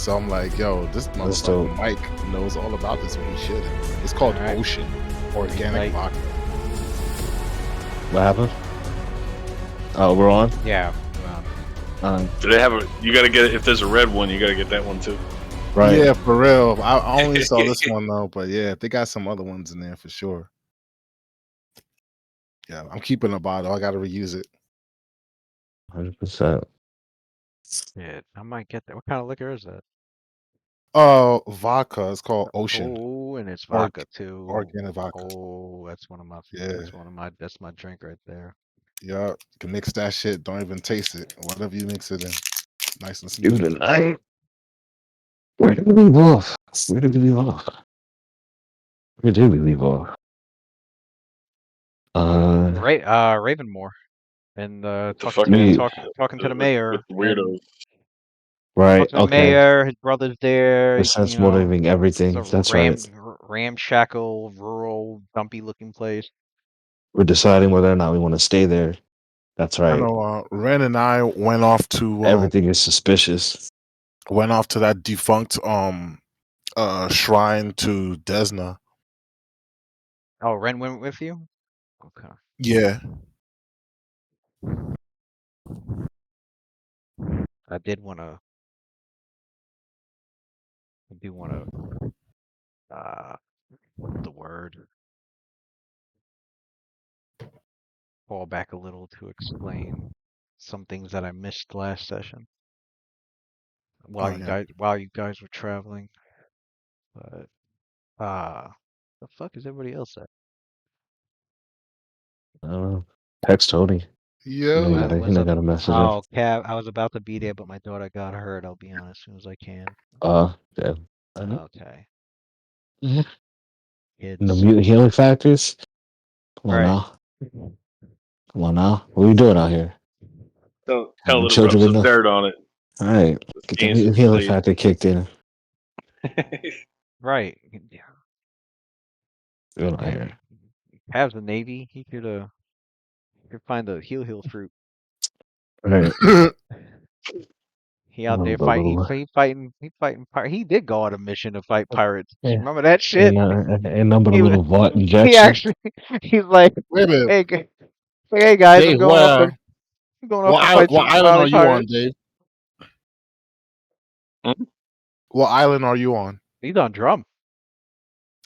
So I'm like, yo, this That's dope. motherfucker Mike knows all about this when he shouldn't. It's called Alright. Ocean Organic Vodka. What happened? Oh, we're on? Yeah. Do they have a? You gotta get it. If there's a red one, you gotta get that one too. Right. Yeah, for real. I only saw this one though, but yeah, they got some other ones in there for sure. Yeah, I'm keeping a bottle. I gotta reuse it. 100%. Yeah, I might get that. What kind of liquor is that? Vodka. It's called Ocean. Oh, and it's vodka too. Organic vodka. Oh, that's one of my. Yeah. That's my drink right there. Yeah, you can mix that shit. Don't even taste it. Whatever you mix it in, nice and Dude, smooth. tonight. Where did we leave off? Where did we leave off? Ravenmore, and talking to the mayor. With the weirdos. Right. Talking to the mayor, his brother's there. The sense motivating everything. It's a That's right. ramshackle, rural, dumpy looking place. We're deciding whether or not we want to stay there. That's right. I know. Ren and I went off to. Everything is suspicious. Went off to that defunct shrine to Desna. Oh, Ren went with you? Okay. Yeah. I do want to what's the word? Fall back a little to explain some things that I missed last session while you guys were traveling. But the fuck is everybody else at? Text Tony. Yeah. He got a message. Oh, Cav, I was about to be there, but my daughter got hurt. I'll be honest as soon as I can. Yeah. Okay. The mutant healing factors? Come on now. What are you doing out here? Don't tell little rub some dirt on it. All right. Get the mutant healing factor kicked in. Right. Doing out here. Have the Navy. He could find the heal fruit. Right. He out there fighting. He fighting. He did go on a mission to fight pirates. Yeah. Remember that shit? And number a little vault injection. He's like, wait a minute. Hey guys, Dave, I'm going off to fight what island are you on, Dave? What island are you on? He's on Drum.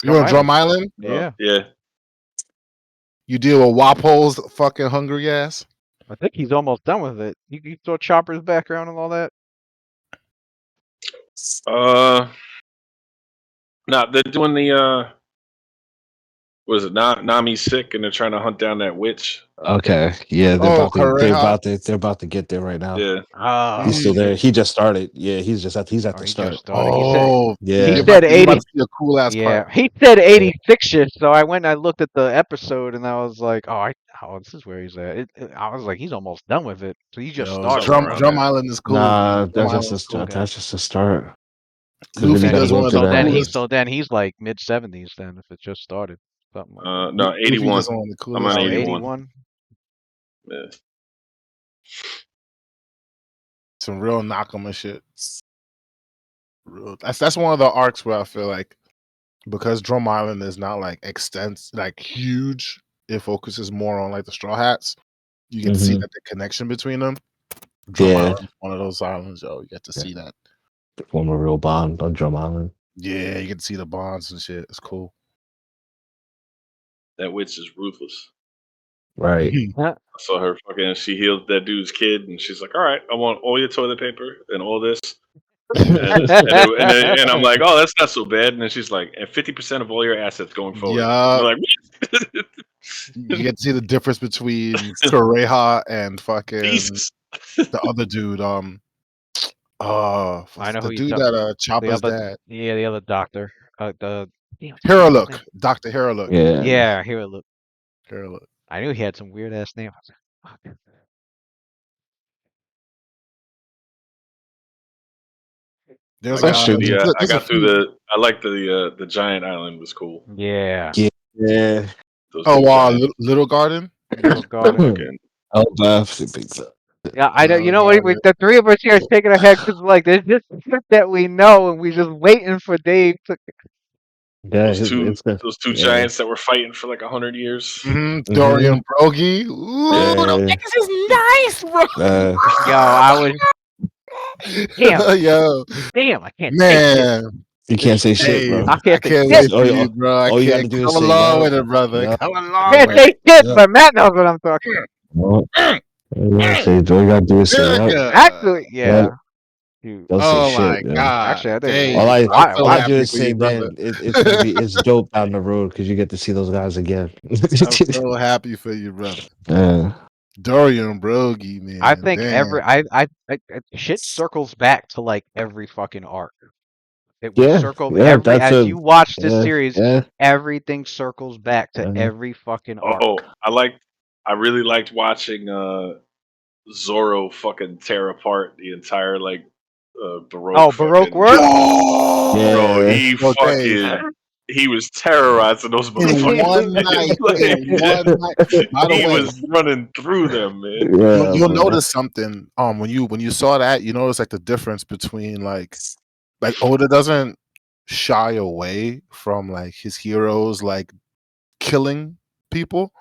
You're on Drum Island? Yeah. Yeah. You deal with Wapo's fucking hungry ass? I think he's almost done with it. You saw Chopper's background and all that? No, they're doing the what is it? Nami's sick and they're trying to hunt down that witch. Okay. Yeah, they're about to get there right now. Yeah. He's still there. He just started. Yeah, he's at the start. Oh, yeah. He said 80. A cool ass part. He said 86 shit. So I went and I looked at the episode and I was like, oh, this is where he's at. I was like, he's almost done with it. So he just started. Drum Island is cool. Nah, that's just a start. Luffy does one of the so then he's like mid 70s then if it just started. Something like no, 81. I'm on 81. Yeah. Some real Nakama shit. That's one of the arcs where I feel like because Drum Island is not like huge, it focuses more on like the Straw Hats. You get to see that the connection between them. Drum Island is one of those islands, you get to see that. Form a real bond on Drum Island. Yeah, you get to see the bonds and shit. It's cool. That witch is ruthless. Right. I saw her she healed that dude's kid, and she's like, all right, I want all your toilet paper and all this. and I'm like, oh, that's not so bad. And then she's like, and 50% of all your assets going forward. Yeah. Like, you get to see the difference between Toreha and fucking the other dude. I know the dude that Chopper's dad. Yeah, the other doctor. Haralook. Dr. Haralook. Yeah, Haralook. I knew he had some weird ass name. I was like, fuck. There's I like the giant island was cool. Yeah. Oh wow, Little Garden. Little Garden. Oh, big Yeah, I know. No, You know what? no, The three of us here are shaking our head because like there's just shit that we know, and we just waiting for Dave to. Yeah, Those it's good. two Yeah. giants that were fighting for like 100 years. Dorian Brogy. Ooh, those Yeah. niggas is nice, bro. Yo, I was damn, Yo, I can't say shit. man. You can't say shit, Dave, bro. I I can't say can't shit. wait for you, bro. I All you got to can't do is come say along yup, with it, brother. yup, Come I along can't with say it. shit, yup. but Matt knows what I'm talking. Yup. Say, all you got to do is say yup. Actually, yeah. Yup. Dude, Don't say Oh shit, my yo. God, actually, I think All Dave, I I'm why so all I do happy is for say, you, brother. man, it's dope down the road because you get to see those guys again. I'm so happy for you, brother. Yeah. Dorian Brogy, I man. think Damn. shit circles back to like every fucking arc. It will Yeah, circle yeah, every that's as a you watch this yeah, series, yeah. everything circles back to every fucking arc. Oh, I really liked watching Zorro fucking tear apart the entire like Baroque Oh, Baroque fucking. work? Bro, Yeah. he Well, Dave, fucking he was terrorizing those in motherfuckers, one man. night, in one night. By the He way, was running through them, man. Yeah, you'll bro. notice something. When you saw that, you notice like the difference between like Oda doesn't shy away from like his heroes like killing people,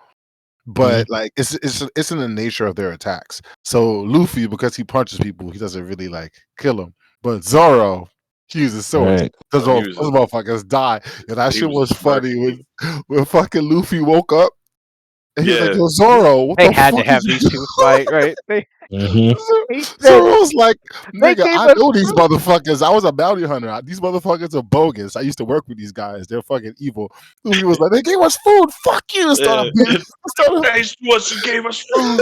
but like it's in the nature of their attacks. So Luffy, because he punches people, he doesn't really like kill them. But Zoro, he uses swords. Right. Those Oh, he was motherfuckers die. And that he shit was was funny murking. when fucking Luffy woke up and he was like, Yeah, "Yo, Zoro, what They the had to fuck have is you?" these two fight, right? Mm-hmm. He said Zoro's like, they "Nigga, gave I us know these fruit. motherfuckers. I was a bounty hunter. These motherfuckers are bogus. I used to work with these guys. They're fucking evil." Luffy was like, "They gave us food. Fuck you." yeah. Started Thanks once you gave us food.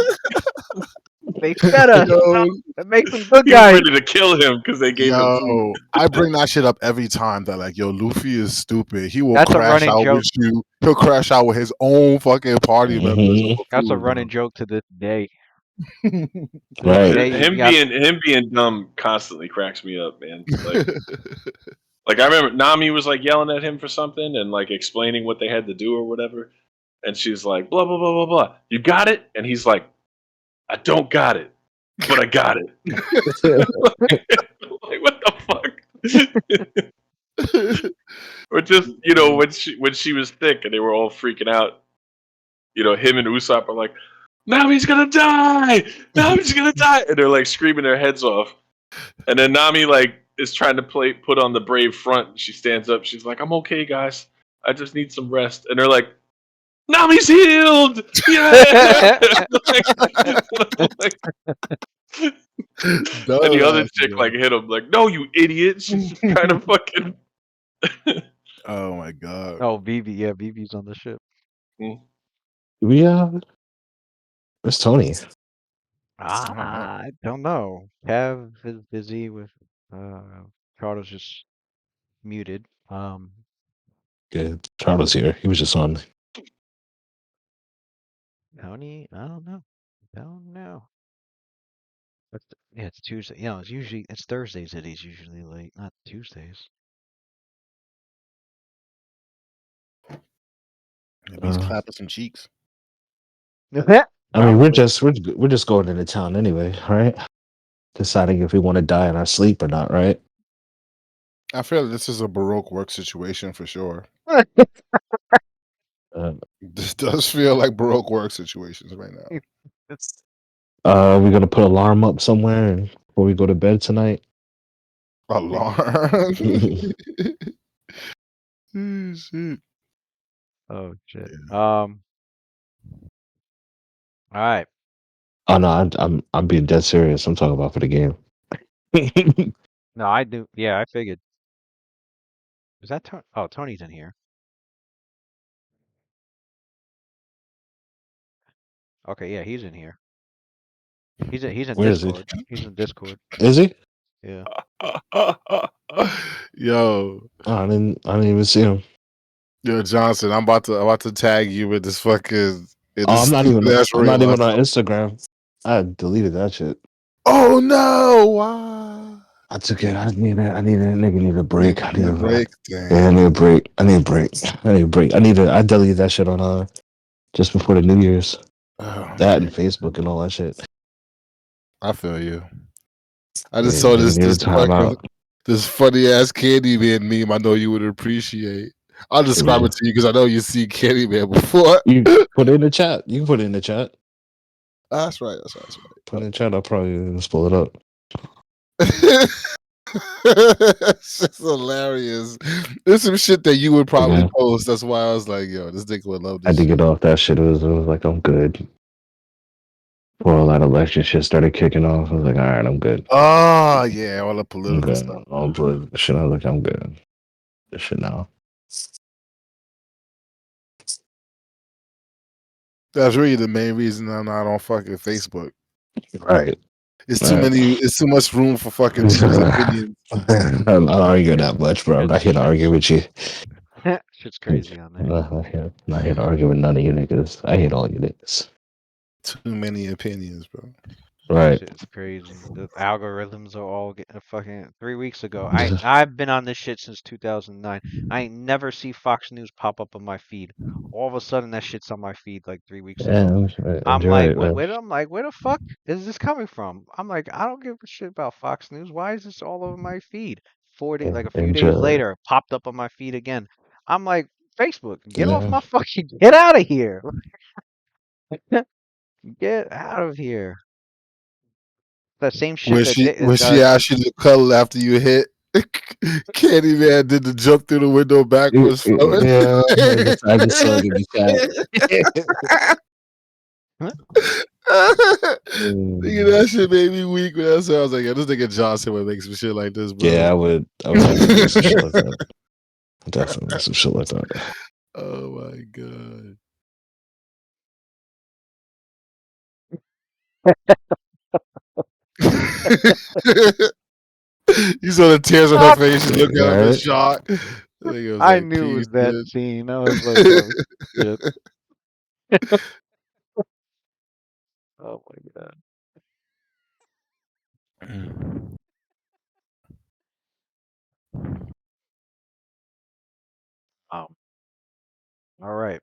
They fed us. yo, That makes them good He was guys. ready to kill him because they gave him food. Yo, I bring that shit up every time that like, yo, Luffy is stupid. He will That's a crash running out joke. with you. He'll crash out with his own fucking party members Mm-hmm. over That's a food, running joke to this day. To this Right. day, you Him got being dumb constantly cracks me up, man. Like I remember Nami was like yelling at him for something and like explaining what they had to do or whatever, and she's like blah blah blah blah blah. You got it, and he's like, I don't got it, but I got it. Like what the fuck? Or just when she was sick and they were all freaking out. Him and Usopp are like, Nami's gonna die! Nami's gonna die! And they're like screaming their heads off. And then Nami like is trying to put on the brave front. She stands up. She's like, "I'm okay, guys. I just need some rest." And they're like, "Nami's healed! Yeah!" And the other Dumbass, chick yo. like hit him like, "No, you idiot!" She's just trying to fucking. Oh my god. oh Vivi, yeah, Vivi's on the ship. Where's Tony? I don't know. Kev is busy with Charles just muted. Good. Charles here. He was just on. Tony, I don't know. Don't know. Yeah, it's Tuesday. Yeah, it's Thursdays that he's usually late, not Tuesdays. Maybe he's clapping some cheeks. I mean, we're Probably. just going into town anyway, right? Deciding if we want to die in our sleep or not, right? I feel like this is a Baroque work situation for sure. Uh, This does feel like Baroque work situations right now. we're gonna put alarm up somewhere before we go to bed tonight. Alarm. Shit. Oh shit. Yeah. All right. Oh no, I'm being dead serious. I'm talking about for the game. No, I do. Yeah, I figured. Is that Tony? Oh, Tony's in here. Okay, yeah, he's in here. He's in Where is he? Discord. He's in Discord. Is he? Yeah. Yo, Oh, I didn't even see him. yo, Johnson, I'm about to tag you with this fucking Oh, I'm not even on WhatsApp. Instagram. I deleted that shit. Oh no! Wow. I took it. I need a nigga need a break. I need a break. Break. Yeah, I need a break. I need a break. I need a break. I deleted that shit on just before the New Year's. Oh, That man. and Facebook and all that shit. I feel you. I just Yeah, saw they need a timeout. this funny ass Candyman meme. I know you would appreciate. I'll describe Yeah. it to you because I know you've seen Candyman before. You put it in the chat. You can put it in the chat. That's right. That's right. Put it in the chat. I'll probably just pull it up. It's just hilarious. There's some shit that you would probably Yeah. post. That's why I was like, yo, this nigga would love I had this to shit. get off that shit. It was like, I'm good. Before all that election shit started kicking off, I was like, all right, I'm good. Oh, yeah, all the I'm political good. stuff. All political shit. I was like, I'm good. This shit now. That's really the main reason I'm not on fucking Facebook. Right. It's too many. It's too much room for fucking too many opinions. I'm not arguing that much, bro. I'm not here to argue with you. Shit's crazy on there. Not here to argue with none of you niggas. I hate all you niggas. Too many opinions, bro. Right. Shit's crazy. The algorithms are all getting fucking 3 weeks ago. I've been on this shit since 2009. I ain't never see Fox News pop up on my feed. All of a sudden, that shit's on my feed like 3 weeks Yeah, ago. I'm enjoy like, it, man. I'm like, where the fuck is this coming from? I'm like, I don't give a shit about Fox News. Why is this all over my feed? 4 days, like a few days Enjoy. later, it popped up on my feed again. I'm like, Facebook, get off Yeah. my fucking, get out of here. Get out of here. The same shit that When she asked you to cuddle after you hit, Candyman did the jump through the window backwards. Yeah, I just saw it in the chat. Nigga, that shit made me weak when I saw. I was like, "Yeah, this nigga Johnson would make some shit like this, bro." Yeah, I would definitely do some shit like that. Definitely some shit like that. Oh my god. You saw the tears on her face. She looked at him in shock. Nigga was I like, knew it "Peace, was that dude." scene. I was like, oh shit. Oh my god. Um. All right.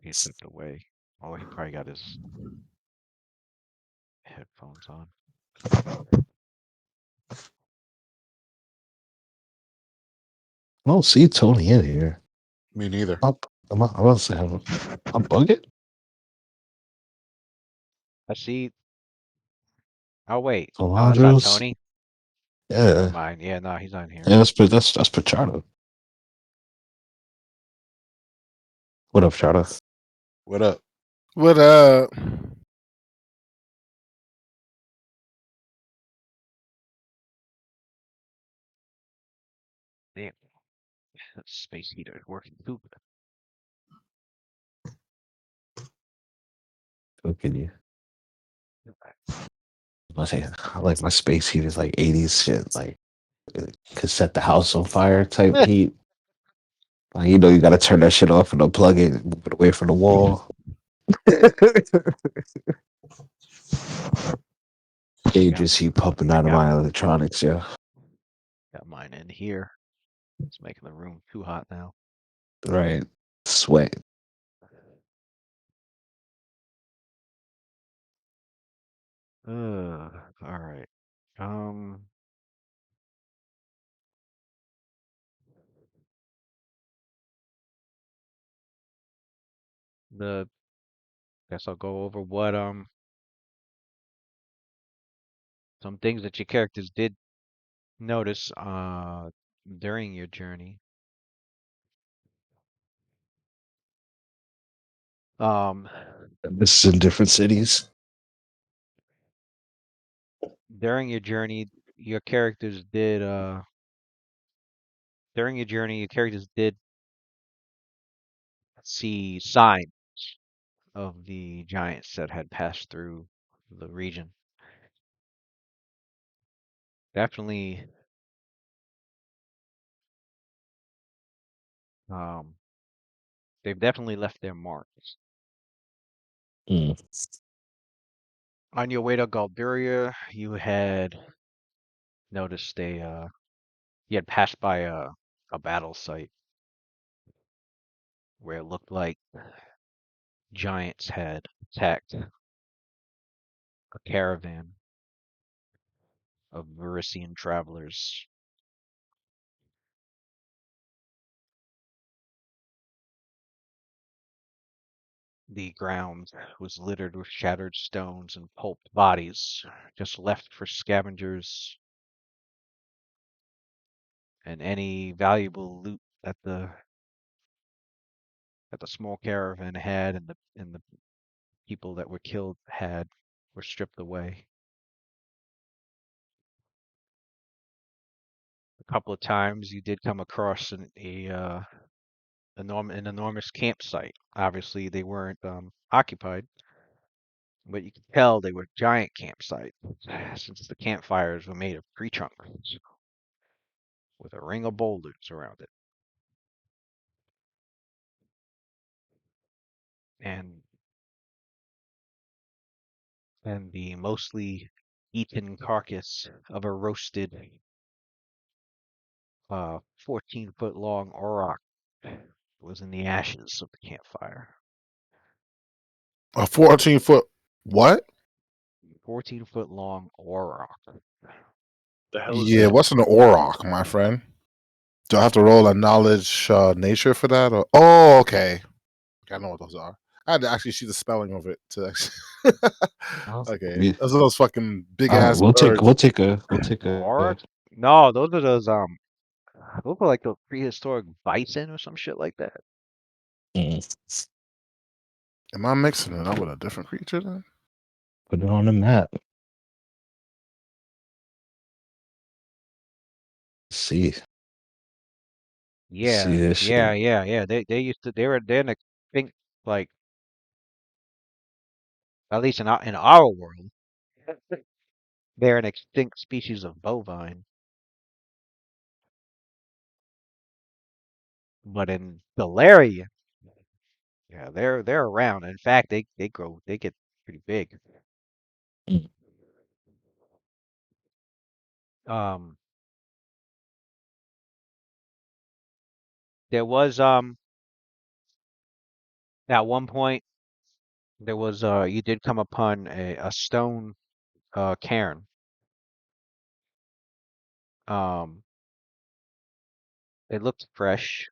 He stepped away. Oh, he probably got his headphones on. I don't see Tony in here. Me neither. I'm bugging. I see. Oh wait. No, that's not Alondros. Tony. Never Yeah. mind. Yeah, no, he's on here. Yeah, that's Pachado. What up, Chada? What up? What up? Damn. That space heater is working too Look at you. good. I like my space heat is like 80s shit. Like it could set the house on fire type heat. Like, you know, you gotta turn that shit off and unplug it and move it away from the wall. Dangerous heat pumping out of my electronics, yeah. Got mine in here. It's making the room too hot now. Right. Sweat. All right. Guess I'll go over what some things that your characters did notice during your journey. This is in different cities. During your journey, your characters did see signs of the giants that had passed through the region. Definitely they've definitely left their marks. Mm. On your way to Galduria, you had noticed he had passed by a battle site where it looked like giants had attacked a caravan of Varisian travelers. The ground was littered with shattered stones and pulped bodies, just left for scavengers and any valuable loot that the small caravan had and the people that were killed had were stripped away. A couple of times you did come across an enormous campsite. Obviously, they weren't occupied, but you could tell they were giant campsites since the campfires were made of tree trunks with a ring of boulders around it. And the mostly eaten carcass of a roasted 14-foot long auroch was in the ashes of the campfire. A 14-foot what? 14-foot long auroch. The hell is Yeah, that? what's an auroch, my friend? Do I have to roll a knowledge nature for that? Or okay, I know what those are. I had to actually see the spelling of it to actually. Okay, Yeah. those are those fucking big All right, ass birds. we'll take a Auroch? No, those are those are like the prehistoric bison or some shit like that. mm, Am I mixing it up with a different creature then? put it on the map. See Yeah, this shit. yeah. They're an extinct, like, at least in our world, they're an extinct species of bovine. But in Galeria, yeah, they're around. In fact, they get pretty big. Mm. Um, there was at one point there was you did come upon a stone cairn. Um, it looked fresh,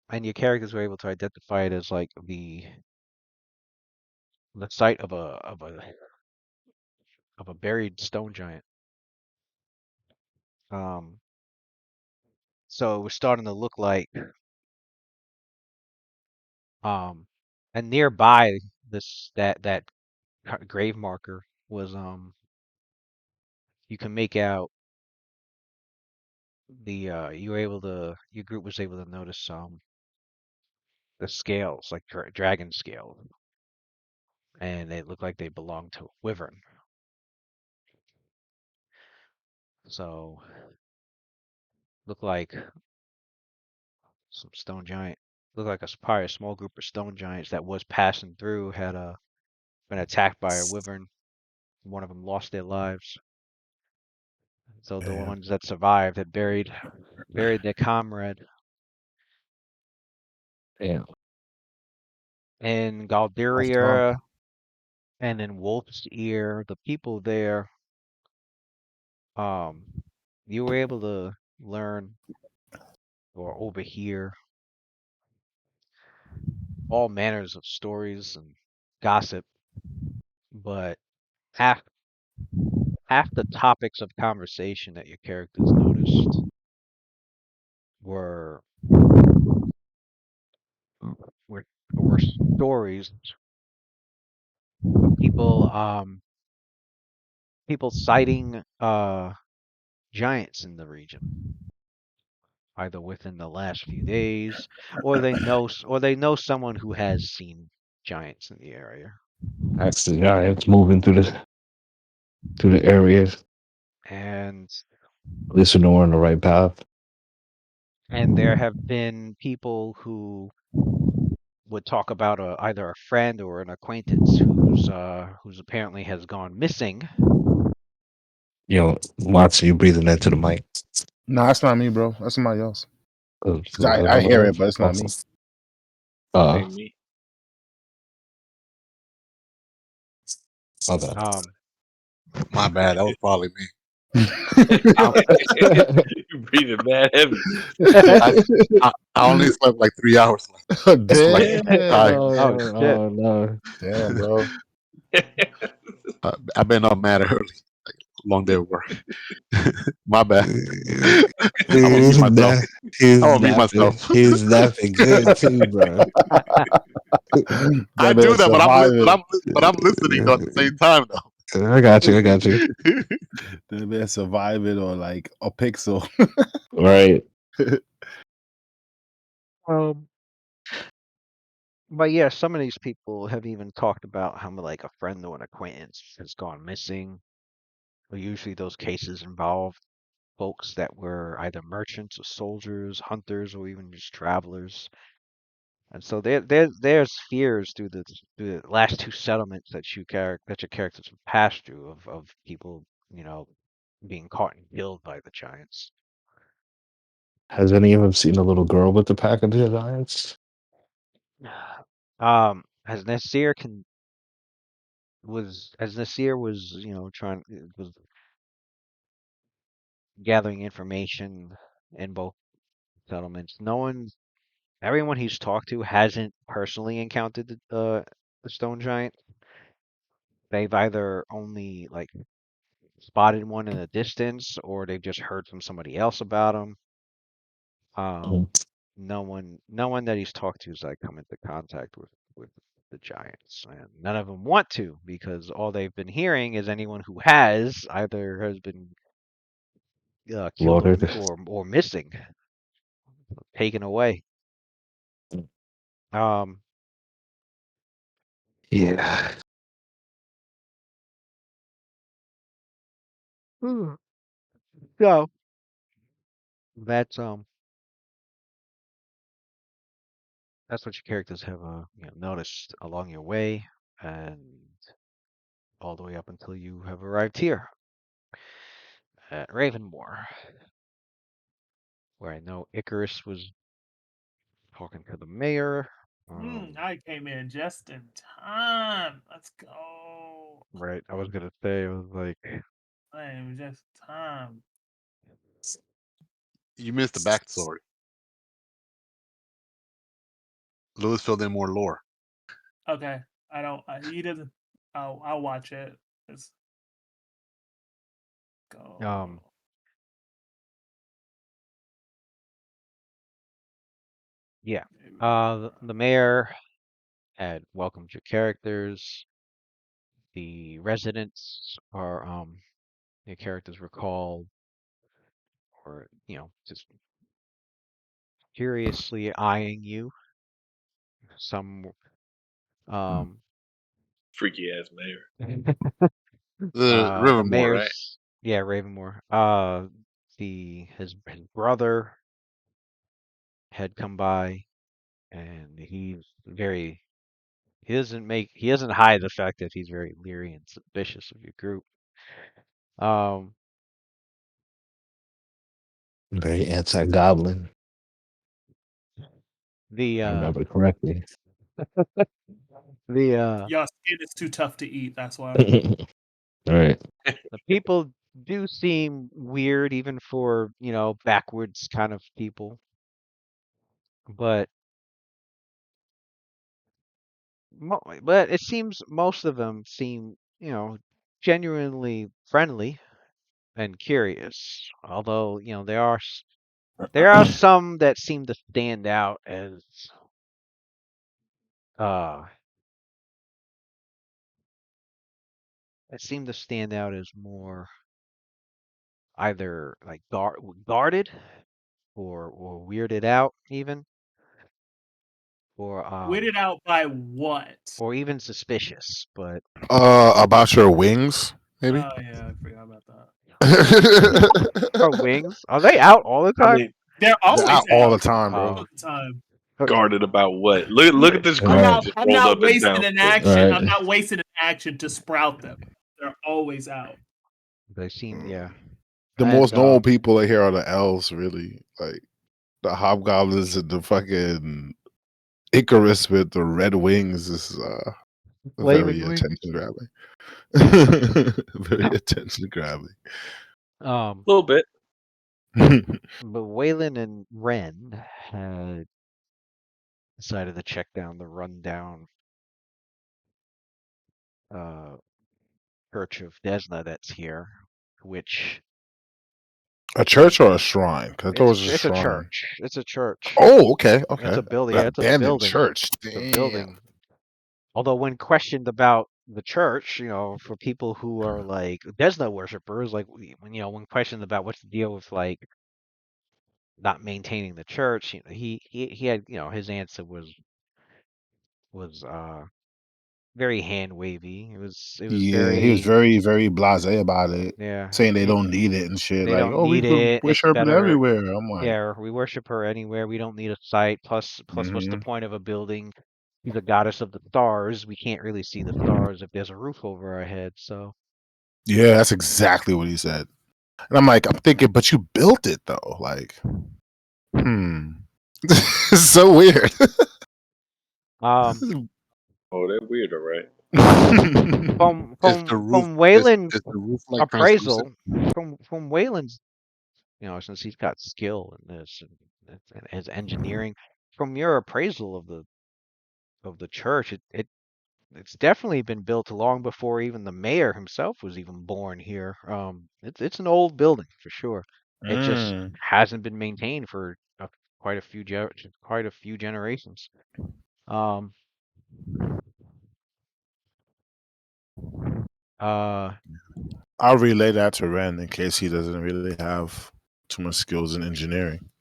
and your characters were able to identify it as like the site of a buried stone giant. Um, so it was starting to look like um, and nearby that grave marker was you can make out your group was able to notice the scales like dragon scales, and they look like they belong to a wyvern. So look like some stone giant. Look like probably a small group of stone giants that was passing through had been attacked by a wyvern. One of them lost their lives. So the Damn, ones that survived had buried their comrade. Damn. In that's wrong. Galderia and in Wolf's Ear, the people there, um, you were able to learn or overhear all manners of stories and gossip, but half half the topics of conversation that your characters noticed were were were stories of people sighting giants in the region, either within the last few days, or they know someone who has seen giants in the area. That's the giants moving through the areas. And At least we know we're on the right path. there have been people who would talk about either a friend or an acquaintance who's apparently has gone missing Watson, you breathing into the mic. Nah, that's not me, bro. That's somebody else. Oh, I hear it, but it's not me. Ain't me. My bad. My bad. That was probably me. You breathing mad heavy. I only slept like 3 hours. Damn. Oh shit! Oh no! Damn, bro. I've been up mad early. Like, long day of work. My bad. I'm gonna mute myself. He's I'm gonna mute napping. myself. He's napping good too, bro. I That do man that, surviving. but I'm listening though at the same time though. I got you. That man surviving on like a pixel. Right. But yeah, some of these people have even talked about how like a friend or an acquaintance has gone missing. Well, usually those cases involve folks that were either merchants or soldiers, hunters, or even just travelers. And so there's fears through the last two settlements that your characters have passed through of people, being caught and killed by the giants. Has any of them seen a little girl with the pack of the giants? As Nasir was was gathering information in both settlements. Everyone he's talked to hasn't personally encountered the stone giant. They've either only like spotted one in the distance, or they've just heard from somebody else about him. No one that he's talked to has like come into contact with the giants, and none of them want to, because all they've been hearing is anyone who either has been killed Slaughtered. or missing, taken away. Yeah. So that's what your characters have noticed along your way, and all the way up until you have arrived here at Ravenmoor, where I know Icarus was talking to the mayor. I came in just in time. Let's go. Right, I was gonna say, I was like, It was just time. You missed the backstory. Lewis filled in more lore. Okay, I don't. He doesn't. I'll watch it. Let's go. Yeah. The mayor had welcomed your characters. The residents are your characters recall, or just curiously eyeing you. Some Freaky ass mayor. The the Rivermore, right? mayor's Ravenmoor. His brother had come by, and he doesn't hide the fact that he's very leery and suspicious of your group. Very anti-goblin. The I remember correctly. Y'all skin is too tough to eat. That's why. All right. The people do seem weird, even for backwards kind of people, but it seems most of them seem genuinely friendly and curious. Although there are some that seem to stand out as more either like guarded or weirded out, even, or Weirded out by what? or even suspicious. But About your wings, maybe. Oh yeah, I forgot about that. our wings, are they out all the I time? mean, They're always out all the time, bro. all the time. guarded about what? Look at this group Right. just I'm rolled not up and wasting down. an action. Right. I'm not wasting an action to sprout them. They're always out. They seem, yeah. The And most normal people here are the elves, really. Like the hobgoblins and the fucking Icarus with the red wings is very flaming wings. attention grabbing. Very attention grabbing. A little bit. But Waylon and Ren had decided to check down the rundown Church of Desna that's here, which A church or a shrine? Because I thought it was a it's a shrine. church. It's a church. Oh, okay, okay. It's a building. An Yeah, it's a abandoned building. church. It's a Damn. building. Although when questioned about the church, for people who are like Desna worshippers, like when questioned about what's the deal with like not maintaining the church, he had his answer was very hand wavy. It was Yeah, he was very very, very blasé about it, yeah. saying they don't need it and shit. They Like, don't oh, we need could it. It's worship it better. everywhere. I'm like, Yeah, we worship her anywhere. We don't need a site. Plus, what's the point of a building? She's the goddess of the stars. We can't really see the stars if there's a roof over our head. So, yeah, that's exactly what he said. And I'm thinking, but you built it though. Like, it's so weird. Oh, they're weird, all right. from Is the roof Wayland's is the roof like appraisal, translucent? from Wayland's, since he's got skill in this and his engineering, from your appraisal of the church, it's definitely been built long before even the mayor himself was even born here. It's an old building for sure. It just hasn't been maintained for quite a few generations. I'll relay that to Ren in case he doesn't really have too much skills in engineering.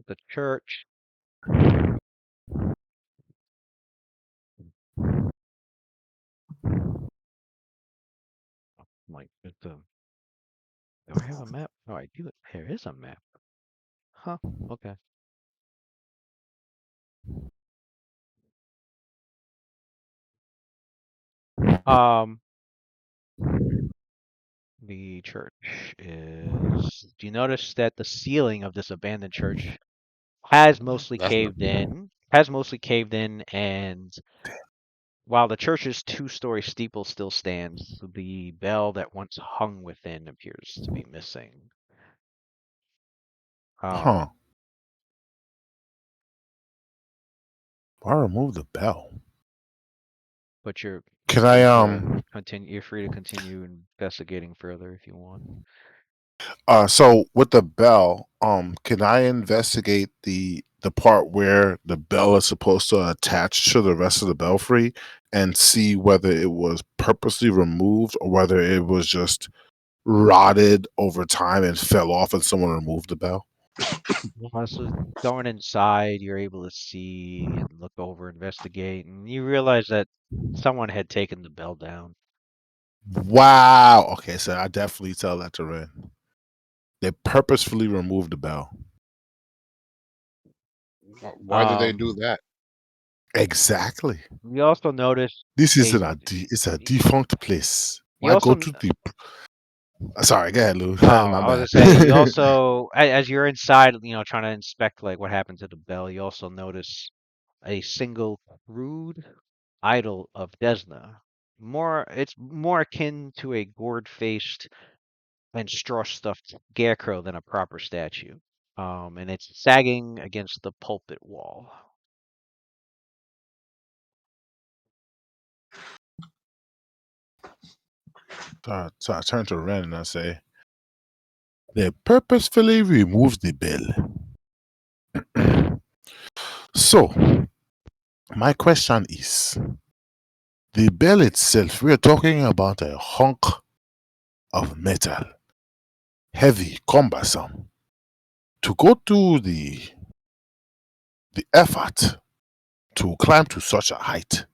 The church. Like, do I have a map? Oh, I do. There is a map. Huh. Okay. The church is. Do you notice that the ceiling of this abandoned church has mostly caved in? And while the church's two-story steeple still stands, the bell that once hung within appears to be missing. Why remove the bell? But you're Can I continue? You're free to continue investigating further if you want. So with the bell, can I investigate the part where the bell is supposed to attach to the rest of the belfry and see whether it was purposely removed or whether it was just rotted over time and fell off and someone removed the bell? So going inside, you're able to see and look over, investigate, and you realize that someone had taken the bell down. Wow. Okay, so I definitely tell that to Ren. They purposefully removed the bell. Why did they do that? Exactly. You also notice This is it's a defunct place. Why go to the? Sorry, go ahead, Lou. My I was bad. gonna say, you also, as you're inside, trying to inspect like what happened to the bell, you also notice a single crude idol of Desna. It's more akin to a gourd-faced and straw-stuffed scarecrow than a proper statue. And it's sagging against the pulpit wall. So I turn to Ren and I say, they purposefully removed the bell. So, my question is, the bell itself, we're talking about a hunk of metal, heavy, cumbersome. To go to the effort to climb to such a height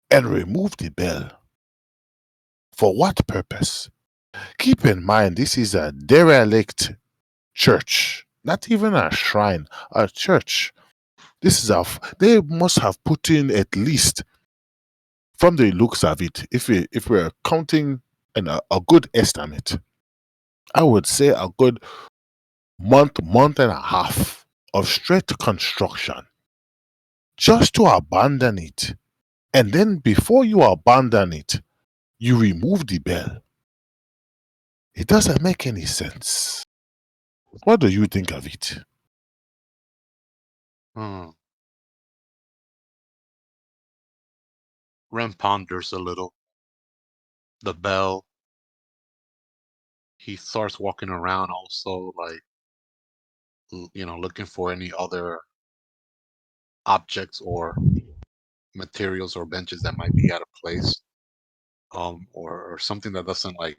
and remove the bell, for what purpose? Keep in mind, this is a derelict church, not even a shrine, a church. They must have put in at least, from the looks of it, if we're counting and a good estimate, I would say a good month and a half of straight construction just to abandon it. And then before you abandon it, you remove the bell. It doesn't make any sense. What do you think of it? Hmm. Ren ponders a little. The bell. He starts walking around also, like, looking for any other objects or materials or benches that might be out of place, or something that doesn't like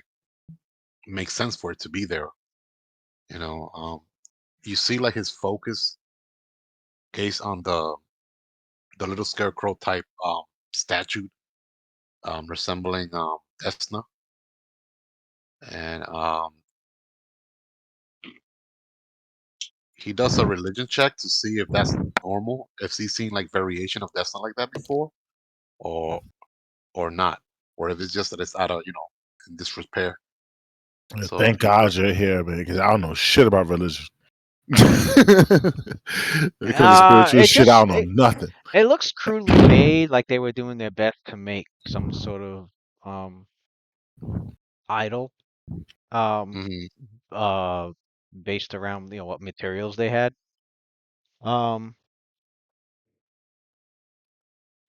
make sense for it to be there. You know, you see like his focus gaze on the little scarecrow type statue, resembling Desna, and he does a religion check to see if that's normal, if he's seen like variation of Desna like that before, or or not, or if it's just that it's out of in disrepair. So Thank God you're here, man, because I don't know shit about religion. Because of spiritual It shit, I just don't know nothing. it looks crudely made, like they were doing their best to make some sort of um idol, um mhm. uh based around what materials they had. Um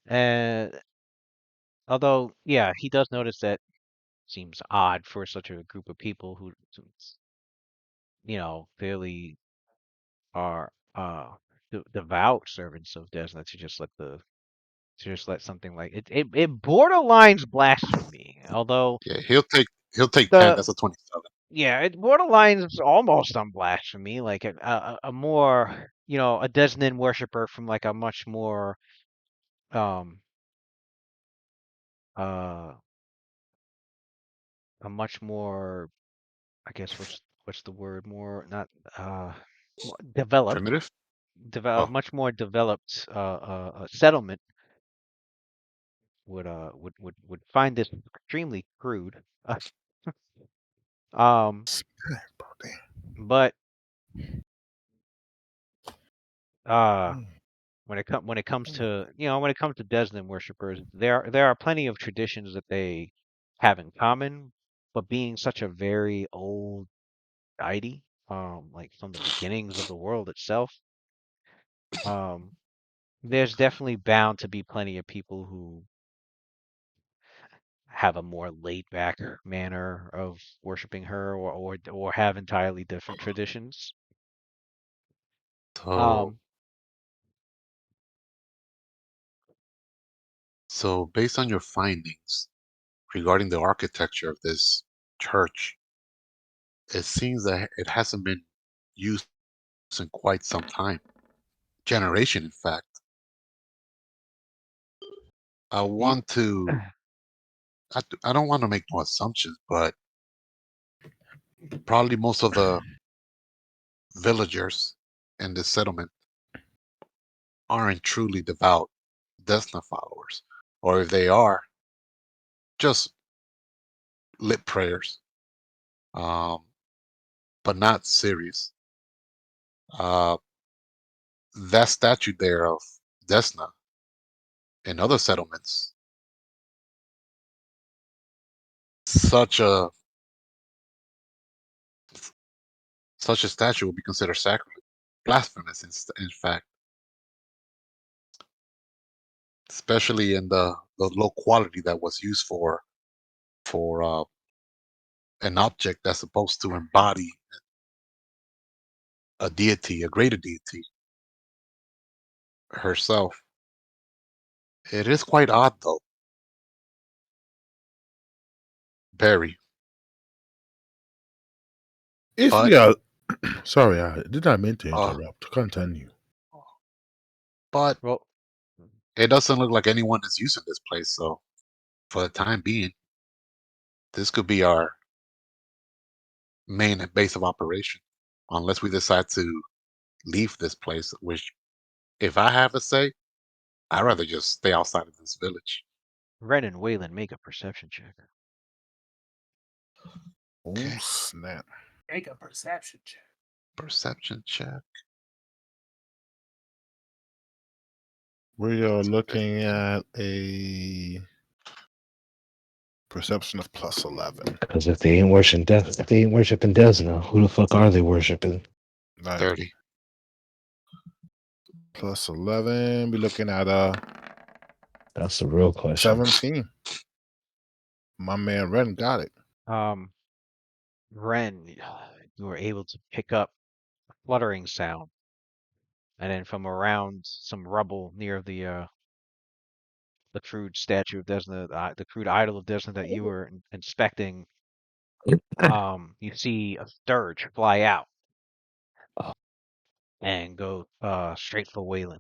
and although yeah, he does notice that seems odd for such a group of people who clearly are devout servants of Desna to just let something like it borderlines blasphemy. Although Yeah, he'll take 10. the That's a 27. yeah, it borderlines almost on blasphemy, like a more a Desnan worshiper from like a much more um uh a much more, I guess, what's the word, more not more developed Primitive. develop Oh, much more developed settlement would find this extremely crude. Um, but uh, when it comes to Desnan worshippers, there are plenty of traditions that they have in common, but being such a very old deity, like from the beginnings of the world itself, um, there's definitely bound to be plenty of people who have a more laid back manner of worshiping her, or have entirely different traditions. so Um, so based on your findings regarding the architecture of this church, it seems that it hasn't been used in quite some time, generation, in fact. I ye- want to. I don't want to make no assumptions, but probably most of the villagers in this settlement aren't truly devout Desna followers, or if they are, just lit prayers, um, but not serious. Uh, that statue there of Desna in other settlements, such a such a statue would be considered sacrilege, blasphemous. In fact, especially in the low quality that was used for an object that's supposed to embody a deity, a greater deity herself. It is quite odd, though, very. If But we are sorry, I did not mean to uh, interrupt. Continue. but well, it doesn't look like anyone is using this place. So for the time being, this could be our main base of operation, unless we decide to leave this place. Which, if I have a say, I'd rather just stay outside of this village. Ren and Waylon, make a perception check. Oh Okay. snap! Make a perception check. Perception check. We are looking at a perception of +11. Because if they ain't worshiping death, if they ain't worshiping Desna, who the fuck are they worshiping? Like 30. +11. We're looking at That's the real question. 17. My man Ren got it. Ren, you were able to pick up a fluttering sound, and then from around some rubble near the crude statue of Desna, the crude idol of Desna that you were inspecting, you see a sturge fly out and go straight for Waylon.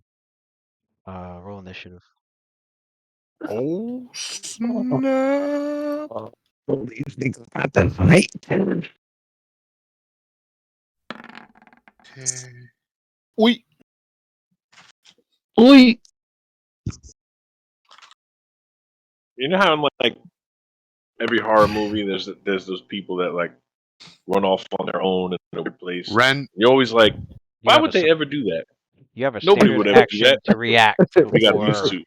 Roll initiative. Oh snap! These niggas about to fight. Okay. We Oi. You know how in like every horror movie, there's those people that like run off on their own in a weird place. Ren, You're always like, You why have would a they su- ever do that? you have a Nobody standard would ever do action that. to react We got used before to.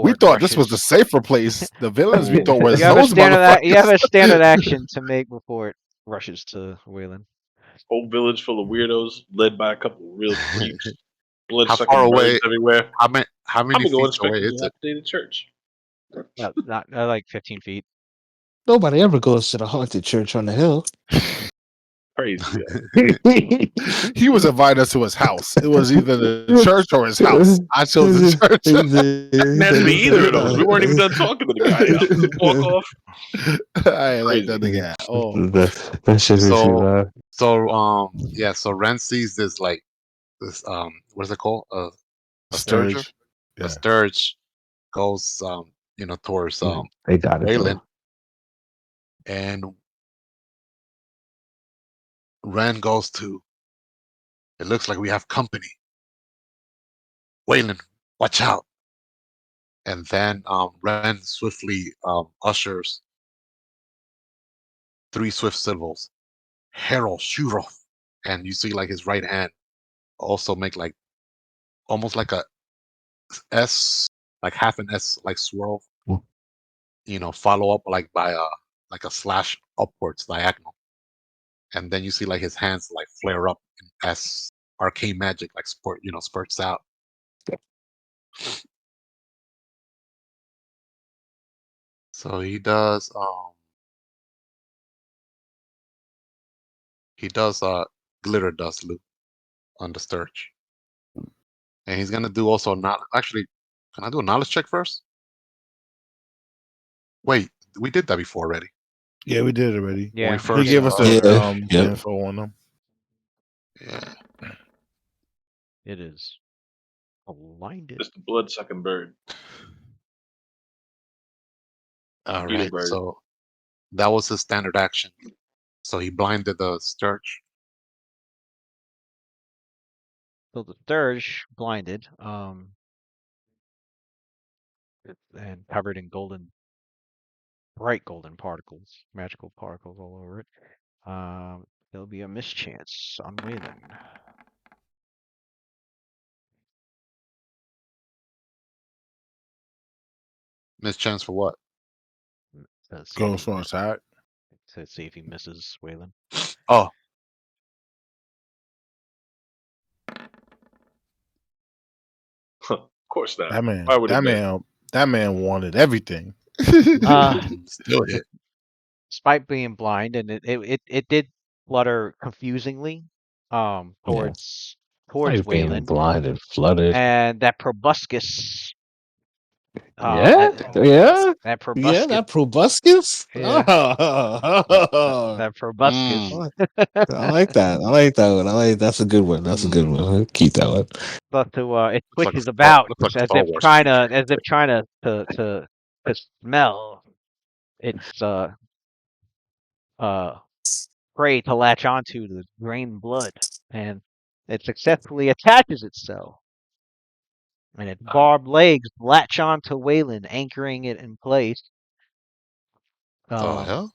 we it thought this was the rushes. safer place. The villains we thought was You have a those standard you have motherfuckers. a standard action to make before it rushes to Waylon. Whole village full of weirdos, led by a couple of real creeps, blood how sucking far birds away? everywhere. How many I'm gonna go feet inspect away the is it? dilapidated church. Not like 15 feet. Nobody ever goes to the haunted church on the hill. Crazy. He was inviting us to his house. It was either the church or his house. I chose the church. Didn't have to be either of those. We weren't even done talking to the guy. I just walk off. I ain't like that Crazy. nigga at all. That shit hurts you, So man. yeah, so Ren sees this like this what is it called? A sturge. Sturge. A Yeah. sturge goes towards They got it Waylon, though. and Ren goes to, it looks like we have company. Waylon, watch out. And then Ren swiftly ushers 3 swift syllables. Harold Shuroff. And you see like his right hand also make like almost like a S, like half an S like swirl. Follow up like by a slash upwards diagonal. And then you see like his hands like flare up as arcane magic like spurts out. So he does glitter dust loop on the sturge. And he's gonna do also not actually, can I do a knowledge check first? Wait, we did that before already. Yeah, we did it already. When we Yeah, first, He gave us Yeah, the yep. info on them. yeah. it is blinded. Just a blood sucking bird. All Beetle right. bird. So that was his standard action. So he blinded the sturge. So the Sturge blinded, and covered in bright golden particles, magical particles all over it. There'll be a mischance on Waylon. Mischance for what? To see Goes if he for attack. to see if he misses Waylon. Oh, Of course not. That man. Why would it That miss? man. That man wanted everything. still hit. Despite being blind, and it did flutter confusingly, towards Like being Waylon, blind and flooded. and that proboscis, Yeah, yeah, that yeah. proboscis, That proboscis. yeah, Oh, that proboscis. Mm. I like that. I like that one. That's a good one. That's a good one. I'll keep that one. But it Looks like twitches about looks like a as Star if Wars trying creature. to smell its uh prey to latch onto the drained blood, and it successfully attaches itself, and its barbed legs latch onto Waylon, anchoring it in place. The hell?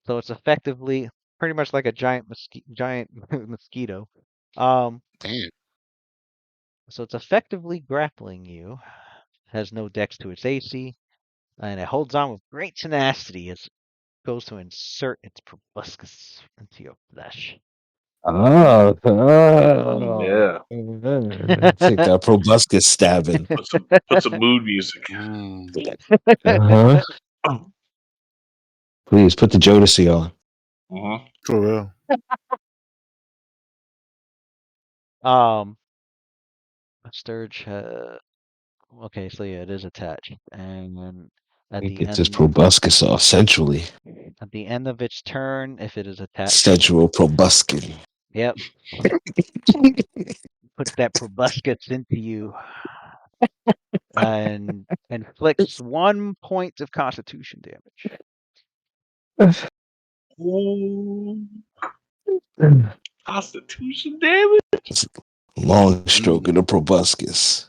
So it's effectively pretty much like a giant mosquito. Um, Damn. so it's effectively grappling you. Has no dex to its AC, and it holds on with great tenacity as it goes to insert its proboscis into your flesh. Oh, Yeah. take that proboscis stabbing. Put some mood music. Uh-huh. Please put the Jodeci on. For real. Sturge. Okay, so yeah, it is attached, and then at He the gets his end proboscis off centrally. at the end of its turn, if it is attached, Central proboscis. yep, puts that proboscis into you and inflicts 1 point of Constitution damage. Ooh. Constitution damage. Long stroke of the proboscis.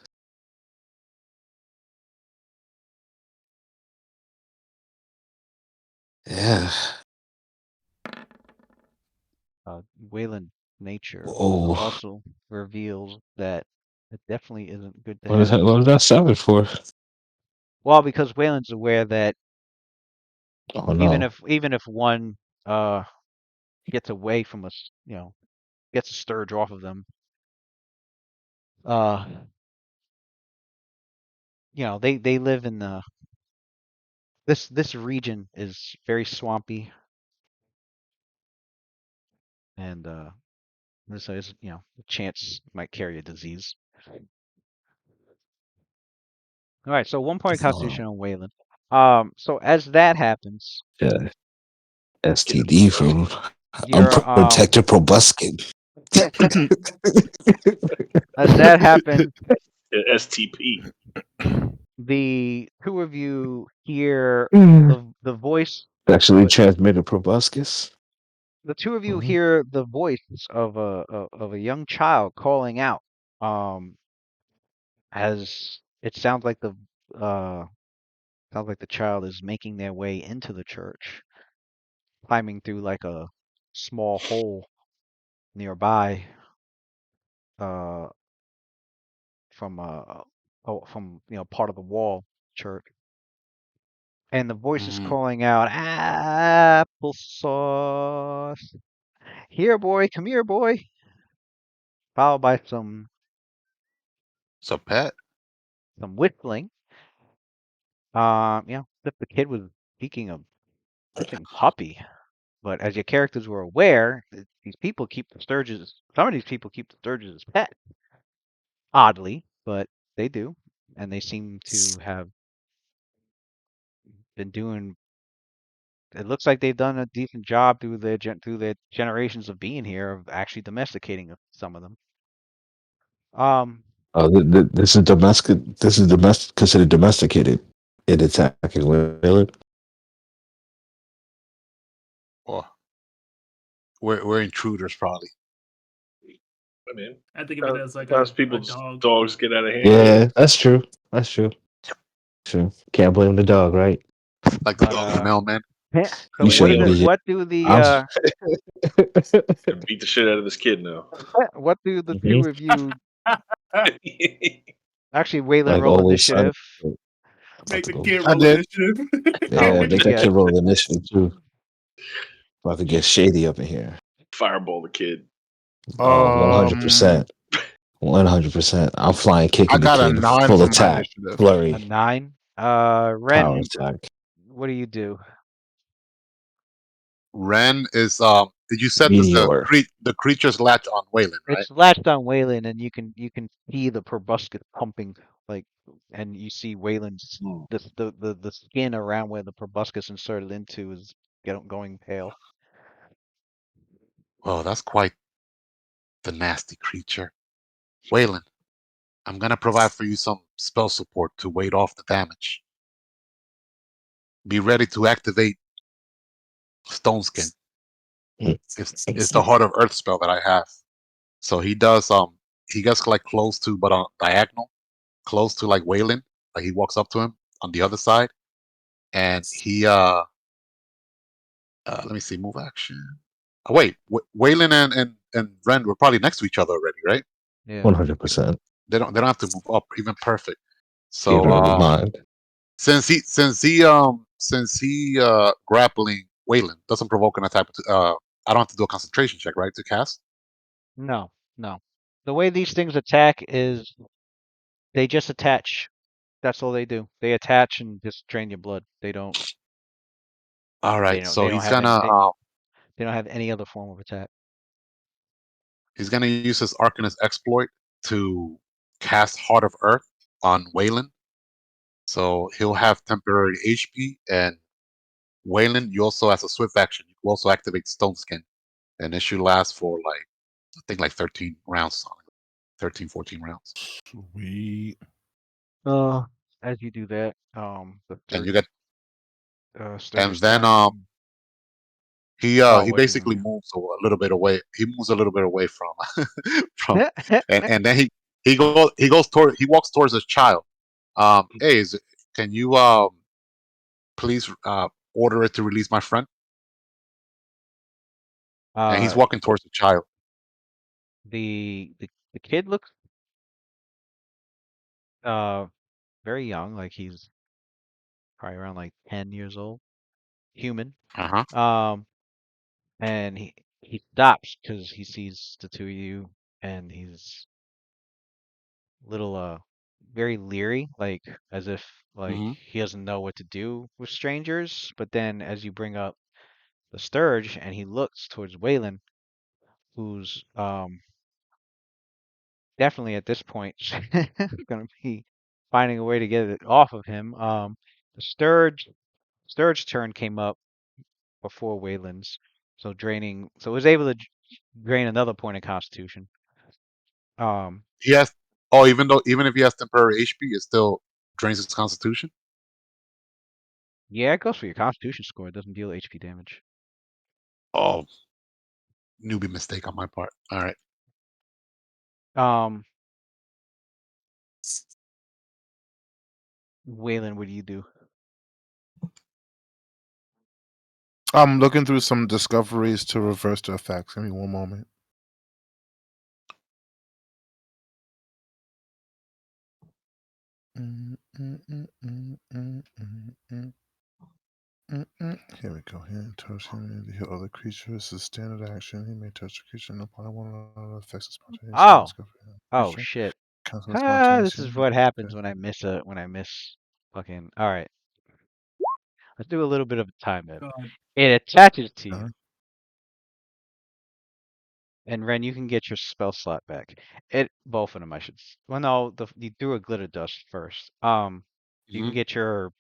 Yeah. Wayland nature Whoa. also reveals that it definitely isn't good to What is have. that? What is that sounded for? Well, because Wayland's aware that Oh no. even if one gets away from us, gets a Sturge off of them, they live in this region is very swampy, and so is the chance might carry a disease. All right, so 1 point Constitution on Wayland. So as that happens, Yeah. STD from your unprotected proboscis. as that happens, STP. the two of you hear the voice. Sexually transmitted proboscis. The two of you hear the voice of a young child calling out. As it sounds like the child is making their way into the church, climbing through like a small hole nearby, uh, from part of the wall church. And the voice is calling out, "Applesauce! Here, boy! Come here, boy!" Followed by some Pet? whistling. If the kid was seeking a missing puppy. But as your characters were aware, these people keep the Sturges. Some of these people keep the Sturges as pets. Oddly, but they do, and they seem to have been doing. It looks like they've done a decent job through their generations of being here, of actually domesticating some of them. Oh, this is domestic. This is considered domesticated in attacking Wayland. Oh, we're intruders, probably. I mean, I think of it as like sometimes a people's dog. dogs get out of hand. Yeah, that's true. That's true. True. Can't blame the dog, right? Like the dog, the mailman. So what do the Beat the shit out of this kid now. what do the two of you? Actually, Wayland, Like roll always, initiative. Make the go. kid I roll did. initiative. Yeah, What'd you make that get? kid roll initiative too. About to get shady up in here. Fireball the kid. Oh, 100%. 100%. I'm flying, I kicking the got a kid. 9 Full for my attack. initiative. Flurry. A 9. Power Ren, attack. what do you do? Ren is you said this Meteor. the creatures latch on Wayland, right? It's latched on Wayland, and you can see the proboscis pumping, and you see Wayland's the skin around where the proboscis inserted into is going pale. Oh, that's quite the nasty creature. Wayland, I'm gonna provide for you some spell support to ward off the damage. Be ready to activate Stone Skin. It's the Heart of Earth spell that I have. So he gets like close to, but on diagonal, close to like Wayland. Like he walks up to him on the other side, and he Let me see. Move action. Oh, wait, Waylon and Ren were probably next to each other already, right? Yeah. 100%. They don't have to move up even perfect. So Theater of the mind. since he grappling Waylon doesn't provoke an attack. I don't have to do a concentration check, right, to cast. No, no. The way these things attack is they just attach. That's all they do. They attach and just drain your blood. They don't. All They right, don't. so They don't have any. They don't have any other form of attack. he's gonna use his Arcanist exploit to cast Heart of Earth on Waylon. So he'll have temporary HP, and Waylon, you also as a swift action, you can also activate Stone Skin, and this should last for like I think like 13 rounds, 13, 14 rounds. Sweet. As you do that, the And third you get, and Sturgis then turn. Oh, he what you basically doing? moves a little bit away. He moves a little bit away from from, Yeah. and then he walks towards his child. Hey, can you please order it to release my friend? And he's uh, walking towards the child. the kid looks uh very young, like he's probably around like 10 years old, human. Uh huh. Um, and he stops because he sees the two of you, and he's little very leery, like as if like Hmm. he doesn't know what to do with strangers. But then as you bring up the Sturge and he looks towards Waylon, who's definitely at this point gonna be finding a way to get it off of him. The Sturge turn came up before Waylon's, so draining, so it was able to drain another point of Constitution. Um, He has. Oh, even if he has temporary HP, it still drains his Constitution. yeah, it goes for your Constitution score. It doesn't deal HP damage. Oh, newbie mistake on my part. All right. Um, Waylon, what do you do? I'm looking through some discoveries to reverse the effects. Give me one moment. Here we go. Here, touch him to heal other creatures. This is standard action. He may touch the creature and apply one of the effects of spontaneously. Oh, Discover oh creature. shit. Cancel Ah, this spontaneously. is what happens Okay. when I miss fucking. All right, let's do a little bit of a time map. God. It attaches to you, Uh-huh. and Ren, you can get your spell slot back. Both of them, I should. Well, no, you threw a glitter dust first. You can Hmm. get your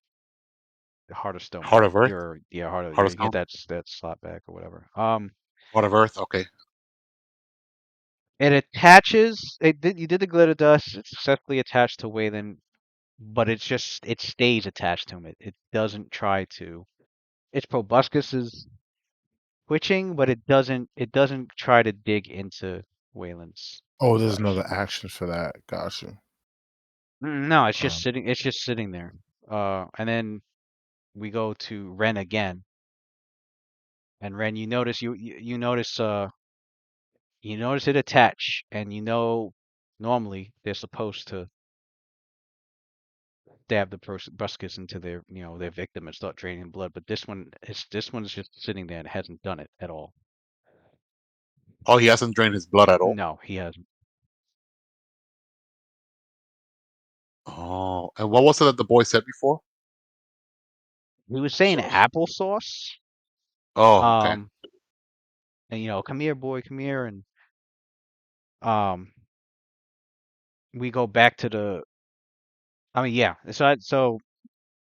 Heart of Stone Heart back. of Earth. Your yeah, Heart of Heart of you get Stone. that slot back or whatever. Heart of Earth. Okay. It attaches. You did the glitter dust. It's successfully attached to Waylon, but it stays attached to him. It doesn't try to. Its proboscis is twitching, but it doesn't try to dig into Waylon's Oh, there's flesh. another action for that. Gotcha. No, it's just Um, sitting. It's just sitting there. And then we go to Ren again, and Ren, you notice it attach, and normally they're supposed to stab the proboscis into their victim and start draining blood, but this one's just sitting there and hasn't done it at all. Oh, he hasn't drained his blood at all. No, he hasn't. Oh, and what was it that the boy said before? He was saying applesauce. Oh, okay. Um, and come here, boy, come here, and um, we go back to the. I mean, yeah. So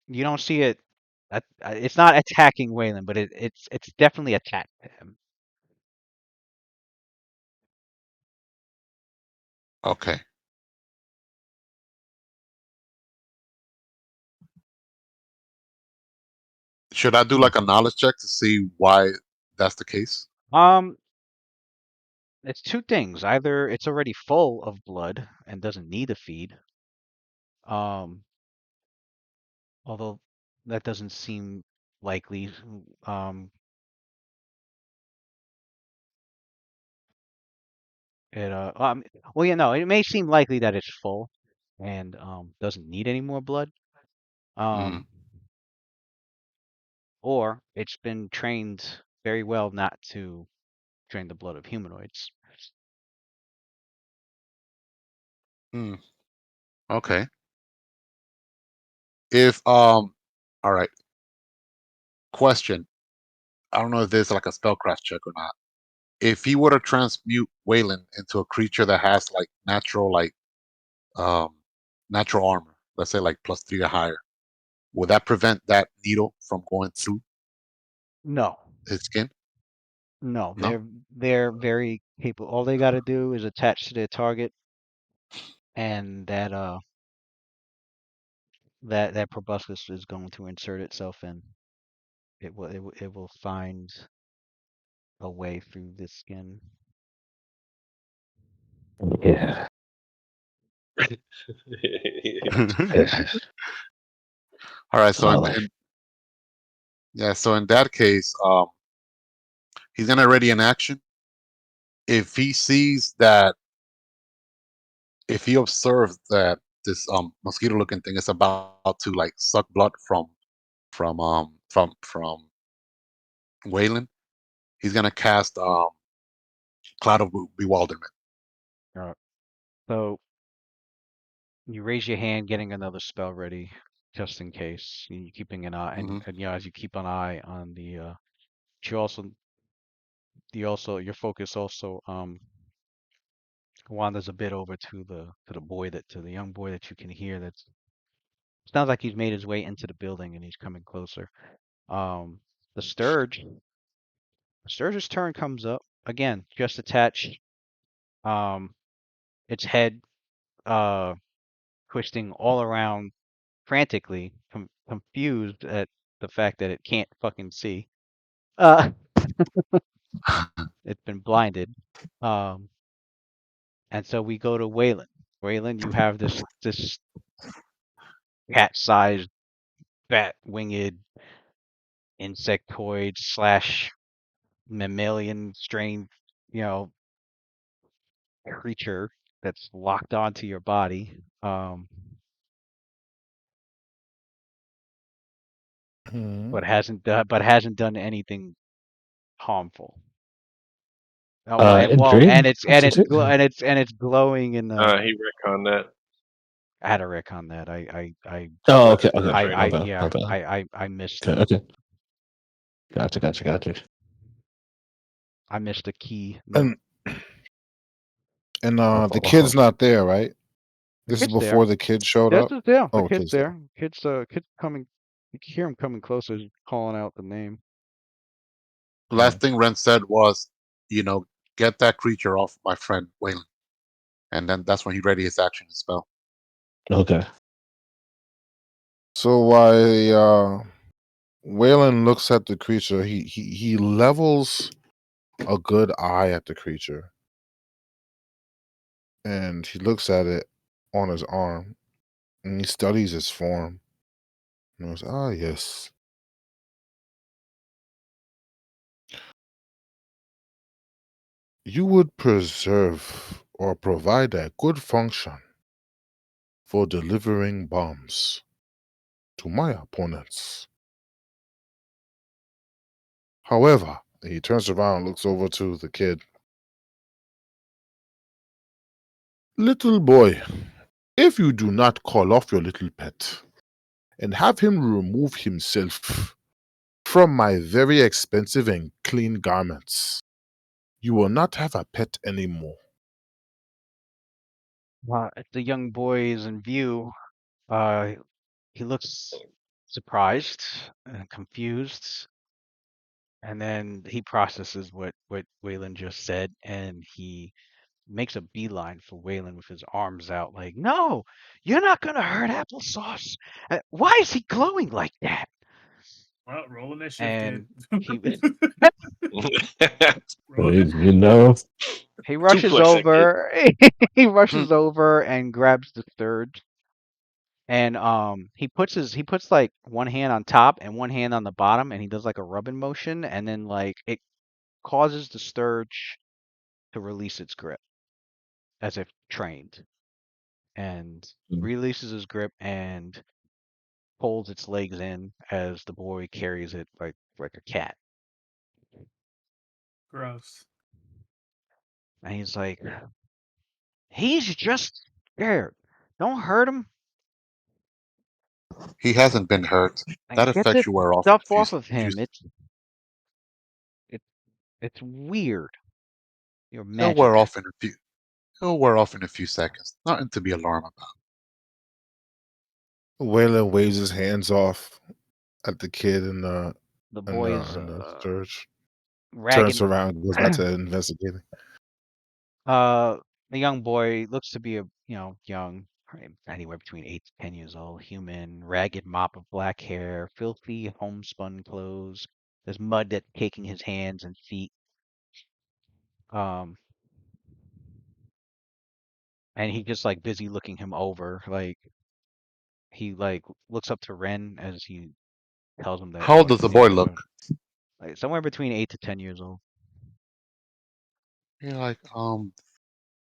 you don't see it. It's not attacking Waylon, but it's definitely attacked him. Okay. Should I do like a knowledge check to see why that's the case? Um, it's two things. Either it's already full of blood and doesn't need a feed. Um, although that doesn't seem likely. Um, Well, it may seem likely that it's full and doesn't need any more blood. Mm. Or it's been trained very well not to drain the blood of humanoids. Mm. Okay. If all right. Question. I don't know if there's like a spellcraft check or not. If he were to transmute Waylon into a creature that has like um natural armor, let's say like +3 or higher, would that prevent that needle from going through No, his skin? no, No. they're very capable. All they got to do is attach to their target, and that proboscis is going to insert itself in. It will find a way through the skin. Yeah. All right. So Oh, like, so in that case, he's gonna ready an action. If he sees that, if he observes that this mosquito looking thing is about to like suck blood from Waylon, he's gonna cast Cloud of Bewilderment. All right. So you raise your hand, getting another spell ready, just in case. You keeping an eye, Hmm. and as you keep an eye on your focus also wanders a bit over to the young boy that you can hear. That sounds like he's made his way into the building and he's coming closer. Um, the Sturge's turn comes up again, just attached. Um, its head twisting all around frantically, confused at the fact that it can't fucking see. Uh, it's been blinded. Um, and so we go to Waylon. Waylon, you have this cat-sized, bat-winged insectoid slash mammalian strain, you know, creature that's locked onto your body. Mhm. But hasn't done anything harmful. Oh, well, it drained. and it's glowing in the. he retconned that. I had a rec on that. Oh, Not okay, just okay. not My I training. bad, yeah. my bad. I missed Okay, okay. Gotcha. I missed a key note. And and My the fault, my kid's fault. not there, right? The This is kid's there. before the kid showed This up. is there. The Oh, kid's kid's there. there. Kid's coming. You can hear him coming closer, he's calling out the name. The Hmm. last thing Ren said was, get that creature off my friend Waylon, and then that's when he ready his action to spell. Okay. So while Waylon looks at the creature, he levels a good eye at the creature, and he looks at it on his arm, and he studies its form. And goes, "Ah, yes. You would preserve or provide a good function for delivering bombs to my opponents. However," he turns around and looks over to the kid. "Little boy, if you do not call off your little pet and have him remove himself from my very expensive and clean garments, you will not have a pet anymore." If the young boy is in view, uh, he looks surprised and confused, and then he processes what Waylon just said, and he makes a beeline for Waylon with his arms out, like, "No, you're not gonna hurt applesauce. Why is he glowing like that?" Well, roll initiative, And he kid. roll You it. you know, he rushes Duplex that kid. over. He Hmm. rushes over and grabs the sturge, and he puts like one hand on top and one hand on the bottom, and he does like a rubbing motion, and then like it causes the sturge to release its grip. as if trained, and Mm. releases his grip and pulls its legs in as the boy carries it like a cat. Gross. And he's like, he's just scared. Don't hurt him. He hasn't been hurt. Like, That get effects this you wear off in stuff a few. off of him. It's weird. You're He'll wear magic. off in a few. He'll wear off in a few seconds. Nothing to be alarmed about. Waylon waves his hands off at the kid in The boy is the church. ragged. Turns around and goes back to investigating. The young boy looks to be young, anywhere between 8 to 10 years old, human, ragged mop of black hair, filthy homespun clothes. There's mud that's caking his hands and feet. And he just like busy looking him over. Like he like looks up to Ren as he tells him that. How old does the boy look? Like somewhere between 8 to 10 years old. You're like,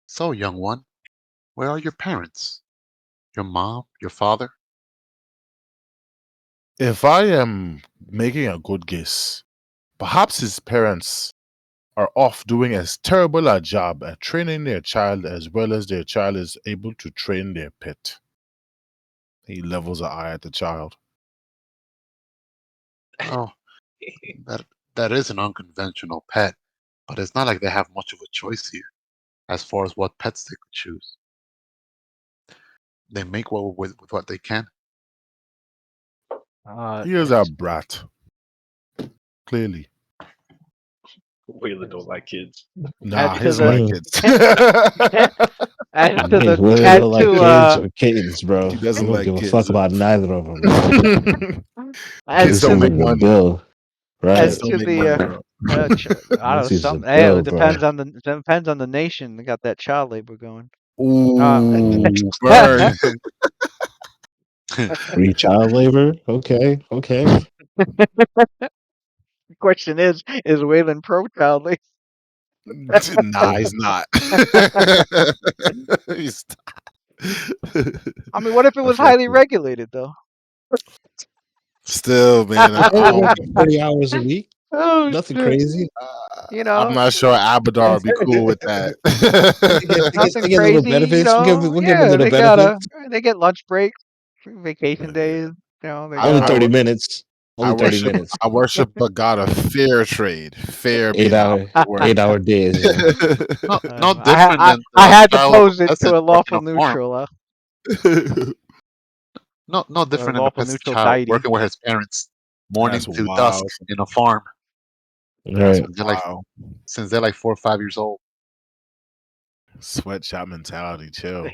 so young one, where are your parents? Your mom, your father? If I am making a good guess, perhaps his parents are off doing as terrible a job at training their child as well as their child is able to train their pet. He levels an eye at the child. Oh, that is an unconventional pet, but it's not like they have much of a choice here as far as what pets they could choose. They make with what they can. He is a brat. Clearly. Wayla don't like kids. Nah, he to doesn't like kids. Add to Kids or kittens, bro. He I doesn't don't like give a kids. fuck about neither of them. Kids don't make money. Bill, right? Kids don't make money, bro. I don't know. This is Some a bill, it bro. depends on the nation. They got that child labor going. Ooh, burn. Free child labor? Okay. The question is Waylon pro child labor? Nah, he's not. He's I mean, what if it was highly regulated though? Still, man. 40 hours a week. Oh, Nothing shit. crazy. I'm not sure Abadar would be cool with that. Nothing they get little crazy, benefits. We'll give them little they benefits. they get lunch breaks, vacation days. They Only 30 minutes. Only 30 minutes. I worship a god of fair trade, fair 8-hour days. Yeah. No different than I had to pose it to a lawful neutral. No different than a lawful peasant neutral child deity. working with his parents morning That's to wild. dusk in a farm. Right. Since they're like 4 or 5 years old. Sweatshop mentality, chill.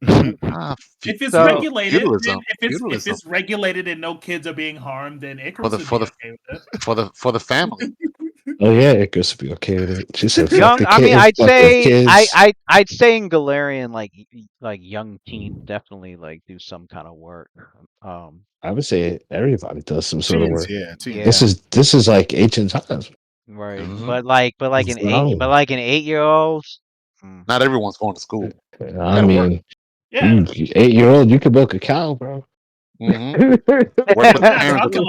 If it's regulated, if it's regulated and no kids are being harmed, then Icarus would be okay with it. For the family. Oh yeah, Icarus would be okay with it. She said, young. "Fuck the I mean, kids, I'd say in Galarian, like young teens definitely like do some kind of work. I would say everybody does some sort of work. Yeah. This is like ancient times. Right. Mm-hmm. But like an 8-year-old. Not everyone's going to school. I mean, yeah. 8-year-old, you could milk a cow, bro. Mm-hmm. We're not talking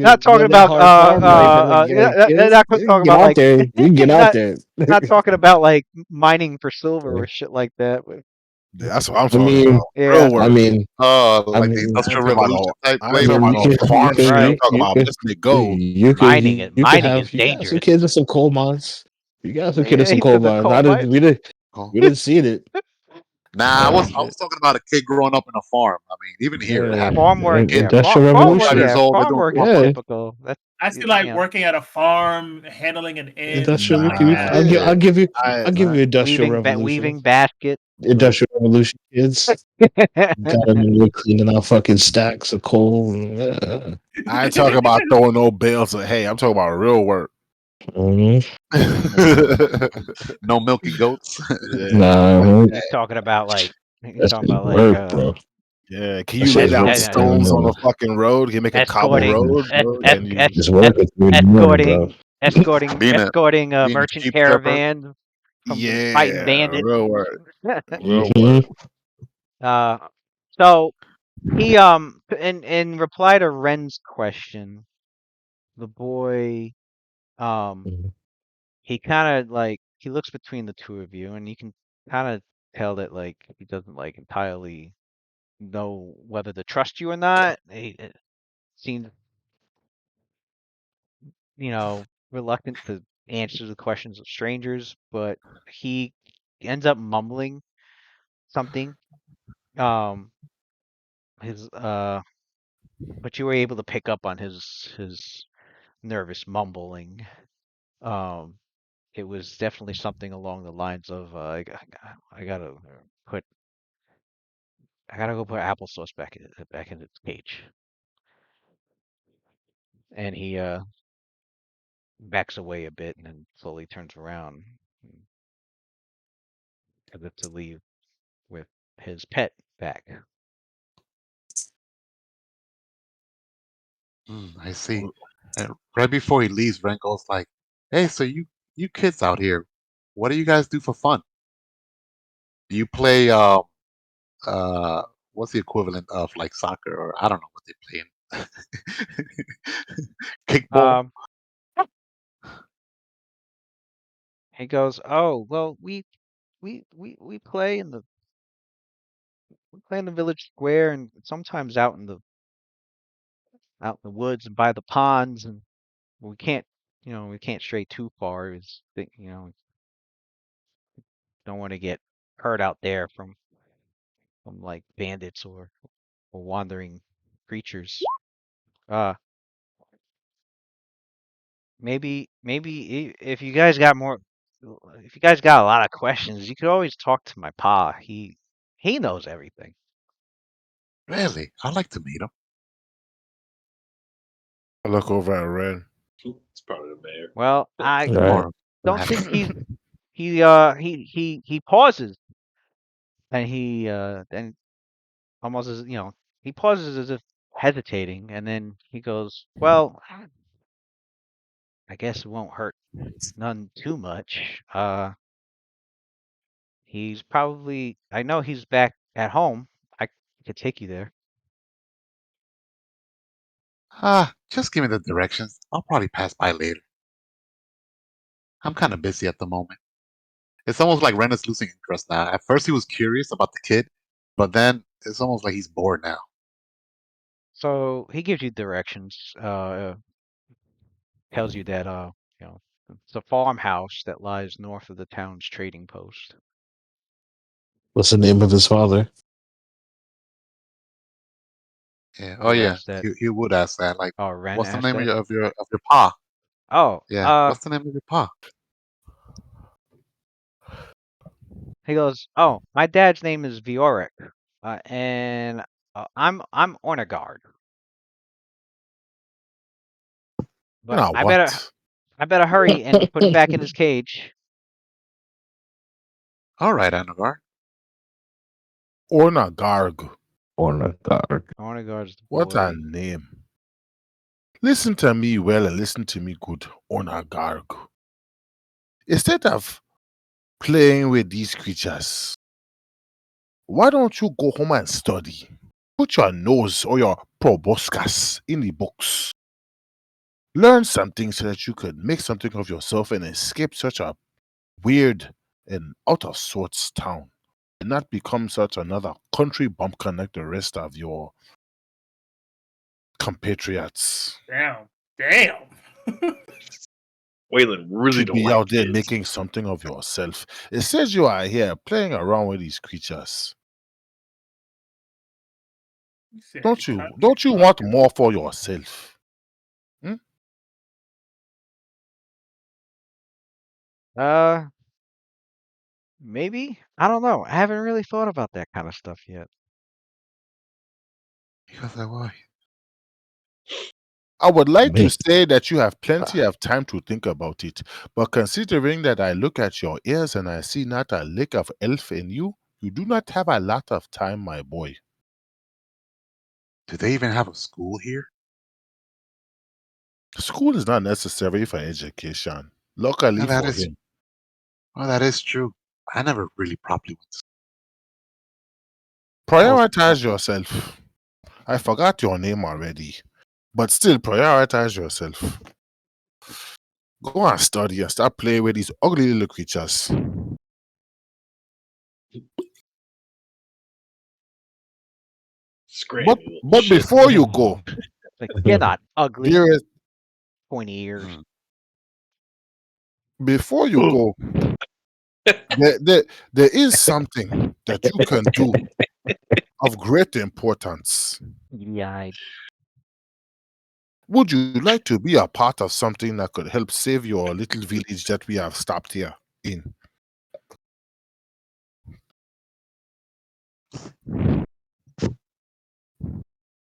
not talking about get out there. Not talking about like mining for silver or shit like that. That's what I'm talking about. Yeah. I mean, like the Industrial Revolution type labor. Farm shit. I'm talking about just to go. Mining is dangerous. Some kids in some coal mines. You got some kids in some coal mines. We didn't see it. Nah, I was talking about a kid growing up in a farm. I mean, even here, it happens. Farm work, Industrial Revolution. 5 years old, farm work is typical. I see, like working at a farm, handling an inn. Industrial. I'll give you Industrial Revolution. Weaving basket. Industrial Revolution kids. Got them cleaning out fucking stacks of coal. I ain't talking about throwing no bales of hay. I'm talking about real work. No milking goats. No, he's talking about bro. Yeah, can you lay down stones on a fucking road? Can you make a cobble road? Just working through the morning, bro. escorting Being a merchant sheep shepherd. caravan from fighting Yeah, bandits. real word. Real word. So he in reply to Ren's question, the boy he kind of like he looks between the two of you, and you can kind of tell that like he doesn't like entirely know whether to trust you or not. It seems reluctant to answer the questions of strangers, but he ends up mumbling something. His but you were able to pick up on his nervous mumbling. Um, it was definitely something along the lines of I gotta put I gotta go put applesauce back in its cage, and he backs away a bit and then slowly turns around as if to leave with his pet back. I see. And right before he leaves, Ren goes like, "Hey, so you kids out here, what do you guys do for fun? Do you play uh what's the equivalent of like soccer or I don't know what they play in kickball?" Um, he goes, "Oh, well, we play in the village square and sometimes out in the woods and by the ponds, and we can't we can't stray too far. Don't want to get hurt out there from like bandits or wandering creatures. Uh, maybe if you guys got if you guys got a lot of questions, you could always talk to my pa. He knows everything." Really? I'd like to meet him. I look over at Ren. It's probably the mayor. Well, I Right. Or don't think he pauses, and he then almost as he pauses as if hesitating, and then he goes, "Well, I guess it won't hurt none too much. He's probably I know he's back at home. I could take you there." just give me the directions. I'll probably pass by later. I'm kind of busy at the moment. It's almost like Ren is losing interest now. At first he was curious about the kid, but then it's almost like he's bored now. So he gives you directions. Tells you that it's a farmhouse that lies north of the town's trading post. What's the name of his father? Yeah. Oh You yeah. asked that. He would ask that. Like, Oh, Ren what's the asked name that. of your pa? Oh, Yeah. What's the name of your pa? he goes, "Oh, my dad's name is Vioric, and I'm Ornagard. You But know what? I better hurry and put him back in his cage." All right, Anagar. Ornagarg. Ornagar. Ornagard's the What a boy. name. Listen to me well and listen to me good, Ornagarg. Instead of playing with these creatures, why don't you go home and study? Put your nose or your proboscis in the books. Learn something so that you could make something of yourself and escape such a weird and out of sorts town and not become such another country bumpkin like the rest of your compatriots. Damn. Waylon really To don't be like out there kids. making something of yourself. It says you are here playing around with these creatures. Don't you want more for yourself? Hmm? Maybe? I don't know. I haven't really thought about that kind of stuff yet. He goes like, why? I would like to Me. say that you have plenty of time to think about it, but considering that I look at your ears and I see not a lick of elf in you, you do not have a lot of time, my boy. Do they even have a school here? School is not necessary for education. Luckily That for is, him. well, that is true. I never really properly went to school. Prioritize yourself. I forgot your name already. But still, prioritize yourself. Go and study and start playing with these ugly little creatures. But before you go, like they're not ugly. dearest, Pointy ears. before you go, there is something that you can do of great importance. Yeah. Would you like to be a part of something that could help save your little village that we have stopped here in?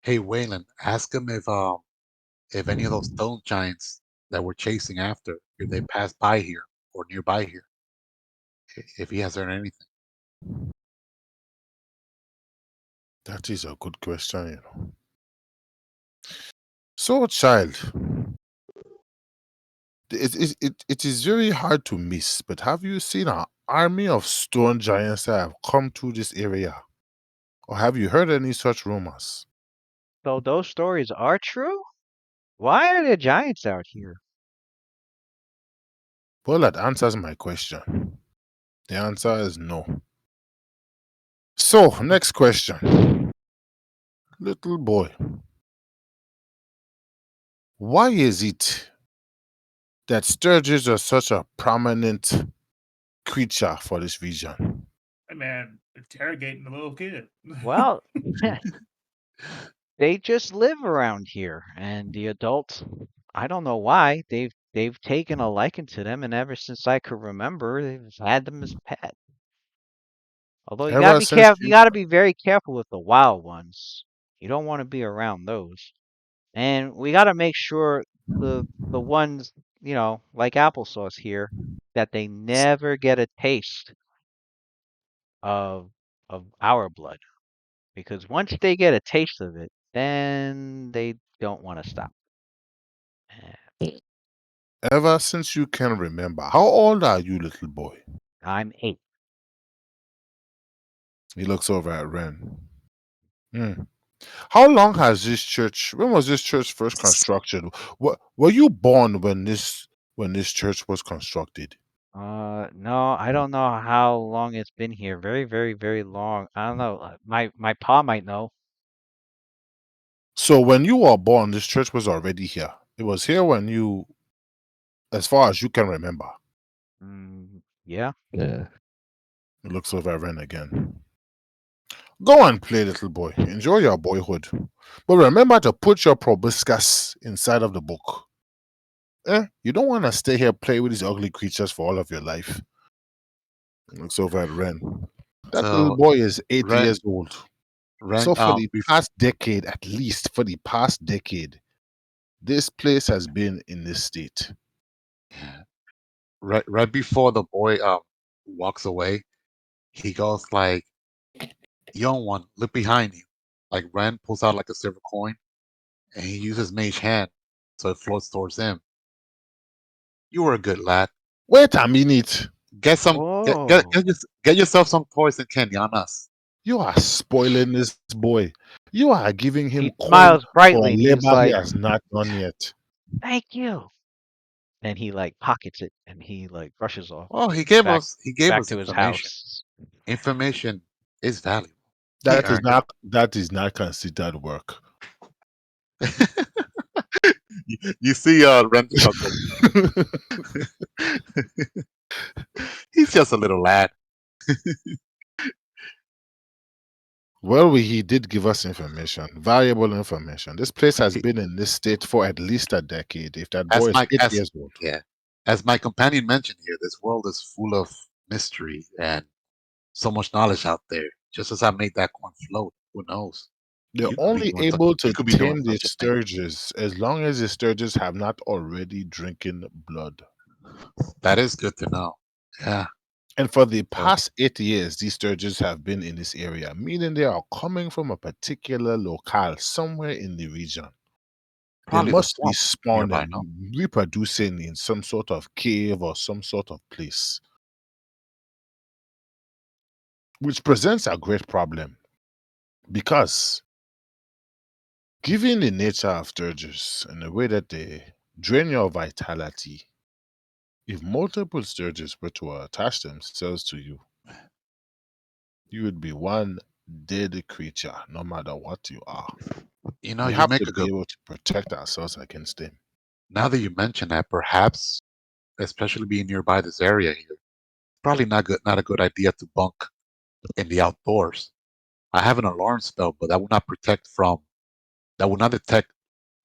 Hey, Waylon, ask him if any of those stone giants that we're chasing after, if they pass by here or nearby here, if he has heard anything. That is a good question, you know. So, child, it is very hard to miss, but have you seen an army of stone giants that have come to this area? Or have you heard any such rumors? So those stories are true? Why are there giants out here? Well, that answers my question. The answer is no. So, next question. Little boy, why is it that sturges are such a prominent creature for this region? Hey, man, interrogating the little kid. Well, they just live around here, and the adults, I don't know why, they've taken a liking to them, and ever since I could remember, they've had them as pet. Although you gotta Ever be since careful, you you gotta be very careful with the wild ones. You don't want to be around those. And we gotta make sure the ones, like applesauce here, that they never get a taste of our blood. Because once they get a taste of it, then they don't want to stop. ever since you can remember, how old are you, little boy? I'm 8. He looks over at Ren. Hmm. How long has this church? When was this church first constructed? Were you born when this church was constructed? No, I don't know how long it's been here. Very, very, very long. I don't know. My pa might know. So when you were born, this church was already here. It was here when you, as far as you can remember. Yeah. Yeah. He looks over at Ren again. Go and play, little boy. Enjoy your boyhood. But remember to put your proboscis inside of the book. You don't want to stay here play with these ugly creatures for all of your life. He looks over at Ren. That little So, boy is 8 Ren, years old. Ren, So for the past decade, at least for the past decade, this place has been in this state. right before the boy walks away, he goes like, "Young one, look behind you." Like Ren pulls out like a silver coin, and he uses Mage Hand, so it floats towards him. You were a good lad. Wait a minute. Get some, Oh. get yourself some poison candy on us. You are spoiling this boy. You are giving him He coin smiles for brightly and he's labor he like, has not done yet. "Thank you." And he like pockets it and he like brushes off Oh, back he gave back us to his information. house. Information is valuable. He earned That is not considered work. it. You see, Ren chuckle. He's just a little lad. Well, he did give us information, valuable information. This place has been in this state for at least a decade. If that boy is 8 years old, As my companion mentioned here, this world is full of mystery and so much knowledge out there. Just as I made that coin float, who knows? they're You could be only doing such. able You to could be doing tame the such a thing. sturges as long as the sturges have not already drinking blood. That is good to know. Yeah. And for the past 8 years, these sturges have been in this area, meaning they are coming from a particular locale somewhere in the region. They Probably the must be swamp nearby, spawning, no? reproducing in some sort of cave or some sort of place, which presents a great problem because, given the nature of sturges and the way that they drain your vitality, if multiple sturges were to attach themselves to you, you would be one dead creature, no matter what you are. You know, We you have make to a be good. able to protect ourselves against them. Now that you mention that, perhaps, especially being nearby this area here, probably not a good idea to bunk in the outdoors. I have an alarm spell, but that will not detect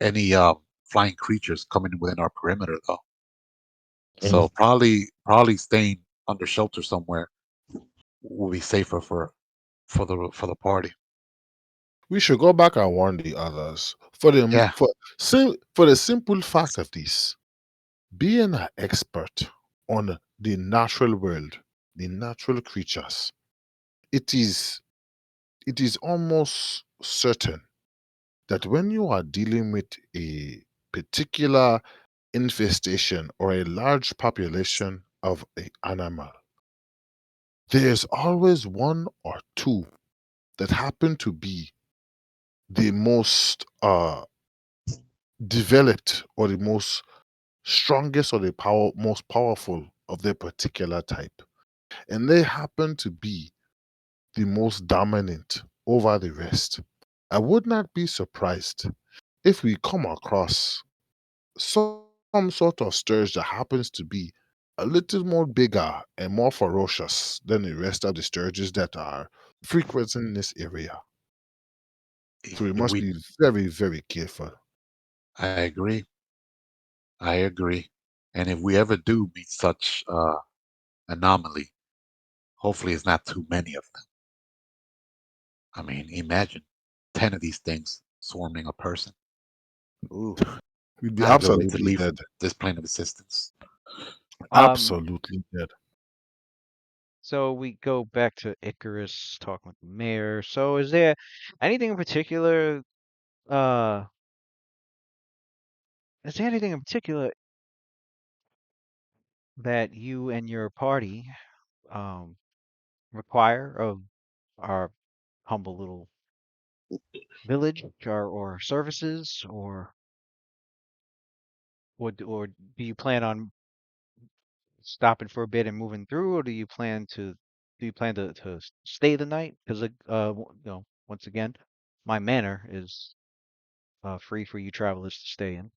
any flying creatures coming within our perimeter though. So probably staying under shelter somewhere will be safer for the party. We should go back and warn the others Yeah, for the simple fact of this. Being an expert on the natural world, the natural creatures, it is almost certain that when you are dealing with a particular infestation or a large population of an animal, there's always one or two that happen to be the most developed or the most strongest or the most powerful of their particular type. And they happen to be the most dominant over the rest. I would not be surprised if we come across some sort of sturge that happens to be a little more bigger and more ferocious than the rest of the sturges that are frequenting this area. So we if must we be very, very careful. I agree. I agree. And if we ever do meet such anomaly, hopefully it's not too many of them. I mean, imagine 10 of these things swarming a person. Ooh, We'd be not a good way to absolutely leave dead. this plane of existence. Um, Absolutely dead. so we go back to Icarus talking with the mayor. So is there anything in particular, uh, is there anything in particular that you and your party um require of our humble little village or services or do you plan on stopping for a bit and moving through, or do you plan to stay the night? Because once again, my manor is free for you travelers to stay in.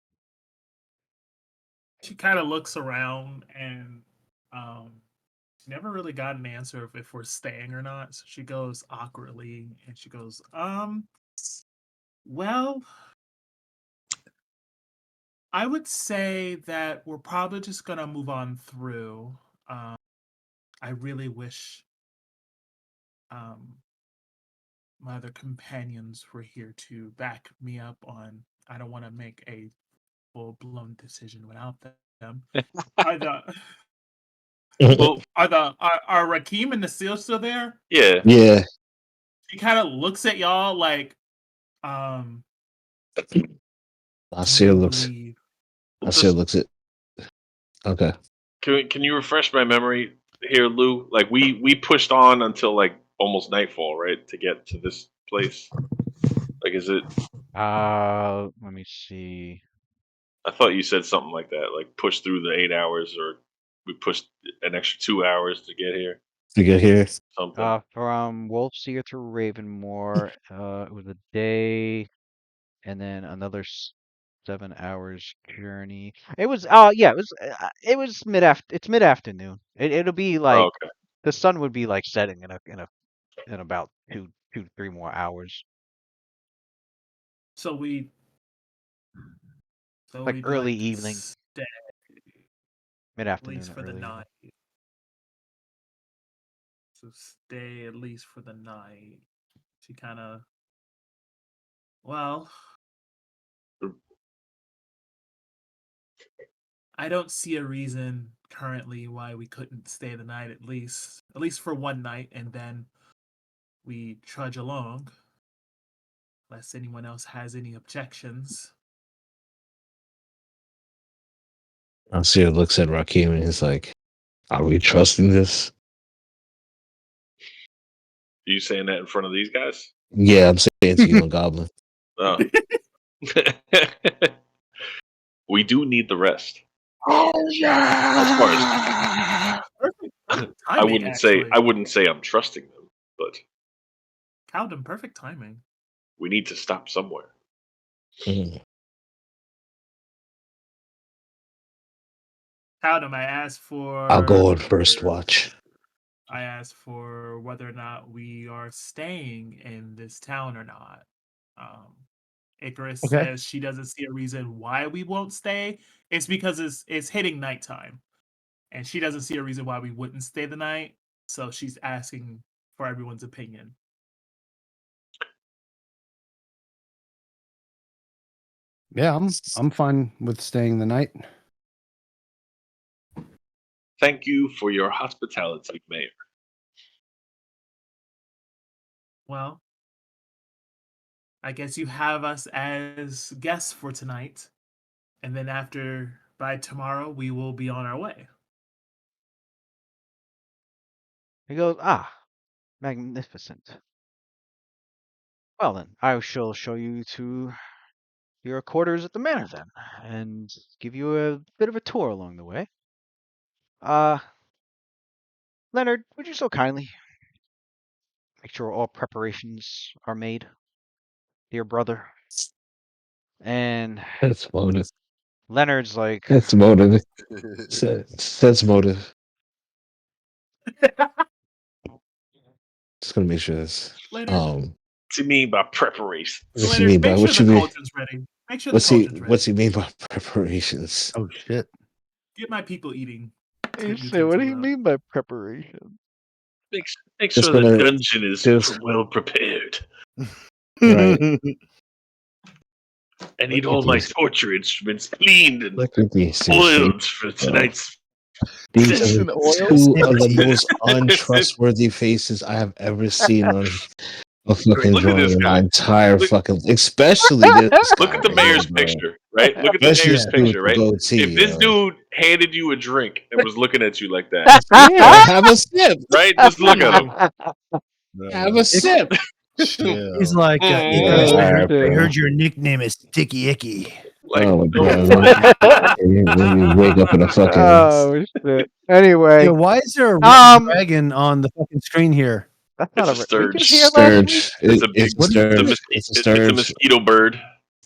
She kind of looks around and um, she never really got an answer if we're staying or not. So she goes awkwardly and she goes, well, I would say that we're probably just gonna move on through. Um, I really wish um, my other companions were here to back me up on. I don't want to make a full blown decision without them. Are the Well, are Rakim and Nasil still there? yeah. Yeah, She kind of looks at y'all like, um, do Nasir you looks. believe? Nasir Just looks it. Okay. can you refresh my memory here, Lou? Like we pushed on until like almost nightfall, right, to get to this place. Like, is it? Let me see. I thought you said something like that, like push through the 8 hours, or we pushed an extra 2 hours to get here. To get here. Something. From Wolfseer to Ravenmore, it was a day and then another 7 hours journey. It was it was mid afternoon. It'll be Oh, like okay. the sun would be like setting in about 2 to 3 more hours, So we like we'd early like to evening, stay mid at afternoon least or for the early evening. night. So stay at least for the night. She kind of well, I don't see a reason currently why we couldn't stay the night at least for one night, and then we trudge along, unless anyone else has any objections. Nasir looks at Rakim and he's like, "Are we trusting this?" Are you saying that in front of these guys? Yeah, I'm saying to you and Goblin. Oh. We do need the rest. Oh yeah! As far as Perfect I timing, wouldn't actually. say I'm trusting them, but Cowden, perfect timing. we need to stop somewhere. Mhm. Cowden, I asked I'll go for on first watch. I asked for whether or not we are staying in this town or not. Icarus Okay. says she doesn't see a reason why we won't stay. It's because it's hitting nighttime, and she doesn't see a reason why we wouldn't stay the night. So she's asking for everyone's opinion. Yeah, I'm fine with staying the night. Thank you for your hospitality, Mayor. Well, I guess you have us as guests for tonight, and then by tomorrow we will be on our way. He goes, magnificent. Well then, I shall show you to your quarters at the manor then, and give you a bit of a tour along the way. Leonard, would you so kindly make sure all preparations are made, dear brother? And That's motive. Leonard's like, That's motive. That's motive. Just gonna make sure this. Leonard, Um, What do you mean by preparation? what you Leonard, mean by make sure what the you mean? cauldron's ready. Make sure the cauldron's ready. What's he mean by preparations? Oh shit! Get my people eating. you say, what do you mean by preparation? Make Just sure the gonna dungeon is just well prepared. right. I need Look all at my these. torture instruments cleaned and Look at these two oiled faces, for bro. tonight's These are session. In oil? two of the Snippy. most untrustworthy faces I have ever seen on a fucking Look at drawing this in my guy. entire Look- fucking, especially this Look guy at the right here, mayor's bro. picture, right? Look at the Especially mayor's this dude with picture, the right? goatee, If this yo. dude handed you a drink and was looking at you like that, Yeah, have a sip. right? Just look at him. Have a sip. Chill. He's like, Mm. Icarus, All I right, bro. heard your nickname is Sticky Icky. Like, Oh my no. god. You wake up in a fucking. Oh shit. Anyway, Yo, why is there a red Um, dragon on the fucking screen here? that's not It's a a we just sturge. here last week. Sturge. It's a It's big. a What is sturge. this? It's a It's a sturge. mosquito bird.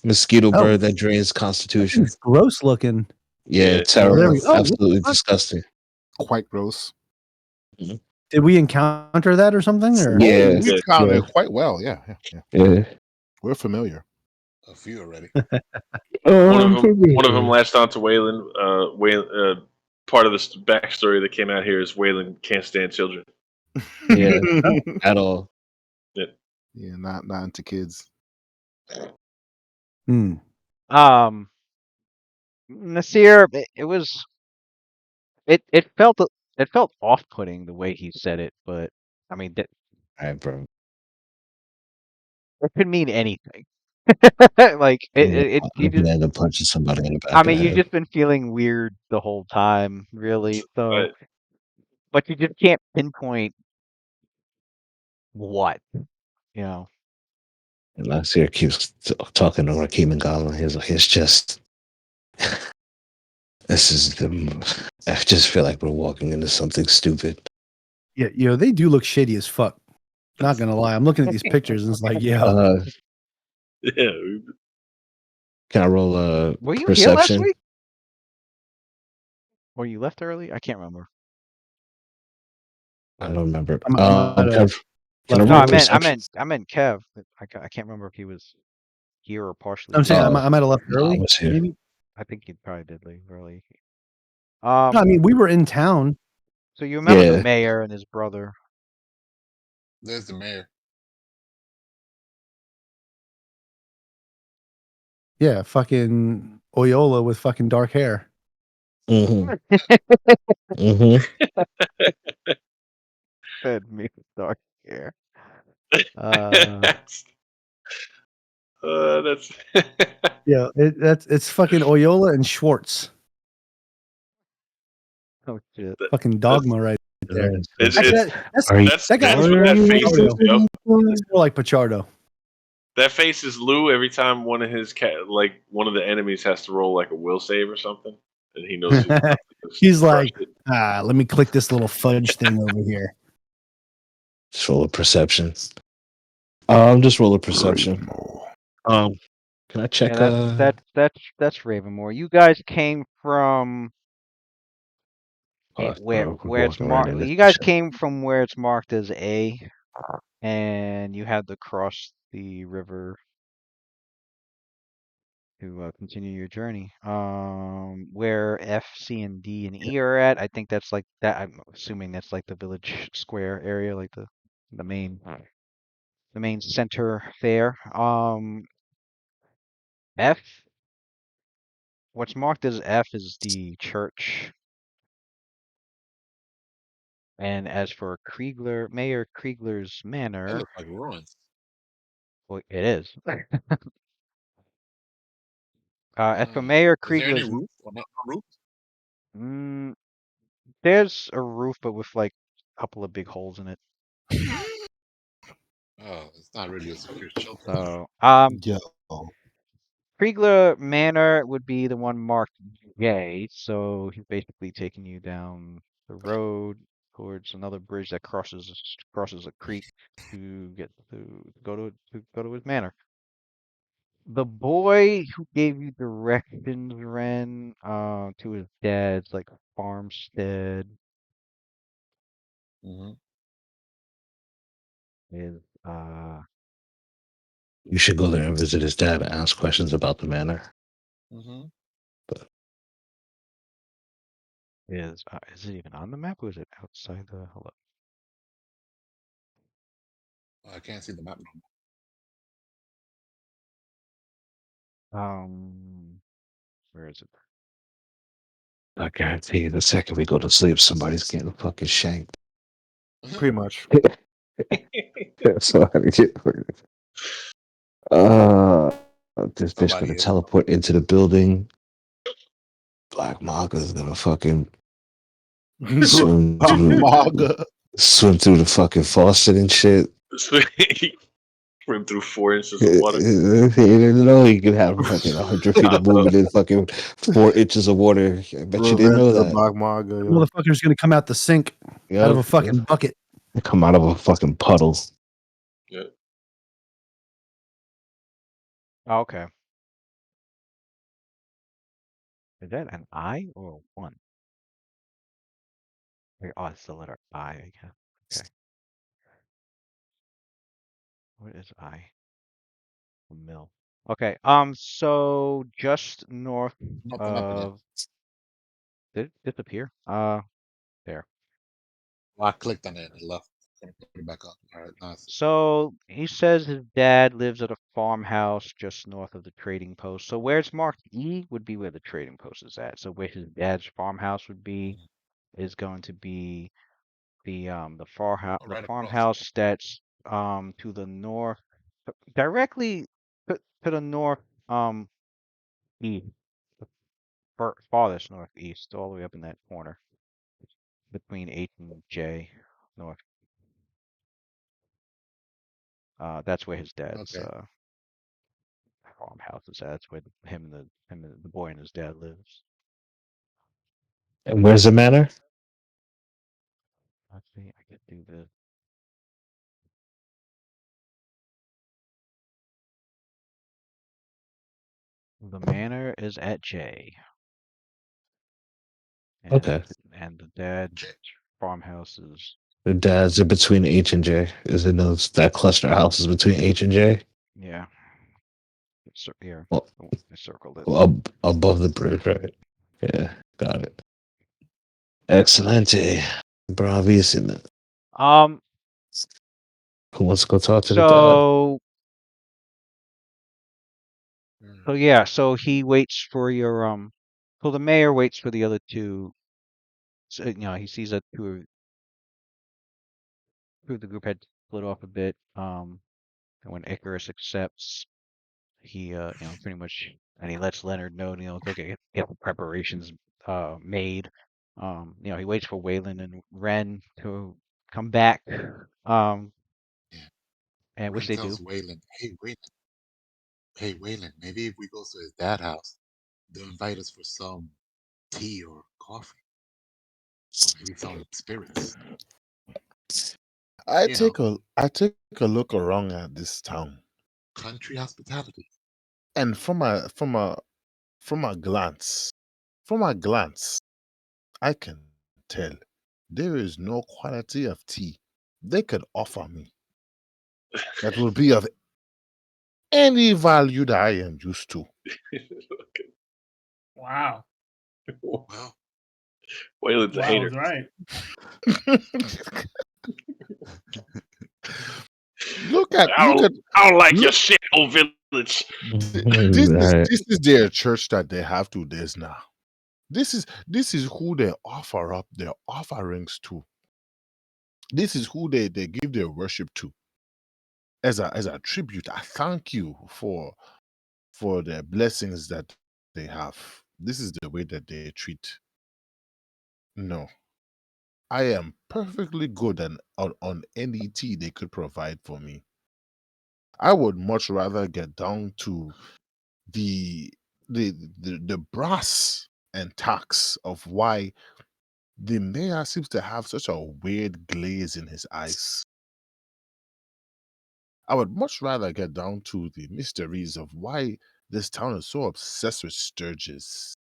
Mosquito Oh. bird that drains constitution. It's gross looking. Yeah, Yeah. there terrible. we go. Oh, what Absolutely the fuck? disgusting. Quite gross. Did we encounter that or something? Or Yeah. We've Yeah. counted Yeah. it quite well. Yeah. Yeah. We're familiar. A few already. One of them latched onto Waylon. Part of the backstory that came out here is Waylon can't stand children. Yeah. At all. Yeah, not into kids. Hmm. Nasir, it felt off-putting the way he said it, but I mean that All right, bro. could mean anything. Like you I'm just gonna end up punching somebody in the back I of the mean you've head. just been feeling weird the whole time, really. So, Right. but you just can't pinpoint what, you know. And last year keeps talking to Rakim and Goblin. He's like, it's just this is the. I just feel like we're walking into something stupid. Yeah, they do look shady as fuck. Not gonna lie, I'm looking at these pictures and it's like, yeah, Yeah. Can I roll a Were you here last perception? week? Or you left early? I can't remember. I don't remember. I might have Can I left No, roll I meant perception? I meant Kev. I can't remember if he was here or partially I'm saying here. I might have left No, I early. was here. Maybe. I think he probably did leave early. No, I mean we were in town. So you remember the Yeah. mayor and his brother? There's the mayor. Yeah, fucking Oyola with fucking dark hair. Mm-hmm. Mm-hmm. Fed me with dark hair. That's. Yeah, it's fucking Oyola and Schwartz. Oh shit. That- Fucking That's dogma right there. it, Actually, it's that's Are you- that's that guy that's is what that more face is, yo. more like Pachardo. That face is Lou every time one of his one of the enemies has to roll like a will save or something, and he knows he's about to just He's crush like, it. let me click this little fudge thing over here. Just roll a perception. Just roll a perception. Can I check? Yeah, that's Ravenmore. You guys came from where it's walking around marked. in this You guys shit. came from where it's marked as A, and you had to cross the river to continue your journey. Where F, C, and D and E are at, I think that's like that. I'm assuming that's like the village square area, like the main the main center there. F, what's marked as F is the church, and as for Mayor Kriegler's That manor, looks like ruins. well, it is. As for Uh, Mayor is there any Kriegler's, roof or not no roof? mm, there's a roof, but with like a couple of big holes in it. Oh, it's not really a secure shelter. So, Yo. Kriegler Manor would be the one marked J. So he's basically taking you down the road towards another bridge that crosses a creek to get to go to his manor. The boy who gave you directions, Ren, to his dad's like farmstead Mm-hmm. is You should go there and visit his dad and ask questions about the manor. Mm-hmm. is it even on the map or is it outside the hello? I can't see the map no Where is it? I guarantee you, the second we go to sleep, somebody's getting fucking shanked. more. Pretty much. So I get uh, this bitch Somebody gonna is. teleport into the building. Black Maga's gonna fucking swim through Maga. swim through the fucking faucet and shit. He swim through 4 inches of water. You know, you can have fucking 100 feet of movement in fucking 4 inches of water. I bet you didn't Revenge know of the that. Black Maga, yo. Motherfucker's gonna come out the sink out of a fucking bucket. Come out of a fucking puddle. Yeah. Oh, okay. Is that an I or a one? Oh, it's the letter I guess. Okay. What is I? A mill. Okay. So just north Nothing up yet. of did it disappear? There. Well, I clicked on it and it left. Gonna put it back up. All right, nice. So he says his dad lives at a farmhouse just north of the trading post. So where it's marked E would be where the trading post is at. So where his dad's farmhouse would be is going to be Oh, the right across. farmhouse that's to the north, directly to the north east, the farthest northeast, all the way up in that corner between H and J north. That's where his dad's Okay. farmhouse is at. That's where him and the boy and his dad lives. And where's the manor? Let's see, I could do this. The manor is at J, Okay. and the dad's J. farmhouse is The dad's in between H and J. Is in those that cluster of houses between H and J? yeah. Here, Well, I circled it. above the bridge, right? Yeah, got it. Excelente. Bravissimo. Um, Who wants to go talk to the dad? so Mm. yeah, so he waits for your so the mayor waits for the other two. So, he sees that two of the group had split off a bit. And when Icarus accepts, he pretty much, and he lets Leonard know, to get the preparations made. He waits for Waylon and Ren to come back. And which Ren they do. tells Waylon, hey Waylon, maybe if we go to his dad's house, they'll invite us for some tea or coffee, or maybe some spirits. I You know, take a look around at this town, country hospitality. and from a glance, I can tell there is no quality of tea they could offer me that will be of any value that I am used to. Wow. Well, Waylon's a hater. Wow, right. look at I look don't, at I don't like look, your shit, old village. Right. this is their church that they have to this now. This is who they offer up their offerings to. This is who they give their worship to. As a tribute, I thank you for the blessings that they have. This is the way that they treat. No, I am perfectly good on any tea they could provide for me. I would much rather get down to the the brass and tacks of why the mayor seems to have such a weird glaze in his eyes. I would much rather get down to the mysteries of why this town is so obsessed with sturges.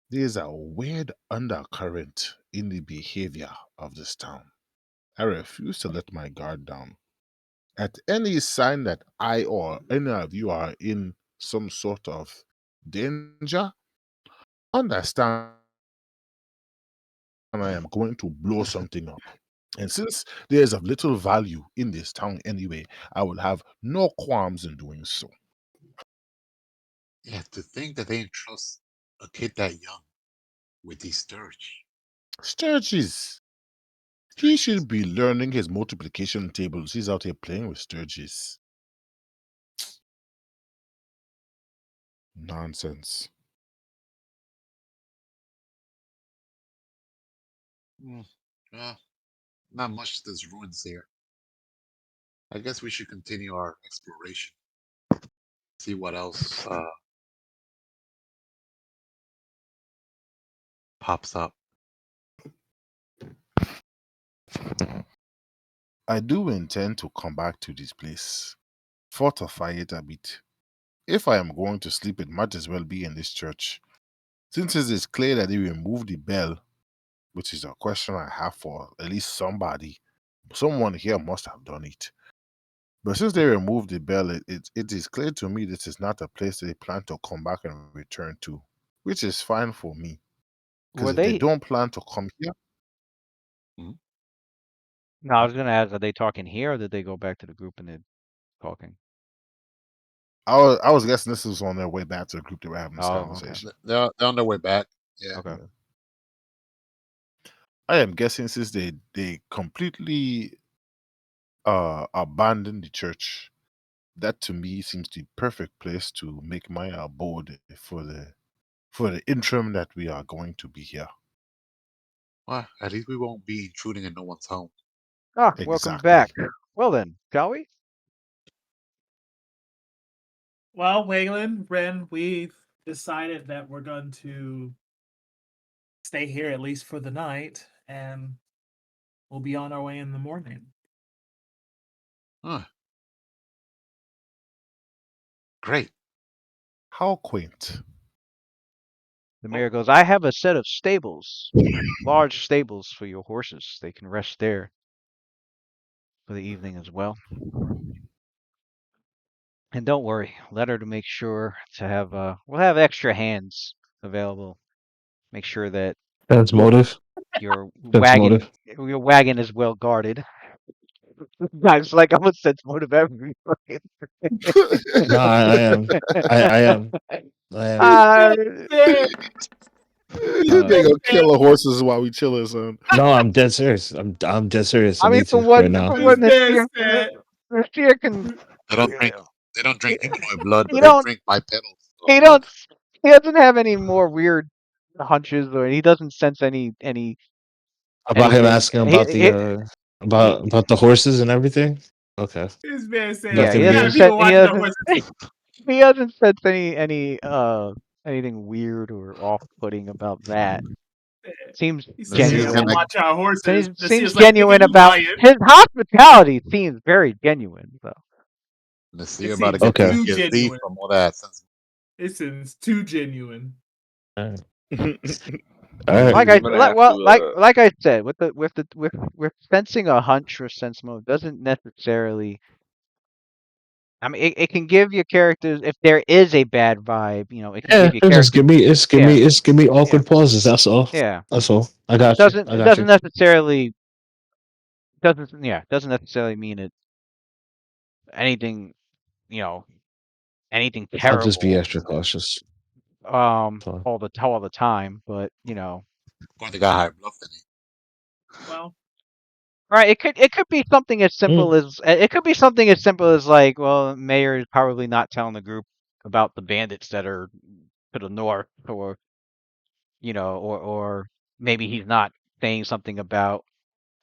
There's a weird undercurrent in the behavior of this town. I refuse to let my guard down. At any sign that I or any of you are in some sort of danger, understand I am going to blow something up. And since there is of little value in this town anyway, I will have no qualms in doing so. yeah, to think that they entrust a kid that young with these sturge. Sturges. He should be learning his multiplication tables. He's out here playing with Sturges. Nonsense. Mm, well, not much there's ruins here. I guess we should continue our exploration. See what else pops up. I do intend to come back to this place, fortify it a bit. If I am going to sleep, it might as well be in this church. Since it is clear that they removed the bell, which is a question I have for at least somebody, someone here must have done it. But since they removed the bell, it is clear to me this is not a place they plan to come back and return to, which is fine for me. Because Were if they they? don't plan to come here, Mhm. No, I was gonna ask, are they talking here or did they go back to the group and they're talking? I was guessing this was on their way back to the group they were having this Oh, okay. conversation. They're on their way back. Yeah. Okay. I am guessing since they completely abandoned the church, that to me seems the perfect place to make my abode for the interim that we are going to be here. Well, at least we won't be intruding in no one's home. Ah, welcome back. Exactly. Well then, shall we? Well, Waylon, Ren, we've decided that we're going to stay here at least for the night, and we'll be on our way in the morning. Huh. Great. How quaint. The mayor goes, I have a set of stables, large stables for your horses. They can rest there for the evening as well. And don't worry, let her to make sure to have we'll have extra hands available. Make sure that That's motive. your That's wagon motive. your wagon is well guarded. Guys, like I'm a sense motive every fucking. No, I am. I am. I am. uh, They gonna kill the horses while we chilling, son. No, I'm dead serious. I'm dead serious. I I mean, need to right now. for This one, man said, the steer can. They don't drink. They don't drink humanoid blood, He but they don't. drink bipedal He blood. don't. He doesn't have any more weird hunches, or he doesn't sense any About him anything. asking about the about the horses and everything. Okay. This man saying Yeah, he Nothing we got weird. people watching the horses. he doesn't sense anything weird or off-putting about that. Seems He said, Naseer's "Yeah, we'll genuine. gonna watch our horses." Seems Nasir's like, "Nigga, genuine you about lying." his hospitality. Seems very genuine, though. Nasir It about to seems get Okay. too PTSD genuine. from all that. It seems too genuine. All right. I'm All right. Like gonna, I I'm gonna have like I said, with sensing a hunch or sense mode doesn't necessarily. I mean, it can give your characters, if there is a bad vibe, it can Yeah, give your it's just characters. give me awkward pauses. That's all. Yeah. That's all. I got you. I It got you. doesn't necessarily doesn't necessarily mean it anything, you know, anything I'll just be terrible. extra cautious. So, All the time, but Or they got high bluff in it. Well, right. It could be something as simple as like, well, Mayor is probably not telling the group about the bandits that are to the north, or or maybe he's not saying something about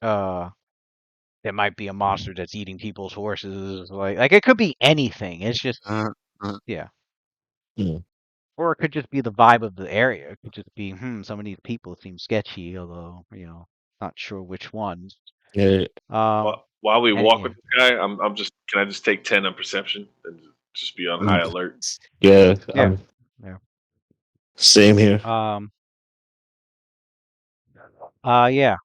there might be a monster that's eating people's horses. Like it could be anything. It's just yeah. mm, Or it could just be the vibe of the area. It could just be, some of these people seem sketchy, although, not sure which ones. yeah. while we And walk yeah, with this guy. Can I just take 10 on perception and just be on high alert? Yeah. yeah, yeah. Same here. Yeah.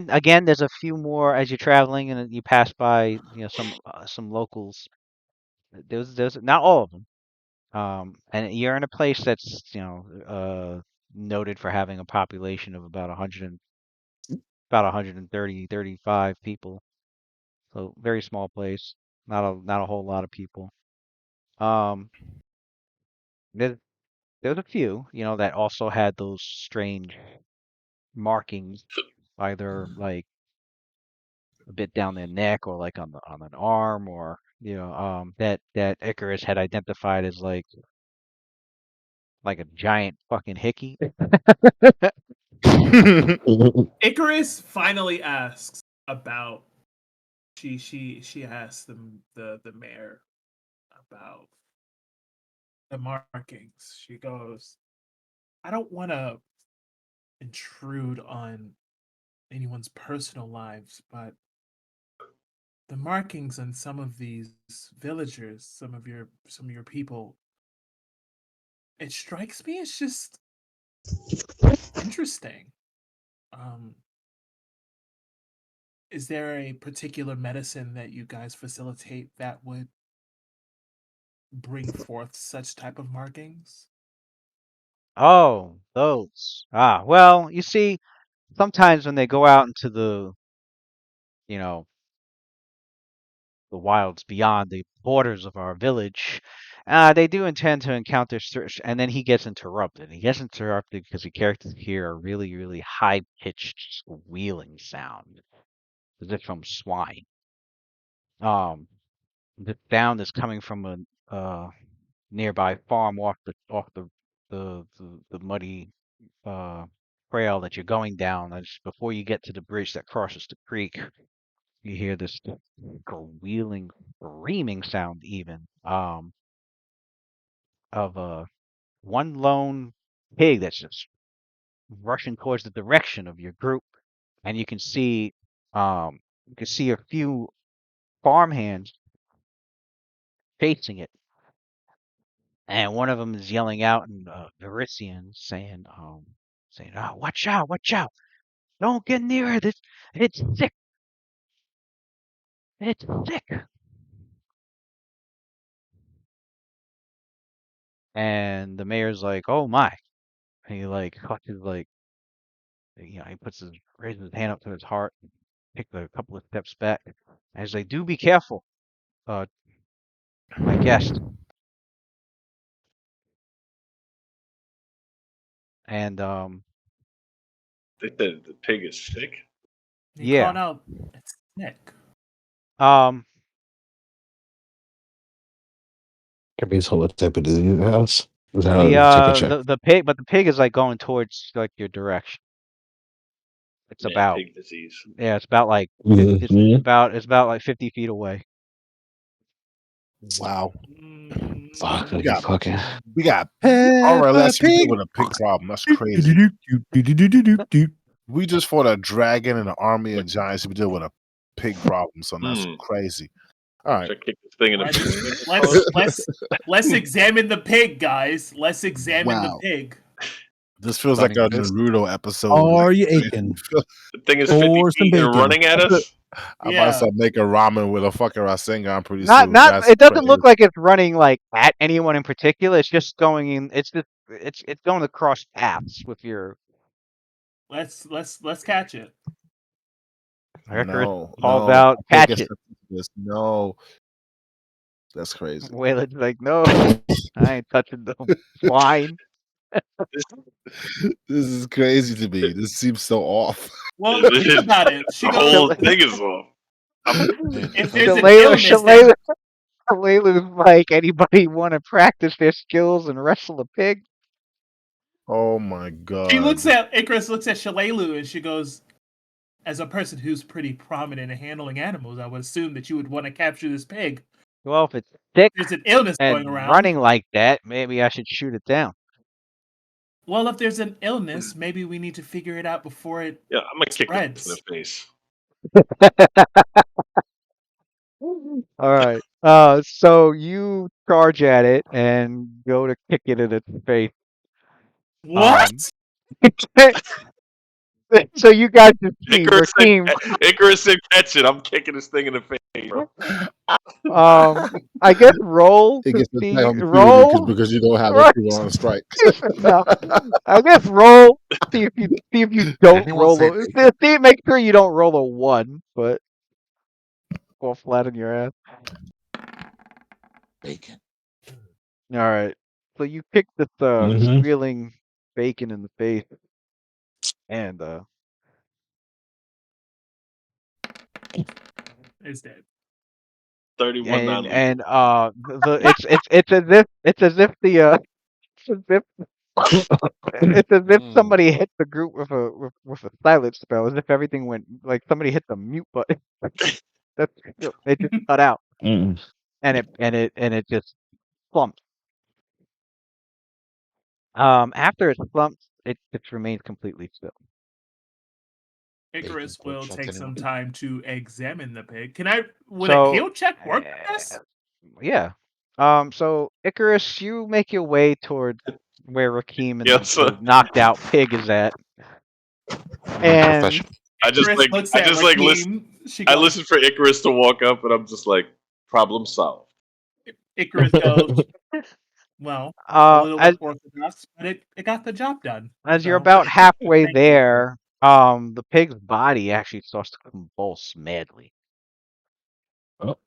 Again, there's a few more as you're traveling and you pass by, some locals. There's not all of them. And you're in a place that's, noted for having a population of about 130, 35 people. So very small place. Not a whole lot of people. Um, there's there's a few, that also had those strange markings, either like a bit down their neck or like on an arm, or that Icarus had identified as like a giant fucking hickey. Icarus finally asks about. She asked the mayor about the markings. She goes, "I don't want to intrude on anyone's personal lives, but the markings on some of these villagers, some of your people, it strikes me as just interesting. Um, is there a particular medicine that you guys facilitate that would bring forth such type of markings?" Oh, those. Well, you see, sometimes when they go out into you know, the wilds beyond the borders of our village, they do intend to encounter and then he gets interrupted. He gets interrupted because the characters hear a really, really high-pitched squealing sound, as if from swine. Um, the sound is coming from a nearby farm off the muddy trail that you're going down. That's before you get to the bridge that crosses the creek. You hear this squealing, screaming sound, even of one lone pig that's just rushing towards the direction of your group, and you can see a few farmhands chasing it, and one of them is yelling out in Verisian, saying, "Oh, watch out! Don't get near it. It's sick. It's sick." And the mayor's like, "Oh my!" And he like clutches he raises his hand up to his heart, and takes a couple of steps back, and he's like, "Do be careful, uh, my guest." And They said the pig is sick. He yeah, called out, "It's Nick." um, Everybody's whole type of in your house. Is that a temperature? The pig, but the pig is like going towards like your direction. It's Man, about pig disease. it's about like Mhm. it's about like 50 feet away. Wow. Fuck, We are you got fucking? we got Peppa RLS Pig. with a pig problem. That's crazy. Do-do-do-do-do-do-do-do-do. We just fought a dragon and an army of giants. We deal with a pig problem, son. That's crazy. All right. Should I kick this thing in the Let's face? let's examine the pig, guys. Let's examine the Wow. pig. This feels Stunning like a this. Naruto episode. Are you aching The thing is 50 for some feet and bacon? running at us. I'm about to start making ramen with a fucking Rasengan pretty Not soon. not That's it doesn't crazy. look like it's running like at anyone in particular. It's just going in. It's just it's going across paths with your. Let's catch it. Icarus No, calls no, out, I can't catch get it. this. No, that's crazy. Waylon's like, no, I ain't touching them swine. This is crazy to me. This seems so off. Well, think about it. She The goes, whole thing is off. if there's an Shalala, illness that Shalala's like, anybody want to practice their skills and wrestle a pig? Oh my god. Icarus looks at Shalelu and she goes, as a person who's pretty prominent in handling animals, I would assume that you would want to capture this pig. Well, if it's sick There's an illness and going around. running like that, maybe I should shoot it down. Well, if there's an illness, maybe we need to figure it out before it Yeah, I'm gonna kick spreads. this in the face. All right. So you charge at it and go to kick it in its face. What? So you guys just see Icarus Rakeem. said catch it. I'm kicking this thing in the face, bro. I guess roll It to gets the see title roll. because you don't have Right. everyone on strike. No, I guess roll. See if you don't Anyone roll say a. See, make sure you don't roll a 1, but fall flat on your ass. bacon? All right. So you kick this Mhm. squealing bacon in the face, and Is dead. 31 non and it's as if the it's as if somebody hit the group with a silent spell, as if everything went like somebody hit the mute button. That's it just cut out, Mm. and it just slumped. After it slumps, it just remains completely still. Icarus Bacon, pork will chops, take anyone? some time to examine the pig. Would a So, heal check work with this? yeah. So Icarus, you make your way towards where Rakeem and Yeah, the knocked out pig is at, and Professional. I just Icarus looks I at just like listen. Rakeem. She I goes, listened for Icarus to walk up, and I'm just like, problem solved. Icarus goes, well, a little as unorthodox, but it got the job done. as you're So, about halfway thank you. there, the pig's body actually starts to convulse madly, Oh,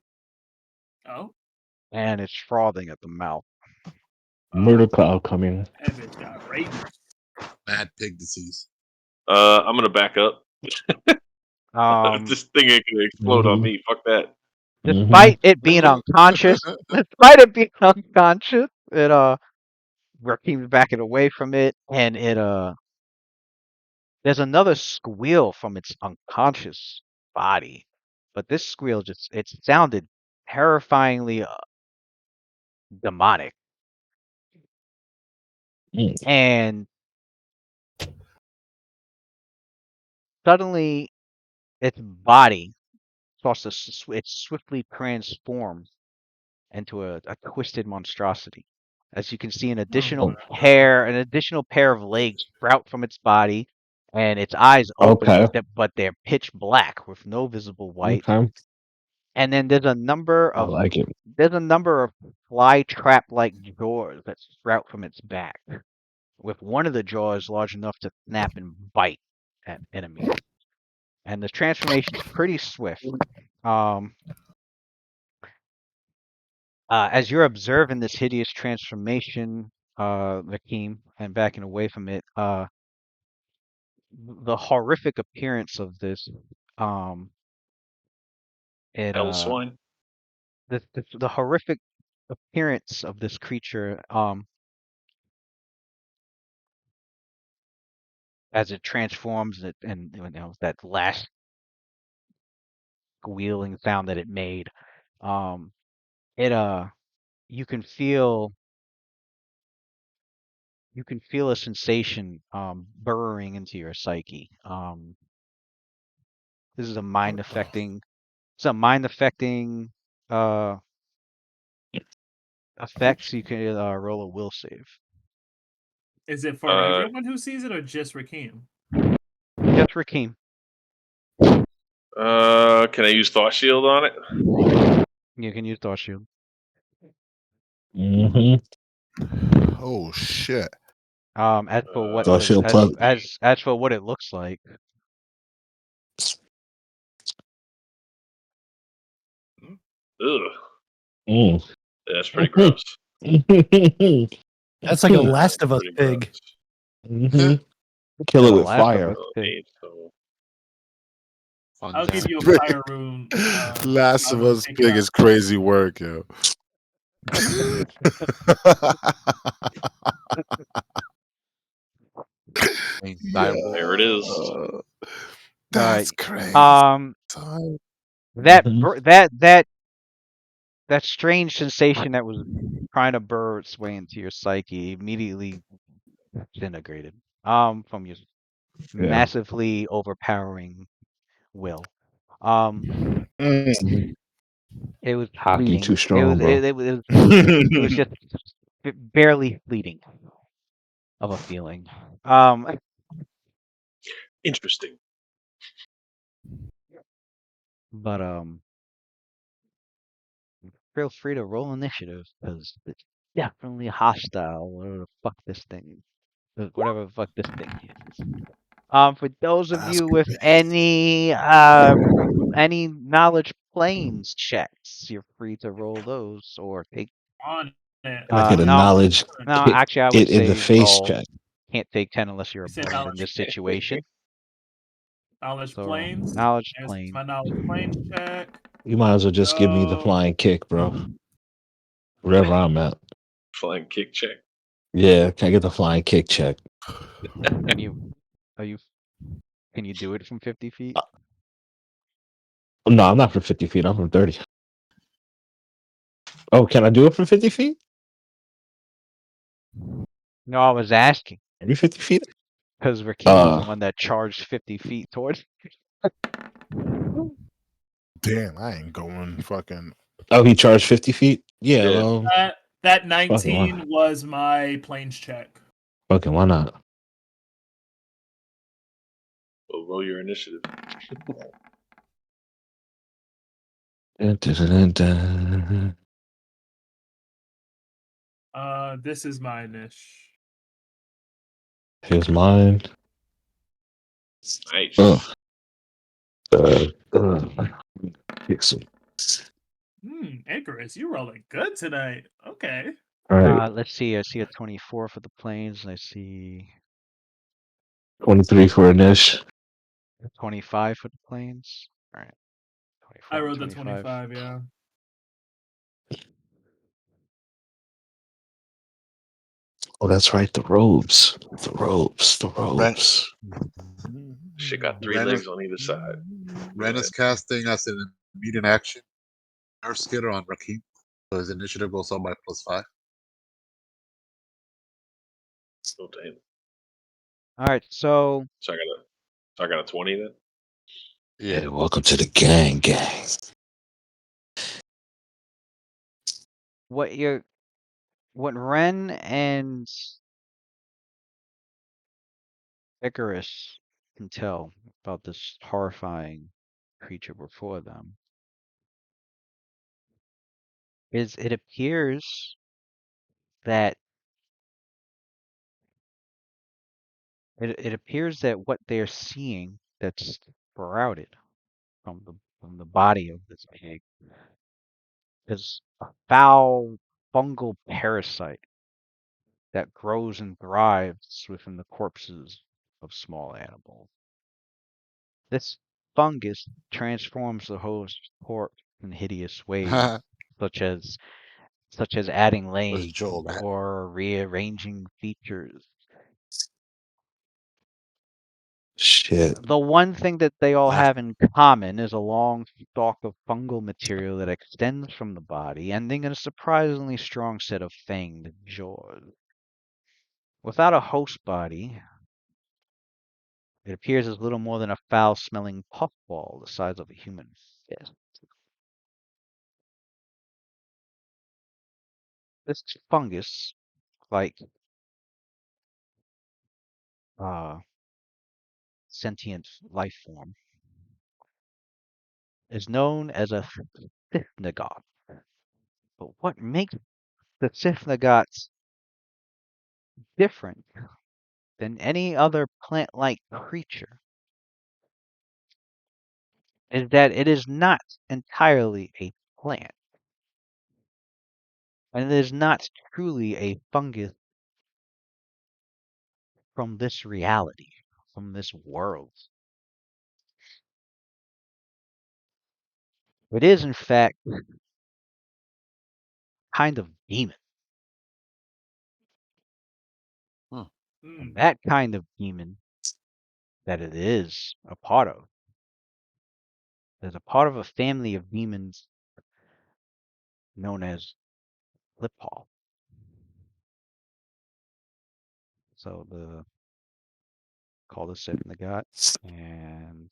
and it's frothing at the mouth. Murder cloud coming. that bitch got rabies. Bad pig disease. I'm gonna back up. This thing ain't gonna explode on Mhm. me. Fuck that. Despite it being unconscious, it Rakeem's backing away from it, and there's another squeal from its unconscious body, but this squeal it sounded terrifyingly demonic, Mm. and suddenly its body starts to it swiftly transforms into a twisted monstrosity. As you can see, an additional pair of legs sprout from its body, and its eyes open, Okay. but they're pitch black with no visible white. Okay. And then there's a number I of like it. fly trap like jaws that sprout from its back, with one of the jaws large enough to snap and bite at enemies. And the transformation's pretty swift. As you're observing this hideous transformation, Hakeem, and backing away from it, the horrific appearance of this, it Hell swine. the horrific appearance of this creature, as it transforms and that last squealing sound that it made, it you can feel a sensation burrowing into your psyche. This is a mind affecting. It's a mind affecting uh effect. So you can roll a will save. Is it for everyone who sees it or just Rakeem? Just Rakeem. Can I use Thought Shield on it? You can use Thought Shield. Oh shit. As for what Thought Shield plug. as for what it looks like. Ugh. That's pretty gross. That's like a Last of Us pig. Kill it The with Last of fire. Us pig. I'll give you a fire rune. Last of Us pig is crazy work, yo. There it is. That's crazy. That strange sensation that was trying to burrow its way into your psyche immediately disintegrated. From your massively overpowering will. It was Hockey fleeting. too strong, bro. It was just barely fleeting of a feeling. Interesting. But feel free to roll initiative because it's definitely hostile. Whatever the fuck this thing is. For those of you with any knowledge planes checks, you're free to roll those or take. On it. Can I get a No, knowledge? actually, I would in the say face roll. check. Can't take 10 unless you're a You said bird in knowledge. this situation. Knowledge So planes. knowledge There's plane. my knowledge plane check. You might as well just give me the flying kick, bro. Wherever I'm at. Flying kick check. Yeah, can I get the flying kick check? Can you do it from 50 feet? No, I'm not from 50 feet. I'm from 30. Oh, can I do it from 50 feet? No, I was asking. Are you 50 feet? Because Rakeem was the one that charged 50 feet towards. Damn, I ain't going fucking. Oh, he charged 50 feet? Yeah. That 19 was my planes check. Okay, why not? Well, roll your initiative. This is my niche. Here's mine. Nice. Icarus, you rolling good tonight. Okay. All right. Let's see. I see a 24 for the planes. I see 23 for a niche. 25 for the planes. All right. 24 I rolled 25. the 25, yeah. Oh, that's right. The robes. Shit got 3 legs on either side. Ren is casting as an immediate action. Earth Skitter on Rakeem. So his initiative goes up by +5. Oh damn. All right, so I got a 20 then. Yeah, welcome to the gang. what Ren and Icarus can tell about this horrifying creature before them is it appears that what they're seeing that's sprouted from the body of this pig is a foul fungal parasite that grows and thrives within the corpses of small animals. This fungus transforms the host's corpse in hideous ways, such as adding legs or rearranging features. Shit. The one thing that they all Laugh. have in common is a long stalk of fungal material that extends from the body, ending in a surprisingly strong set of fanged jaws. Without a host body, it appears as little more than a foul-smelling puffball the size of a human fist. This fungus, like sentient life form, is known as a syphnagot. But what makes the syphnagots different than any other plant-like creature is that it is not entirely a plant, and it is not truly a fungus from this reality, from this world. It is, in fact, kind of demon. Hmm. And that kind of demon that it is a part of is a part of a family of demons known as Lipal. So the call the Syphnagot, and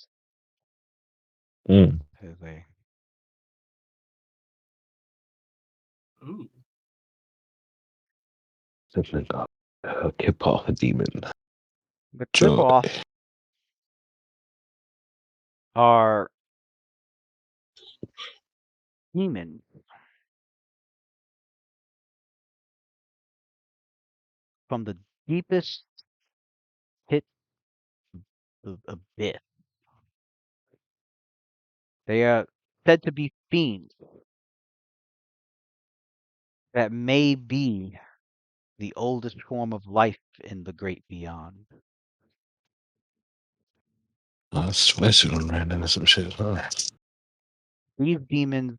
Mm. there's a Ooh. Definitely not. Kip off a demon. the Joy. Clipoffs are demons from the deepest pit of abyss. They are said to be fiends that may be the oldest form of life in the great beyond. Swear on ran into some shit, huh? These demons,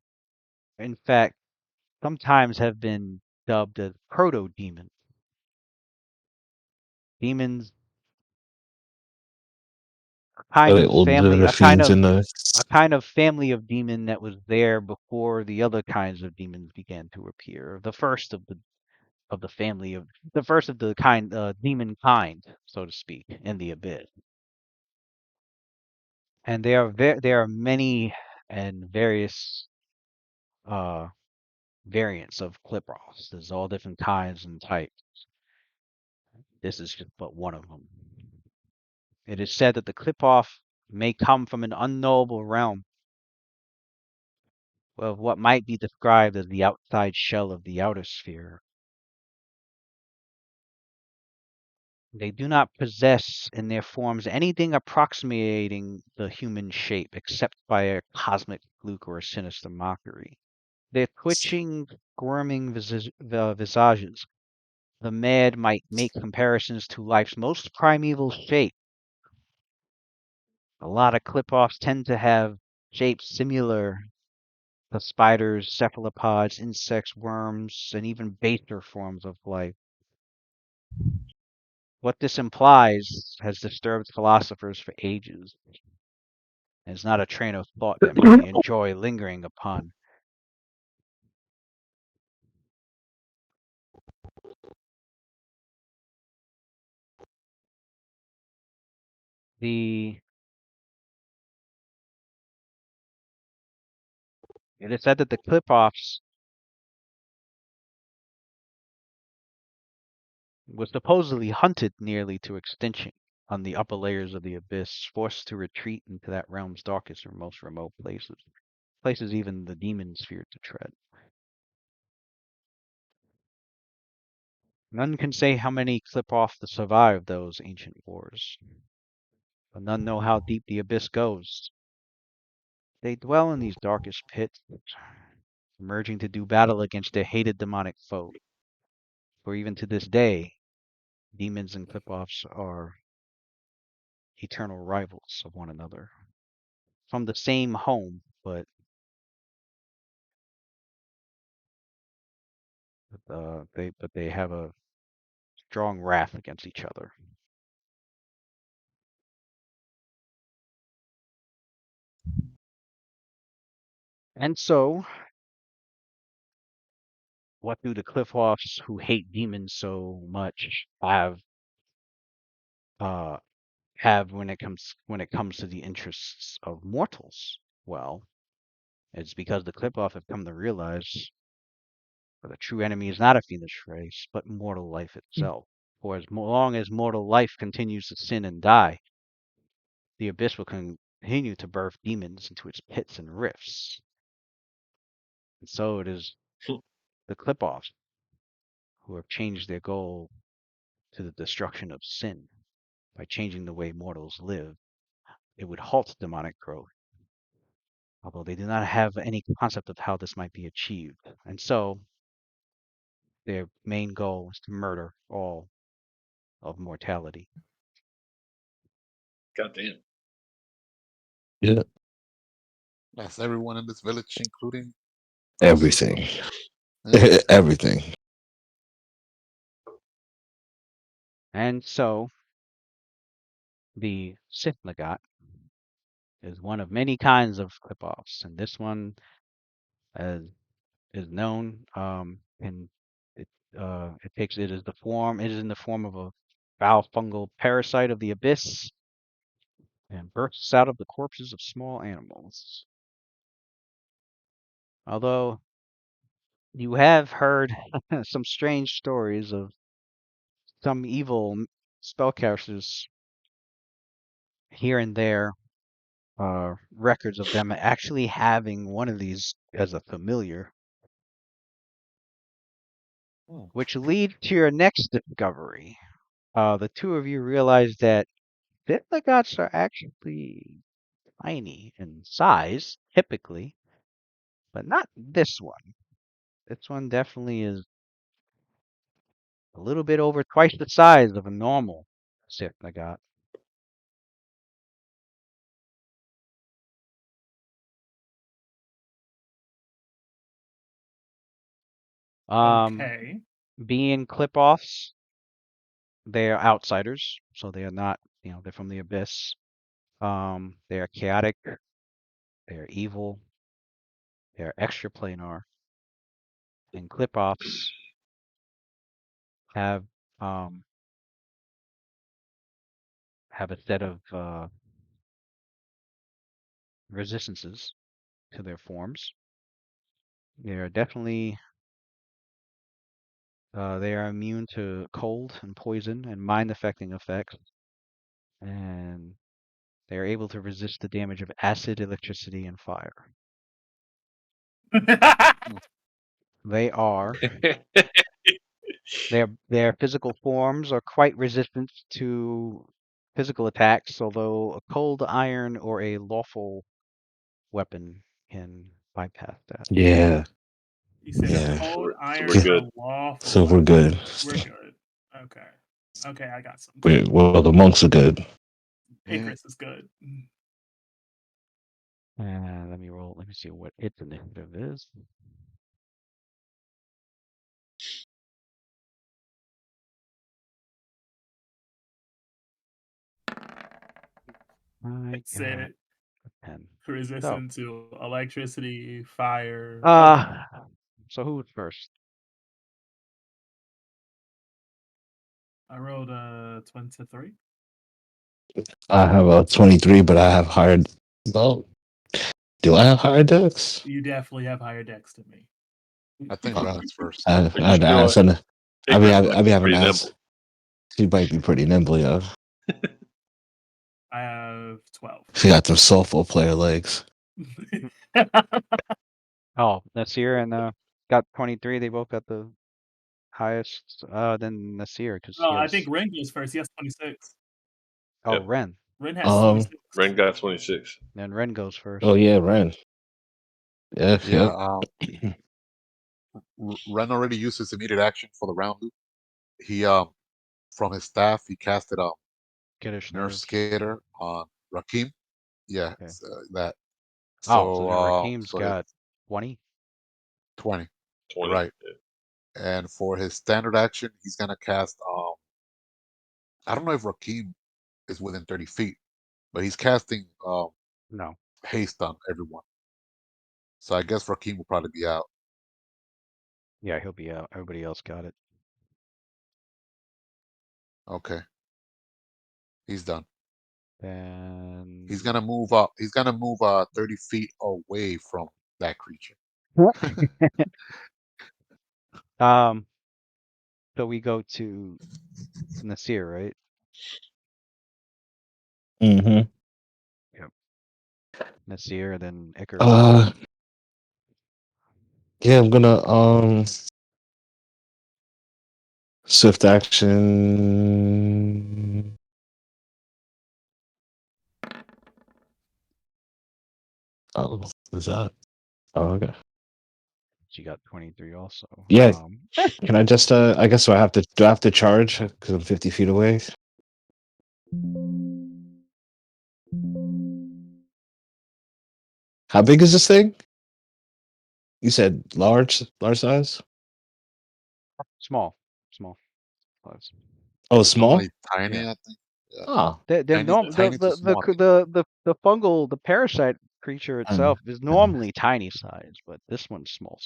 in fact, sometimes have been dubbed as proto-demons. Demons, a Are kind they of older than family, the fiends in the a kind of family of demon that was there before the other kinds of demons began to appear. The first of the family of the first of the kind demon kind, so to speak, in the abyss. And there are many and various uh variants of Clipros. There's all different kinds and types. This is just but one of them. It is said that the Clipoff may come from an unknowable realm of what might be described as the outside shell of the outer sphere. They do not possess in their forms anything approximating the human shape except by a cosmic fluke or a sinister mockery. Their twitching, squirming visages, the mad might make comparisons to life's most primeval shape. A lot of clip-offs tend to have shapes similar to spiders, cephalopods, insects, worms, and even baser forms of life. What this implies has disturbed philosophers for ages, and is not a train of thought that many enjoy lingering upon. It is said that the clip-offs was supposedly hunted nearly to extinction on the upper layers of the abyss, forced to retreat into that realm's darkest and most remote places even the demons feared to tread. None can say how many clip off to survive those ancient wars, but none know how deep the abyss goes. They dwell in these darkest pits, emerging to do battle against their hated demonic foe. For even to this day, demons and clip-offs are eternal rivals of one another. From the same home, but they have a strong wrath against each other. And so, what do the Cliffhoffs who hate demons so much have when it comes to the interests of mortals? Well, it's because the Cliffhoff have come to realize that the true enemy is not a fiendish race, but mortal life itself. For as long as mortal life continues to sin and die, the abyss will continue to birth demons into its pits and rifts. And so it is the Clip-Offs who have changed their goal to the destruction of sin. By changing the way mortals live, it would halt demonic growth, although they do not have any concept of how this might be achieved. And so their main goal is to murder all of mortality. Goddamn. Yeah. That's everyone in this village, including Everything. Yeah. Everything. And so the Sith Nagat is one of many kinds of clip-offs, and this one is known and it is in the form of a foul fungal parasite of the abyss and bursts out of the corpses of small animals. Although you have heard some strange stories of some evil spellcasters here and there, records of them actually having one of these as a familiar, which leads to your next discovery. The two of you realize that Bitligots are actually tiny in size, typically, but not this one. This one definitely is a little bit over twice the size of a normal Sith Nagat. Okay. Being clip-offs, they are outsiders, so they are not, they're from the abyss. They are chaotic, they are evil, they are extraplanar, and clip-offs have a set of resistances to their forms. They are definitely they are immune to cold and poison and mind-affecting effects, and they are able to resist the damage of acid, electricity, and fire. They are their physical forms are quite resistant to physical attacks, although a cold iron or a lawful weapon can bypass that. Yeah. You said Yeah. a cold So iron we're and good. a lawful So we're weapon. good. We're good. Okay. Okay, I got some. Well, the monks are good. Icarus is good. Let me roll. Let me see what its initiative is. I That's got it. a 10. Resistant to electricity, fire. So who's first? I rolled a 23. I have a 23, but I have higher. Well, do I have higher decks? You definitely have higher decks than me. I think Ren is first. I But you know what? I Icarus be might be having pretty to nimble. ask. She might be pretty nimble, yeah. I have 12. She got them softball player legs. Oh, Nasir and got 23. They both got the highest. Then Nasir because Oh, he I has. think Ren goes first. He has 26. Oh, Yep. Ren. Ren has 26. Ren got 26. Then Ren goes first. Oh yeah, Ren. Yep, Yeah. Ren already used his immediate action for the round loop. He from his staff he casted Kiddish Nurse nerves. Skater on Rakim. Yeah, Okay. that. Oh, so then So Rakim's so got 20. 20, 20. right? Yeah. And for his standard action, he's gonna cast. I don't know if Rakim is within 30 feet, but he's casting No. haste on everyone. So I guess Rakim will probably be out. Yeah, he'll be out. Everybody else got it. Okay, he's done. And He's gonna move up. He's gonna move 30 feet away from that creature. so we go to Nasir, right? Mm-hmm. Yep. Nasir, then Icarus. Yeah, I'm gonna swift action. Oh, what's that? Oh, okay. She got 23 also. Yeah. Can I just I guess do I have to charge because I'm 50 feet away? How big is this thing? You said large size? Small. Oh, It's small? normally tiny, Yeah. I think. Yeah. Oh. They're Tiny, norm tiny to small. the fungal the parasite creature itself is normally tiny size, but this one's small.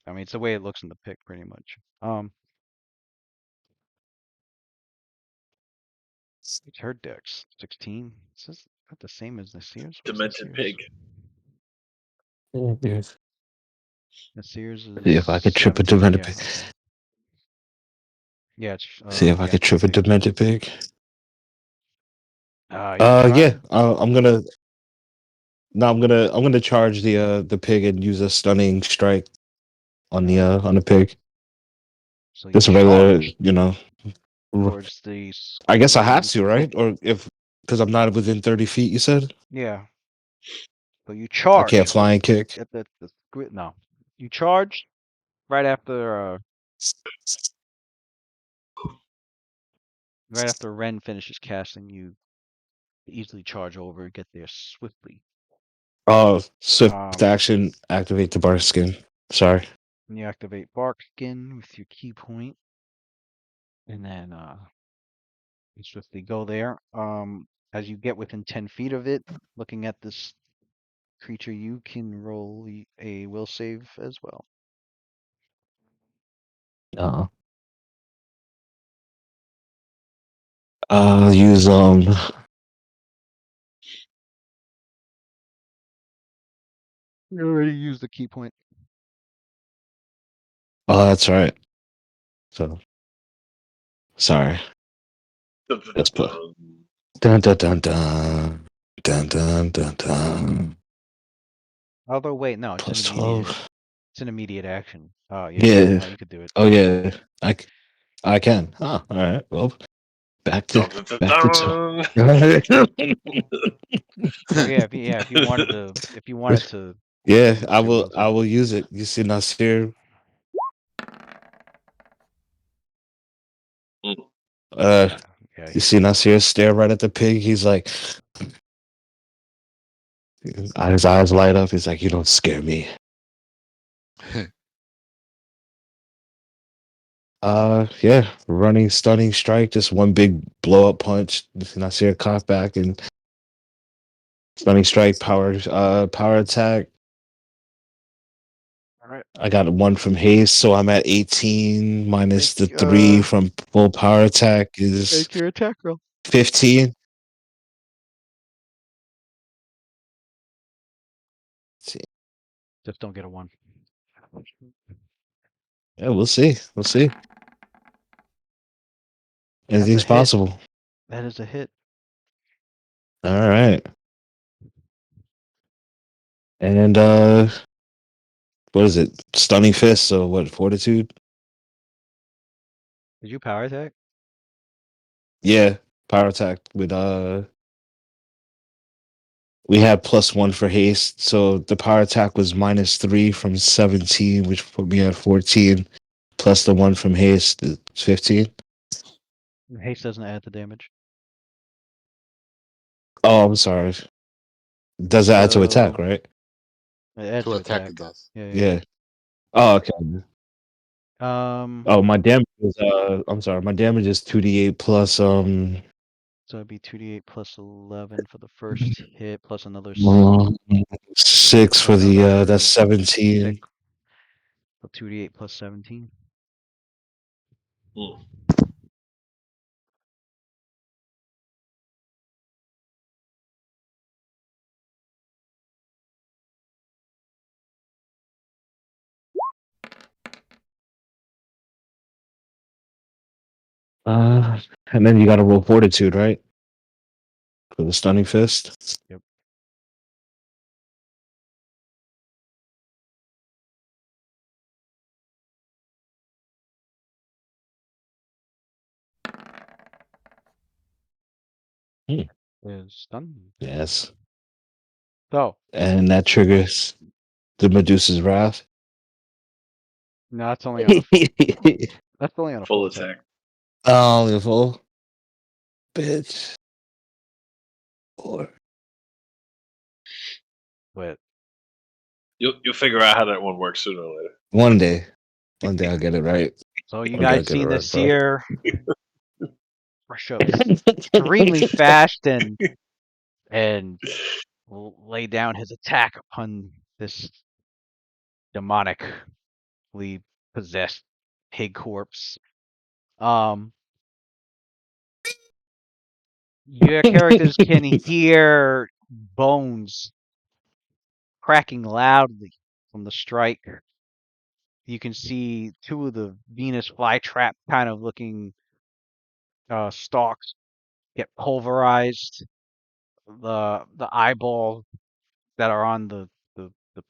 I mean, it's the way it looks in the pic, pretty much. It's her dex 16. Is this not the same as Nasir's? What's Demented Nasir's? pig. Nasir's is See if I could trip a 17. demented Yeah, pig. okay. Yeah, it's See if I could trip a demented pig. You can try. Yeah. I'm gonna charge the pig and use a stunning strike on the pig. So you Just a regular, charge towards the I guess I have squid. to, right? Or because I'm not within 30 feet, you said? Yeah. So you I charge can't fly and kick. at the squid. No, you charge right after Ren finishes casting. You easily charge over and get there swiftly. Oh, swift action, activate the bark skin. Sorry. And you activate bark skin with your key point, and then you swiftly go there. As you get within 10 feet of it, looking at this creature, you can roll a will save as well. I'll use You already used the key point. Oh, that's right. So sorry. Let's put dun dun dun dun dun dun dun dun. Although wait, no, it's Plus an immediate. 12. It's an immediate action. Oh yeah. Yeah. No, you could do it. Oh yeah. I can. Oh, all right. Well, back to. Oh yeah, if you wanted to Yeah, use I your will I save. will use it. You see Nasir. You see Nasir stare right at the pig. He's like, his eyes light up. He's like, "You don't scare me." Yeah, running, stunning strike, just one big blow up punch. Nasir cough back and stunning strike, power attack. All right. I got one from haste, so I'm at 18 minus the Make, 3 from full power attack is make your attack roll. 15. Just don't get a 1. Yeah, we'll see. We'll see. Anything's That's a hit. possible. That is a hit. All right. And what is it? Stunning fist, so what, fortitude? Did you power attack? Yeah, power attack with we had +1 for haste, so the power attack was -3 from 17, which put me at 14, plus the 1 from haste, it's 15. Haste doesn't add the damage. Oh, I'm sorry. Does it add to attack, right? It adds To to attack, attack. it does. Yeah. Oh, okay. Oh, my damage is I'm sorry, my damage is 2d8 plus So it'd be 2d8 plus 11 for the first hit, plus another 6 6 for the that's 17. So 2d8 plus 17. Hmm. And then you got to roll fortitude, right? For the stunning fist. Yep. Is stunned. Yes. So. And that triggers the Medusa's wrath. No, that's only on a full. That's only on a Full full attack. Oh, the full. Bitch. 4. But You'll figure out how that one works sooner or later. One day I'll get it right. so you One day I'll guys get it seen the right, bro. seer rush up extremely fast and lay down his attack upon this demonically possessed pig corpse. Your characters can hear bones cracking loudly from the strike. You can see 2 of the Venus flytrap kind of looking stalks get pulverized. The eyeballs that are on the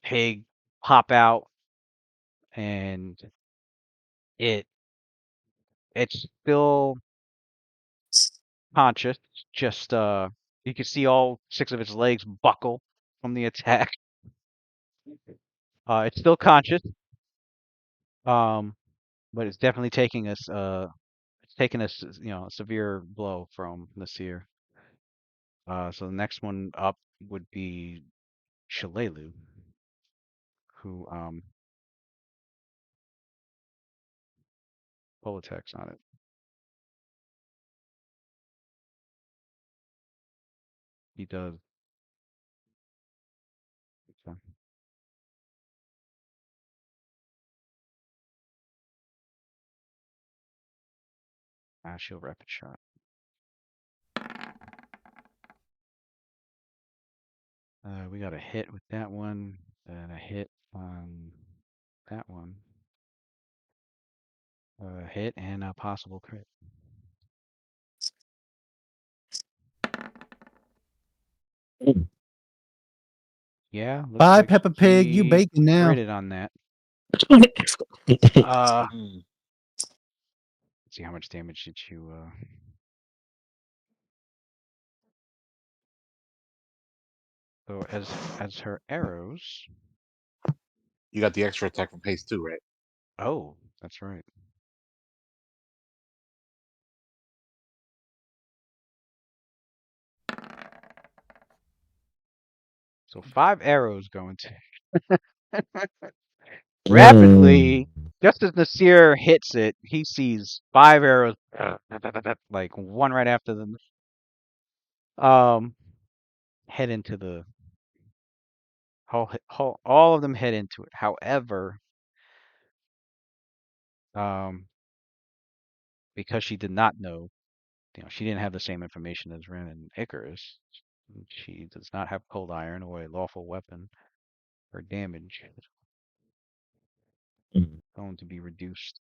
pig pop out, and it's still conscious. Just you can see all 6 of its legs buckle from the attack. It's still conscious, but it's definitely taking us a severe blow from the seer. So the next one up would be Shalelu, who full attacks on it. He does. So. Shield rapid shot. We got a hit with that one, and a hit on that one. A hit and a possible crit. Yeah, looks Bye, like Peppa Pig. You he bacon now. critted on that. Let's see how much damage did you So as her arrows. You got the extra attack from haste too, right? Oh, that's right. So 5 arrows go into rapidly. Just as Nasir hits it, he sees 5 arrows, like one right after them, head into the all of them head into it. However, because she did not know, she didn't have the same information as Ren and Icarus. She does not have cold iron or a lawful weapon. Her damage is going to be reduced.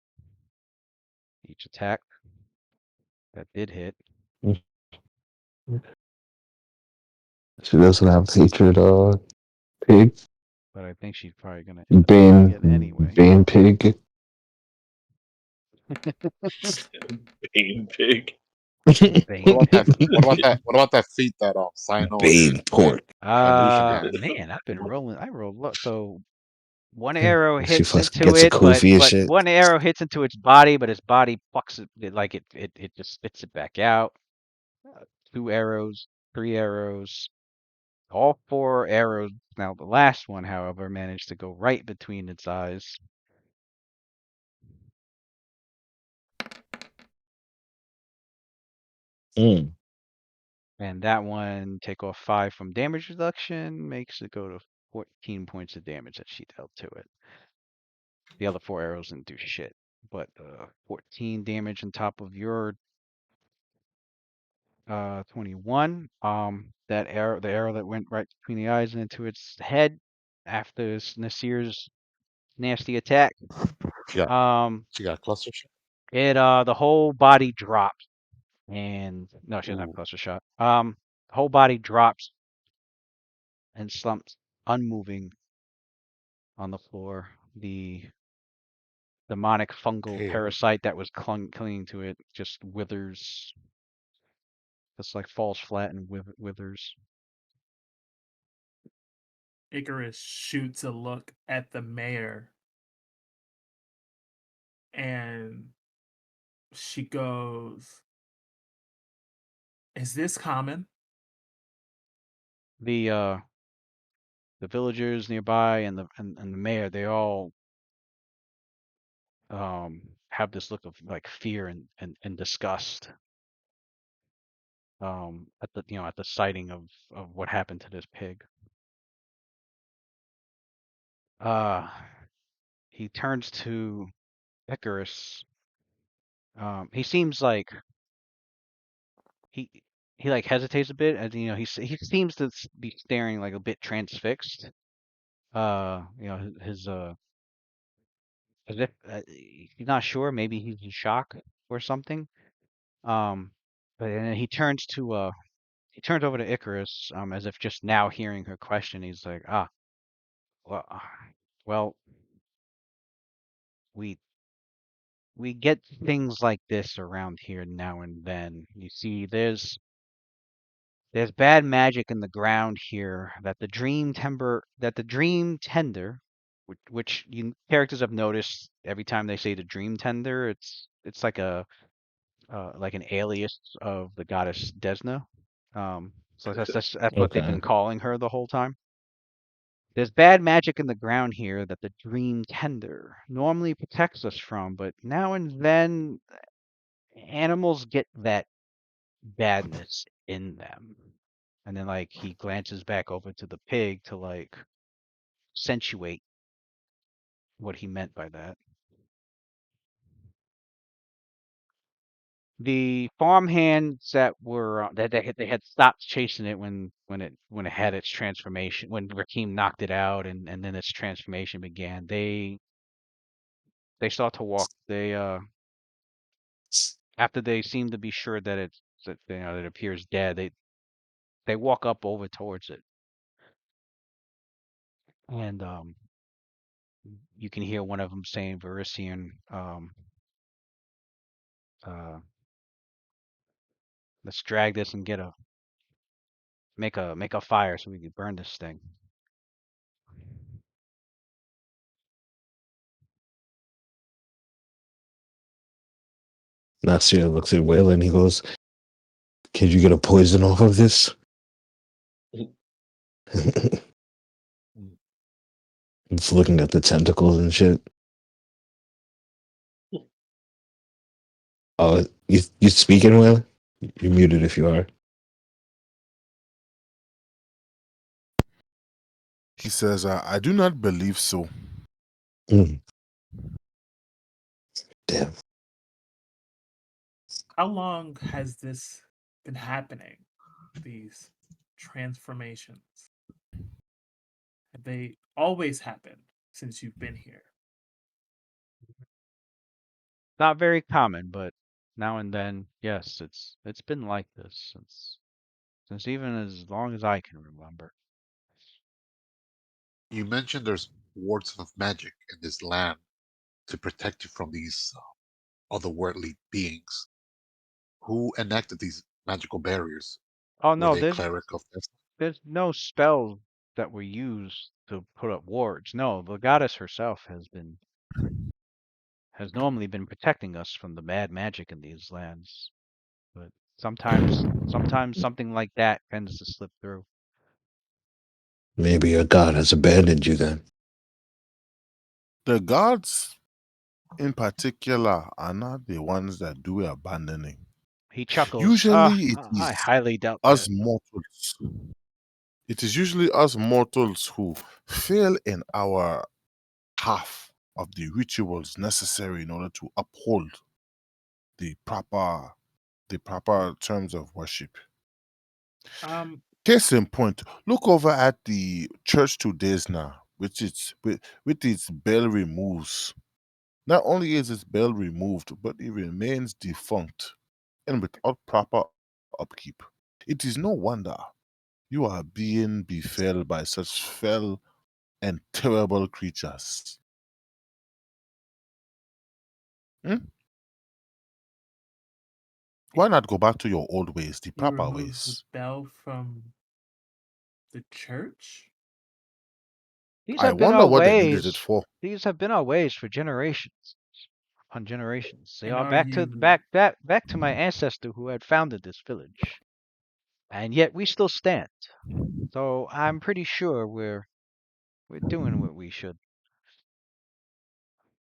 Each attack that did hit. She doesn't have hatred, pig. But I think she's probably gonna end up hitting it anyway. Bane pig. Bane pig. Bane What pig. What about that feat that Sino Bane pork. Man, I've been rolling. I rolled low. So one arrow She hits fucking into gets a it, but Kofi and shit. one arrow hits into its body, but its body fucks it like it just spits it back out. 2 arrows, 3 arrows, all 4 arrows. Now the last one, however, managed to go right between its eyes. And that one take off 5 from damage reduction, makes it go to 14 points of damage that she dealt to it. The other 4 arrows didn't do shit, but 14 damage on top of your 21. The arrow that went right between the eyes and into its head after Nasir's nasty attack. Yeah. She got cluster shot. The whole body drops, and no, she doesn't have Ooh. cluster shot. The whole body drops and slumps, unmoving on the floor. The demonic fungal Okay. parasite that was clinging to it just withers, just like falls flat and withers. Icarus shoots a look at the mayor, and she goes, "Is this common?" The villagers nearby and the mayor, they all have this look of like fear and disgust at the sighting of what happened to this pig. He turns to Icarus. He seems like he he like hesitates a bit, and he seems to be staring like a bit transfixed. His as if he's not sure. Maybe he's in shock or something. But then he turns over to Icarus, as if just now hearing her question. He's like, well, well, we get things like this around here now and then. You see, there's bad magic in the ground here that the dream tender, which you characters have noticed every time they say the dream tender, it's like like an alias of the goddess Desna. So that's what they've been Okay. calling her the whole time. There's bad magic in the ground here that the dream tender normally protects us from, but now and then animals get that badness in them. And then like he glances back over to the pig to like accentuate what he meant by that. The farmhands that were that they had stopped chasing it when it had its transformation, when Rakim knocked it out and then its transformation began. They start to walk. They after they seem to be sure that that it appears dead, they walk up over towards it, and you can hear one of them saying Verisian, uh, let's drag this and make a fire so we can burn this thing. Nasir looks at Will and he goes, "Can you get a poison off of this?" It's looking at the tentacles and shit. Oh, you speaking, Will? You're muted if you are. He says, I do not believe so. Mm. Damn. How long has this been happening? These transformations? Have they always happened since you've been here? Not very common, but now and then, yes, it's been like this since even as long as I can remember. You mentioned there's wards of magic in this land to protect you from these otherworldly beings. Who enacted these magical barriers? Oh Were no, they cleric of this? there's no spells that were used to put up wards. No, the goddess herself has normally been protecting us from the bad magic in these lands. But sometimes something like that tends to slip through. Maybe your god has abandoned you then. The gods, in particular, are not the ones that do abandoning. He chuckles. Usually, it I is highly doubt us that. mortals It is usually us mortals who fail in our half of the rituals necessary in order to uphold the proper terms of worship. Um, Case in point, look over at the church to Desna, with its bell removes. Not only is its bell removed, but it remains defunct and without proper upkeep. It is no wonder you are being befell by such fell and terrible creatures. Hmm? Why not go back to your old ways, the you proper remove the ways? bell from the church? These I have been wonder our what they needed it ways. for. These have been our ways for generations upon generations. They And are are back to you back to my ancestor who had founded this village, and yet we still stand. So I'm pretty sure we're doing what we should.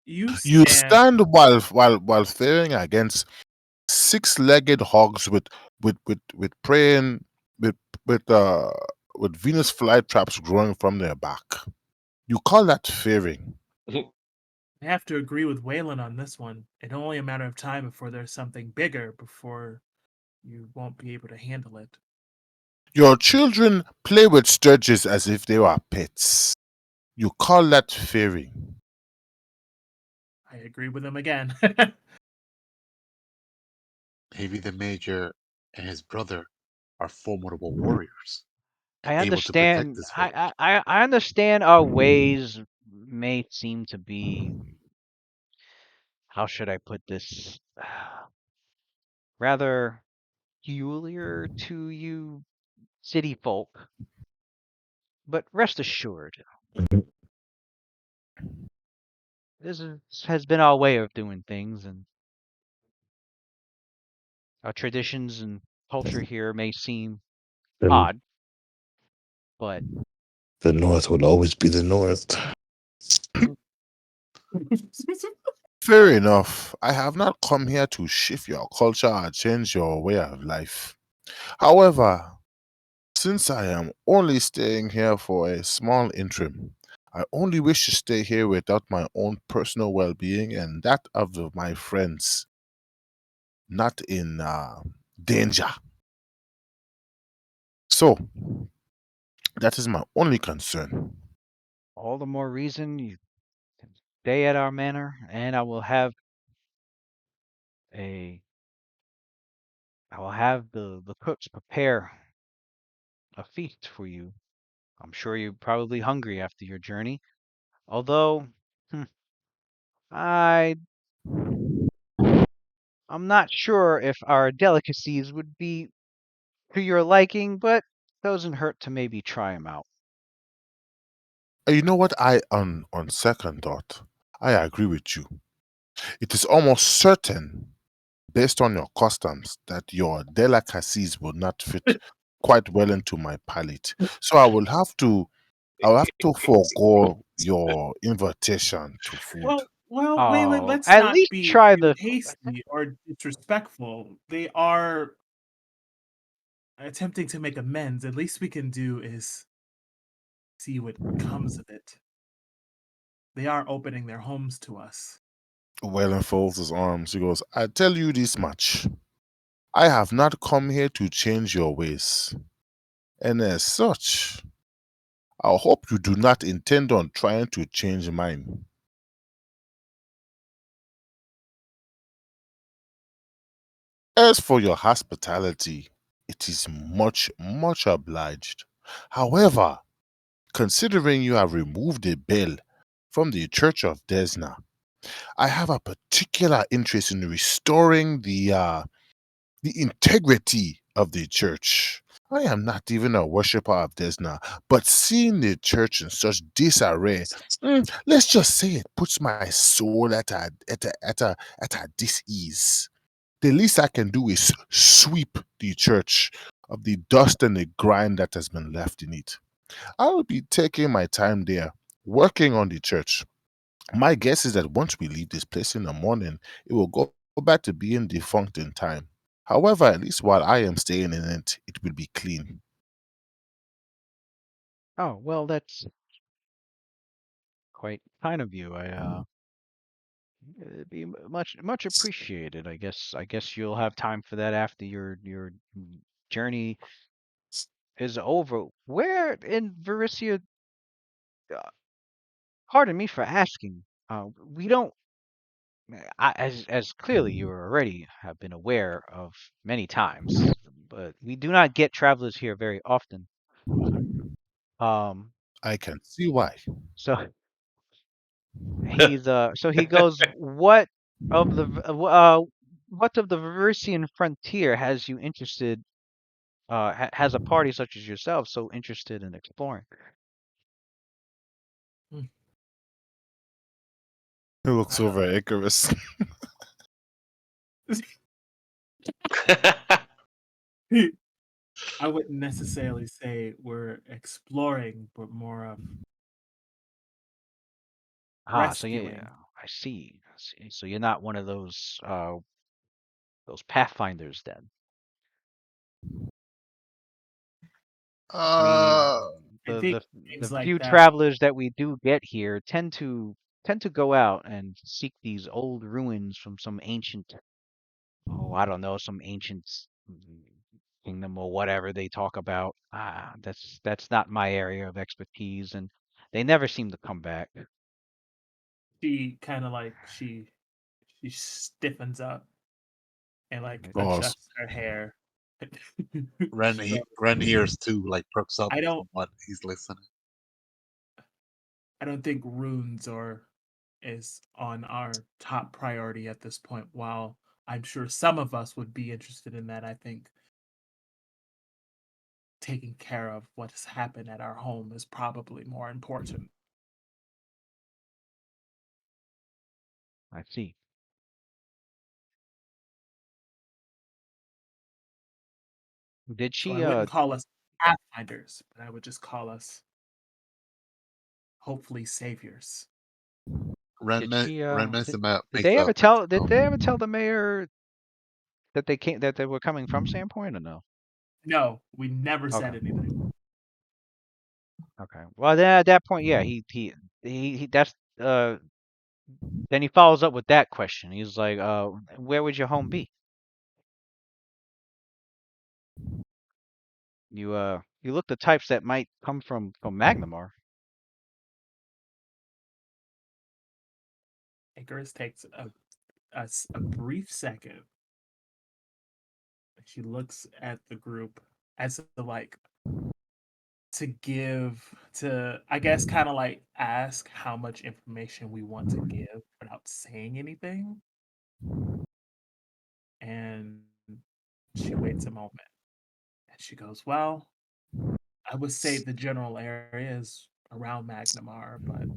you You stand stand while faring against six-legged hogs with praying with with uh with Venus flytraps growing from their back. You call that fearing? I have to agree with Waylon on this one. It's only a matter of time before there's something bigger before you won't be able to handle it. Your children play with sturges as if they were pets. You call that fearing? I agree with him again. Maybe the major and his brother are formidable warriors, I able to protect understand. this village. I understand our ways may seem to be. How should I put this? Rather peculiar to you city folk, but rest assured, Mhm. has been our way of doing things, and our traditions and culture here may seem The, odd, but the North will always be the North. Fair enough. I have not come here to shift your culture or change your way of life. However, since I am only staying here for a small interim, I only wish to stay here without my own personal well being and that of my friends, not in danger. So, that is my only concern. all the more reason you can stay at our manor, and a I will have the cooks prepare a feast for you. I'm sure you're probably hungry after your journey. Although, hmm, I I'm not sure if our delicacies would be to your liking, but doesn't hurt to maybe try 'em out. You know what? On second thought, I agree with you. It is almost certain, based on your customs, that your delicacies will not fit quite well into my palate. So I'll have to forego your invitation to food. well, Waylon, Oh, let's at not least be try too the. hasty or disrespectful. They are attempting to make amends. At least we can do is see what comes of it. They are opening their homes to us. Whalen folds his arms. He goes, I tell you this much. I have not come here to change your ways. And as such, I hope you do not intend on trying to change mine. As for your hospitality, it is much obliged. However, considering you have removed the bell from the Church of Desna, I have a particular interest in restoring the integrity of the church. I am not even a worshiper of Desna, but seeing the church in such disarray, let's just say it puts my soul at a dis-ease. The least I can do is sweep the church of the dust and the grime that has been left in it. I will be taking my time there, working on the church. My guess is that once we leave this place in the morning, it will go back to being defunct in time. However, at least while I am staying in it, it will be clean. Oh, well, that's quite kind of you. It'd be much appreciated. I guess you'll have time for that after your journey is over. Where in Varisia? Uh, pardon me for asking. We don't. As clearly you already have been aware of many times, but we do not get travelers here very often. Um, I can see why. so so he goes, of the what of the Verisian frontier has you interested? Has a party such as yourself so interested in exploring? He looks over at Icarus. I wouldn't necessarily say we're exploring, but more of So yeah, rescuing. I see. I see. So you're not one of those pathfinders then. I mean, uh, I the think the things the like few that. travelers that we do get here tend to go out and seek these old ruins from some ancient, I don't know, some ancient kingdom or whatever they talk about. That's not my area of expertise, and they never seem to come back. She kind of like she stiffens up and like Like, boss. adjusts her hair. She goes, Ren ears too, like perks up I don't from what he's listening. I don't think runes or is on our top priority at this point. While I'm sure some of us would be interested in that, I think taking care of what has happened at our home is probably more important. I see. Did So I she wouldn't call us pathfinders, but I would just call us hopefully saviors. did she Ren did, makes a did mental they note. ever tell the mayor that they were coming from Sandpoint or no? No, we never Okay. said anything. Okay. Well, then at that point, yeah, he that's then he follows up with that question. He's like, where would your home be? You look the types that might come from Magnamar. Icarus takes a brief second. She looks at the group as like to I guess kind of like ask how much information we want to give without saying anything. And she waits a moment and she goes, well, I would say the general area is around Magnamar, but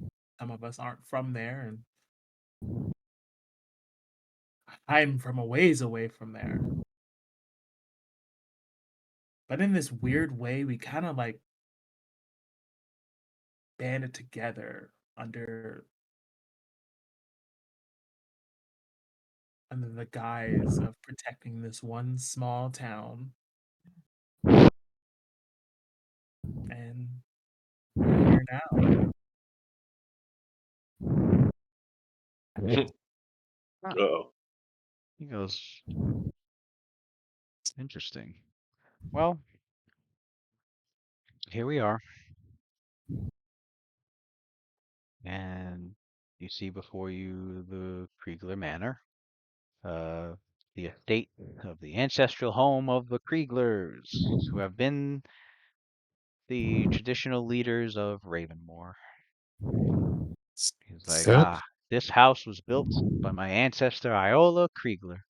some of us aren't from there, and I'm from a ways away from there. But in this weird way, we kind of like banded together under the guise of protecting this one small town, and we're here now. Huh. Uh-oh. He goes, interesting. Well, here we are, and you see before you the Kriegler Manor, uh, the estate of the ancestral home of the Krieglers, who have been the traditional leaders of Ravenmoor. He's like, Good. this house was built by my ancestor Iola Kriegler,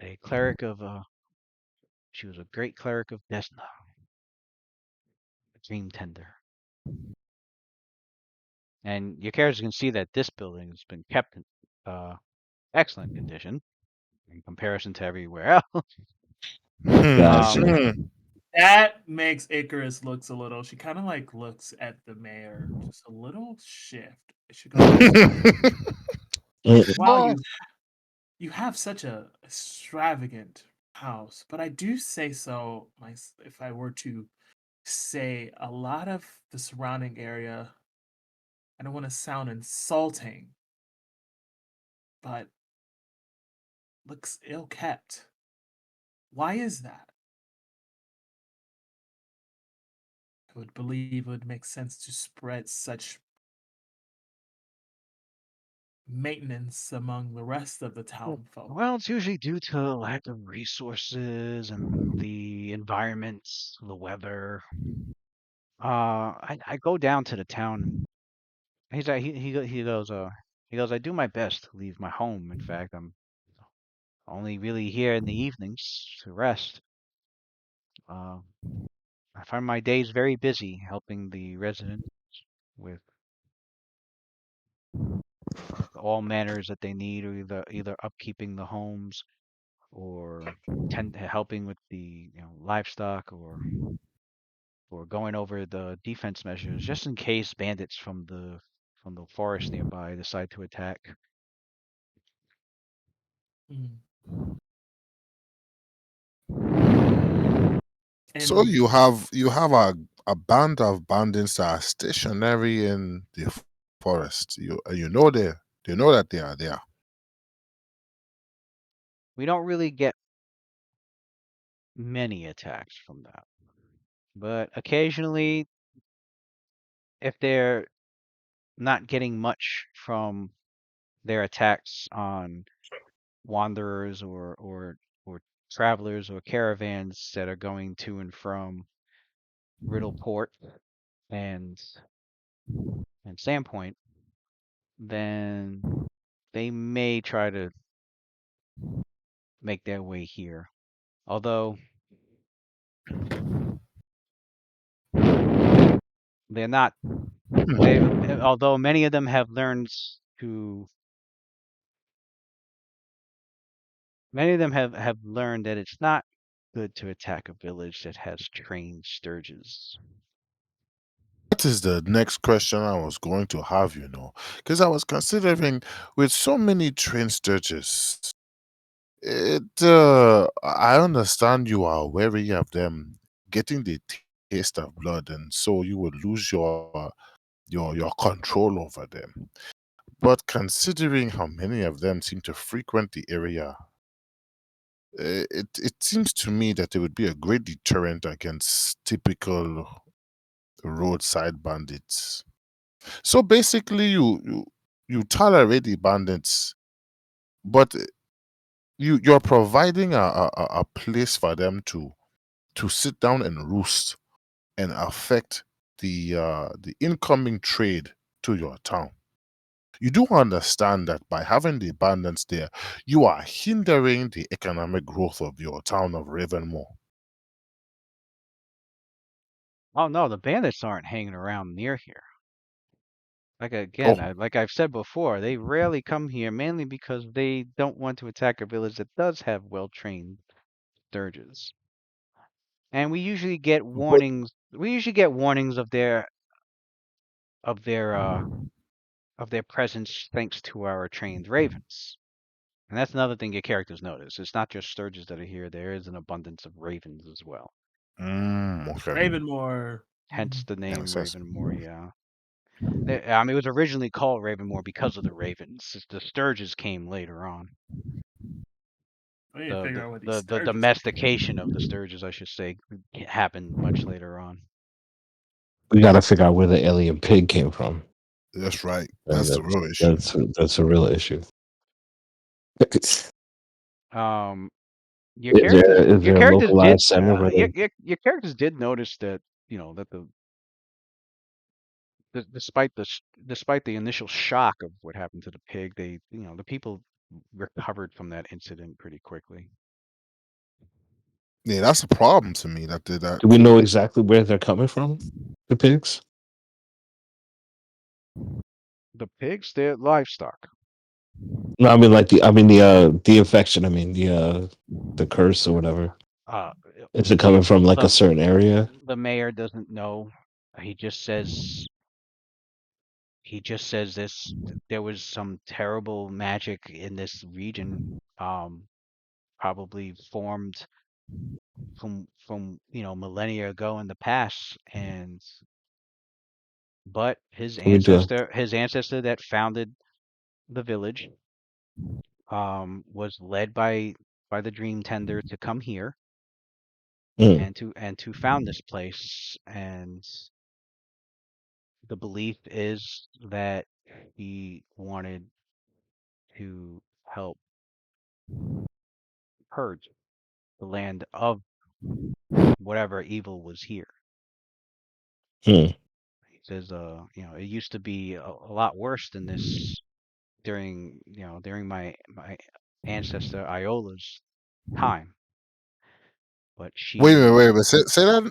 a cleric of she was a great cleric of Desna, a dream tender. And your characters can see that this building has been kept in excellent condition in comparison to everywhere else. Gotcha. That makes Icarus looks a little. She kind of like looks at the mayor, just a little shift. She goes, "Wow, Boss. you have such a extravagant house, but I do say so. If I were to say a lot of the surrounding area, I don't want to sound insulting, but looks ill kept. Why is that? I would believe it would make sense to spread such maintenance among the rest of the town folk. Well, it's usually due to lack of resources and the environment, the weather. I go down to the town and he goes, I do my best to leave my home. In fact, I'm only really here in the evenings to rest. Uh, I find my days very busy helping the residents with all manners that they need, or either upkeeping the homes or helping with the livestock or going over the defense measures just in case bandits from the forest nearby decide to attack. Mm. So And you have a band of bandits that are stationary in the forest. You know that they are there. We don't really get many attacks from that, but occasionally, if they're not getting much from their attacks on wanderers or travelers or caravans that are going to and from Riddleport and Sandpoint, then they may try to make their way here. Although they're not they although many of them have learned to many of them have learned that it's not good to attack a village that has trained sturges. That is the next question I was going to have, because I was considering with so many train sturges, I understand you are wary of them getting the taste of blood, and so you would lose your control over them. But considering how many of them seem to frequent the area, it seems to me that it would be a great deterrent against typical roadside bandits. So basically, you tolerate the bandits, but you're providing a place for them to sit down and roost and affect the incoming trade to your town. You do understand that by having the bandits there, you are hindering the economic growth of your town of Ravenmore. Oh no, the bandits aren't hanging around near here. Like Oh, again, like I've said before, they rarely come here mainly because they don't want to attack a village that does have well-trained sturges. And we usually get but warnings. We usually get warnings of their uh of their presence thanks to our trained ravens. And that's another thing your characters notice. It's not just sturges that are here. There is an abundance of ravens as well. okay, Ravenmore. Hence the yeah, name makes sense. Ravenmore. Yeah. I mean, it was originally called Ravenmore because of the ravens. The sturges came later on. We need to figure out what these The sturges domestication of the sturges, I should say, happened much later on. We got to figure out where the alien pig came from. That's right. And That's the real issue. that's a real issue. Um, Is your there a characters did localized samurai? your characters did notice that that despite the initial shock of what happened to the pig, the people recovered from that incident pretty quickly. Yeah, that's a problem to me that did that. Do we know exactly where they're coming from? The pigs? The pigs, they're livestock. No, I mean the infection. I mean the curse or whatever. Uh, Is it coming from like a the certain area? the mayor doesn't know. He just says there was some terrible magic in this region. probably formed from millennia ago in the past, but his Can we do? ancestor that founded the village was led by the dream tender to come here Mm, and to found this place, and the belief is that he wanted to help purge the land of whatever evil was here. mm, He says, it used to be a lot worse than this during my ancestor Iola's time, but Wait a minute, she wait a minute.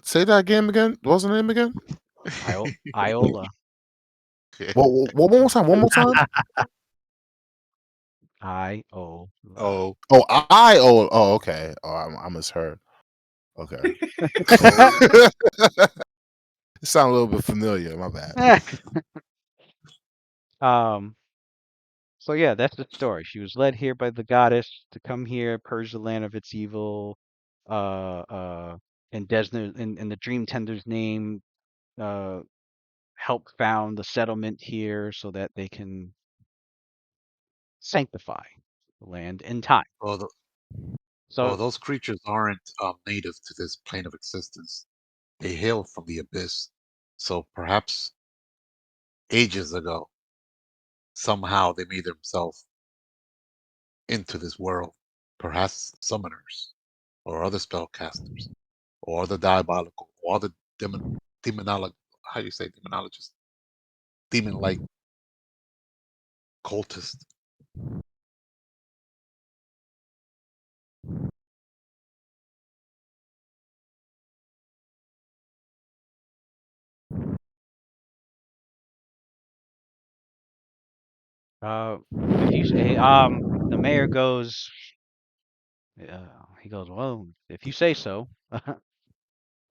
Say that again. What was the name again? Iola, One more time. One more time. Iola. Oh, Oh, I. Oh, okay. Oh, I misheard. Okay. oh, It sounds a little bit familiar. My bad. um. So yeah, that's the story. She was led here by the goddess to come here, purge the land of its evil. Uh, uh, and Desna, in the Dream Tender's name, uh, help found the settlement here so that they can sanctify the land in time. oh, So those creatures aren't native to this plane of existence. They hail from the abyss. So perhaps ages ago, somehow they made themselves into this world. Perhaps summoners, or other spellcasters, or other diabolical, or other demonolog. How do you say demonologist? Demon-like cultist. if you say, the mayor goes, he goes, well, if you say so.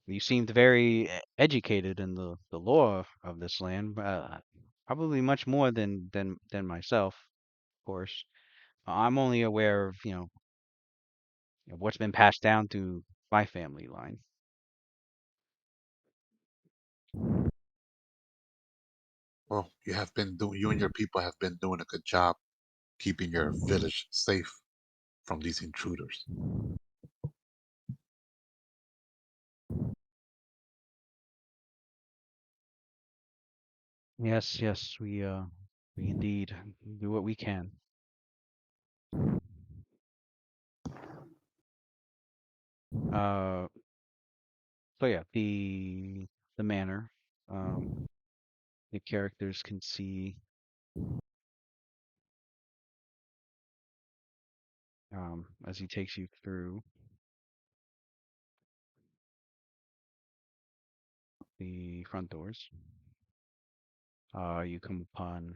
You seemed very educated in the lore of this land, probably much more than myself, of course. I'm only aware of of what's been passed down through my family line. Well, you and your people have been doing a good job keeping your village safe from these intruders. Yes, yes, we indeed do what we can. Uh, so yeah, the manor, the characters can see as he takes you through the front doors. You come upon,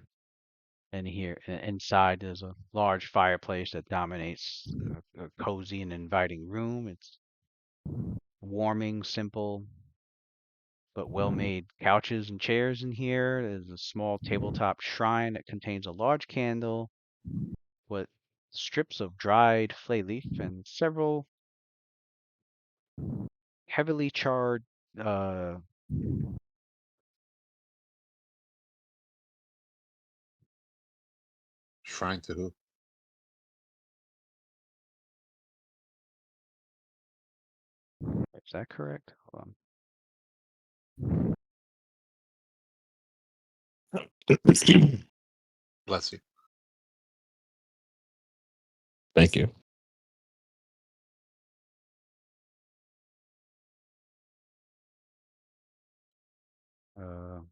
and here inside there's a large fireplace that dominates a cozy and inviting room. It's warming, simple, but well-made couches and chairs in here. There's a small tabletop shrine that contains a large candle with strips of dried flay leaf and several heavily charred uh Shrine to who? is that correct? Hold Bless you. thank you. on.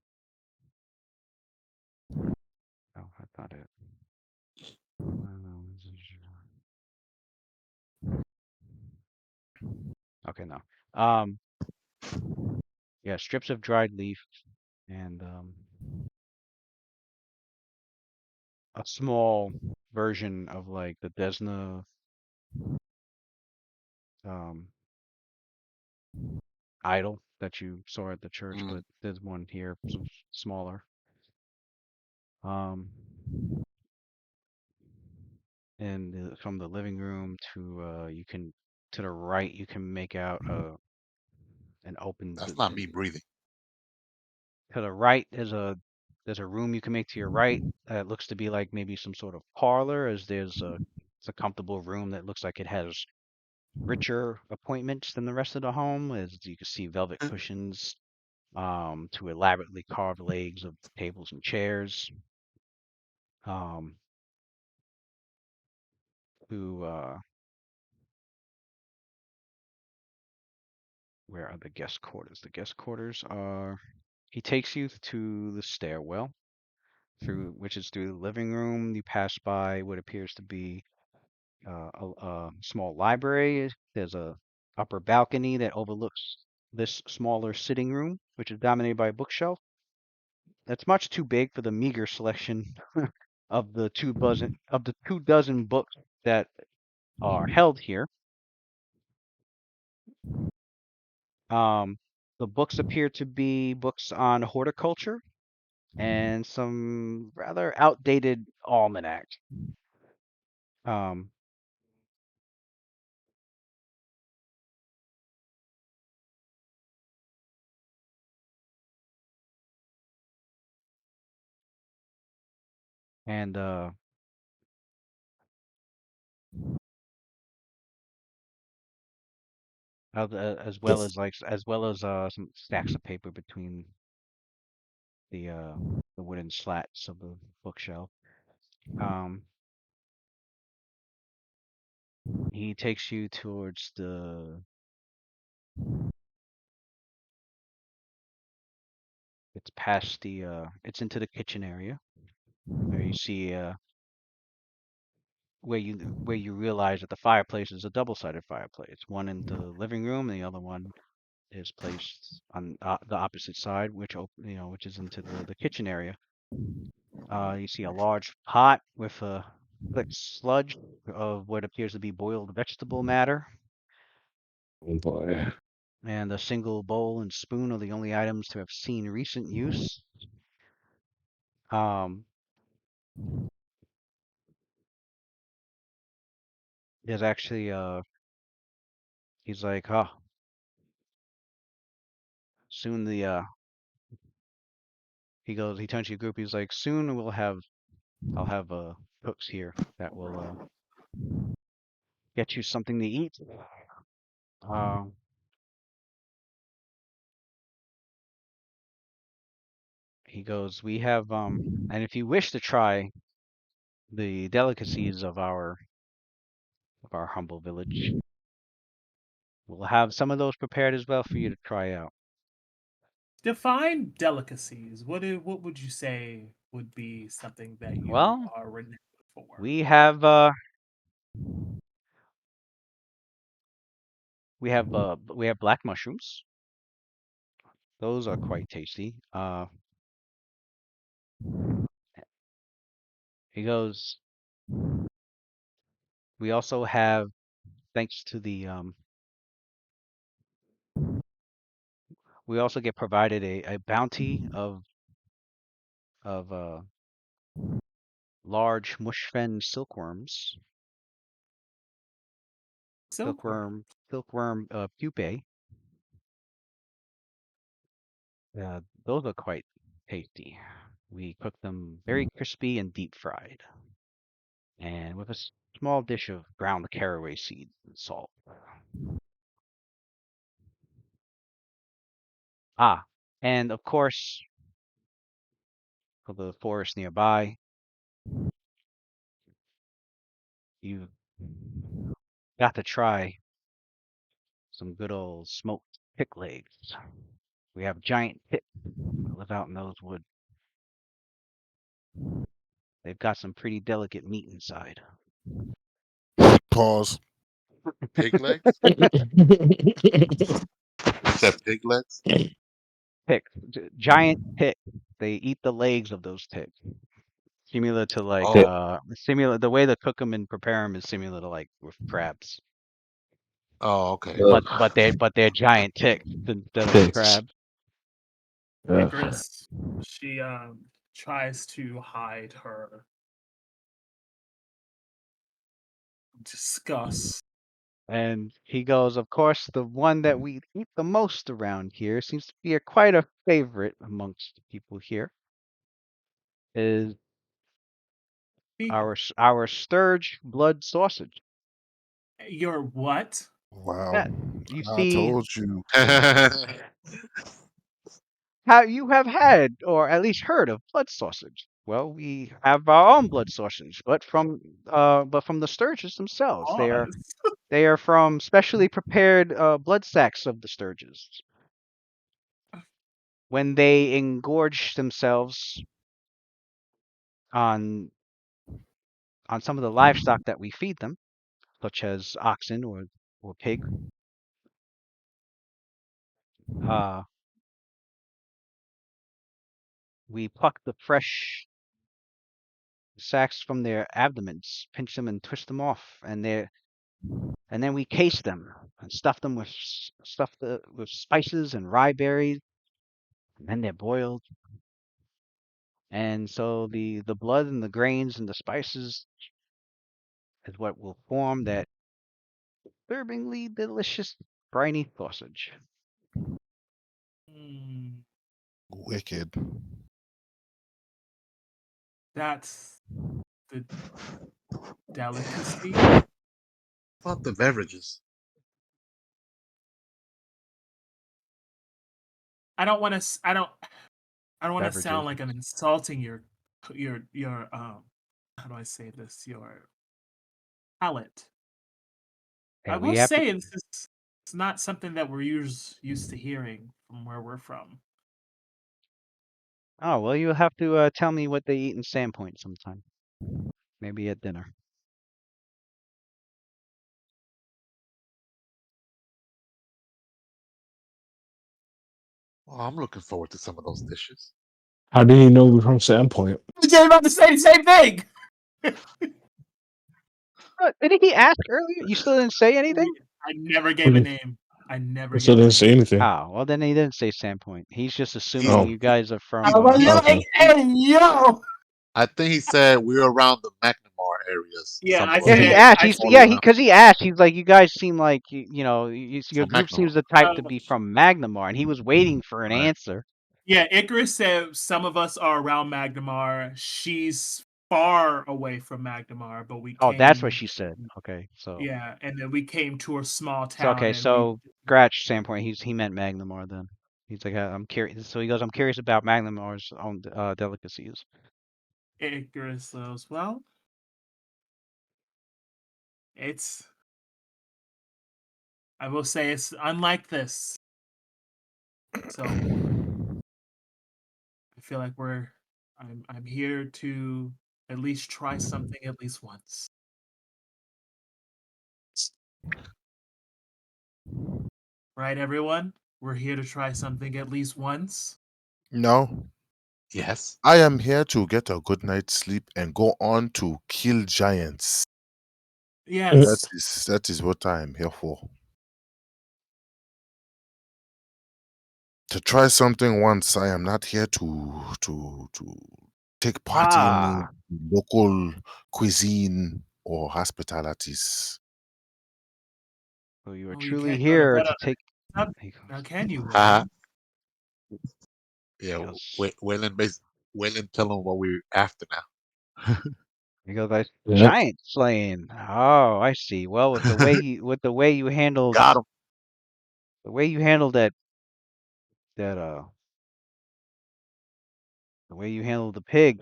Oh, I thought it. Okay, no. Yeah, strips of dried leaf and a small version of like the Desna um idol that you saw at the church, Mm, but there's one here, smaller. Um, And from the living room to to the right, you can make out an open. That's not me breathing. To the right, there's a room you can make to your right that looks to be like maybe some sort of parlor, as it's a comfortable room that looks like it has richer appointments than the rest of the home, as you can see velvet cushions, to elaborately carved legs of tables and chairs, um, to where are the guest quarters? The guest quarters are. He takes you to the stairwell, which is through the living room. You pass by what appears to be a small library. There's a upper balcony that overlooks this smaller sitting room, which is dominated by a bookshelf. That's much too big for the meager selection of the 2 dozen books that are held here. Um, the books appear to be books on horticulture and some rather outdated almanacs. Um, and as well Yes. as some stacks of paper between the uh the wooden slats of the bookshelf. Um, he takes you towards it's past it's into the kitchen area where you see where you realize that the fireplace is a double-sided fireplace, one in the living room and the other one is placed on the opposite side, which is into the kitchen area. You see a large pot with a thick sludge of what appears to be boiled vegetable matter, Oh boy. and a single bowl and spoon are the only items to have seen recent use. Um, there's actually he's like, oh, soon he turns to your group, he's like, soon I'll have cooks here that will get you something to eat. Um, he goes, we have and if you wish to try the delicacies of our humble village, we'll have some of those prepared as well for you to try out. Define delicacies. What would you say would be something that you Well, are renowned for? we have black mushrooms. Those are quite tasty. He goes, we also have, thanks to the we also get provided a bounty of large mushfen silkworms, Silkworm. silkworm pupae. Those are quite tasty. We cook them very crispy and deep fried, and with a small dish of ground caraway seeds and salt. Ah, and of course, for the forest nearby, you got to try some good old smoked pig legs. We have giant pigs that live out in those woods. They've got some pretty delicate meat inside. Pause. Pig legs? You said pig legs? Pigs, giant pigs. They eat the legs of those pigs. Similar to Th- the way they cook them and prepare them is similar to like with crabs. Oh, okay. Ugh. But they're giant ticks instead of Ticks. crabs. Ugh. Icarus, she tries to hide her Discuss. And he goes, of course, the one that we eat the most around here seems to be quite a favorite amongst the people here. Is People. our sturge blood sausage. Your what? Wow. Yeah, you I see told you. how you have had or at least heard of blood sausage. Well, we have our own blood sausage, but from the sturges themselves. Pause. They are from specially prepared blood sacks of the sturges. When they engorge themselves on some of the livestock that we feed them, such as oxen or pig, we pluck the fresh sacks from their abdomens, pinch them and twist them off, and then we case them and stuff them with with spices and rye berries, and then they're boiled. And so the blood and the grains and the spices is what will form that disturbingly delicious briny sausage. Hmm, Wicked. that's the delicacy. About the beverages. I don't want to. I don't want to sound Beverages. like I'm insulting your how do I say this? Your palate. Hey, I we will have to. say it's not something that we're used to hearing from where we're from. Oh well, you'll have to tell me what they eat in Sandpoint sometime. Maybe at dinner. Oh, I'm looking forward to some of those dishes. How did he know we're from Sandpoint? I was about to say the same thing. Didn't he ask earlier? You still didn't say anything? I never gave a name. I never I still gave a didn't say name. anything. Oh, well then he didn't say Sandpoint. He's just assuming Oh. you guys are I from. was Okay. like, hey, yo. I think he said we're around the McNamara areas. Yeah, I Yeah, he said. asked. I Because he asked. He's like, you guys seem like your From group seems McNamara. the type to be from Magnamar, and he was waiting for an Right. answer. Yeah, Icarus said some of us are around Magnamar. She's far away from Magnamar, but we Oh, came. that's what she said. Okay, so Yeah, and then we came to a small so town, okay, and we. so scratch Sandpoint. He meant Magnamar then. He's like, I'm curious. So he goes, I'm curious about Magnamar's own delicacies. Icarus goes, well, it's. I will say it's unlike this. So I feel like I'm here to at least try something at least once. Right, everyone? We're here to try something at least once. No. Yes. I am here to get a good night's sleep and go on to kill giants. Yes. That is what I am here for. To try something once. I am not here to take part in local cuisine or hospitalities. So you are Oh, you truly can't go to here bed to on take. that. He goes, Now, can you, Uh-huh. Waylon? Yeah. Yes. Waylon, tell him what we're after now. He goes, like, Yeah. giant slaying. Oh, I see. Well, with the way you handled Got him. that that the way you handled the pig,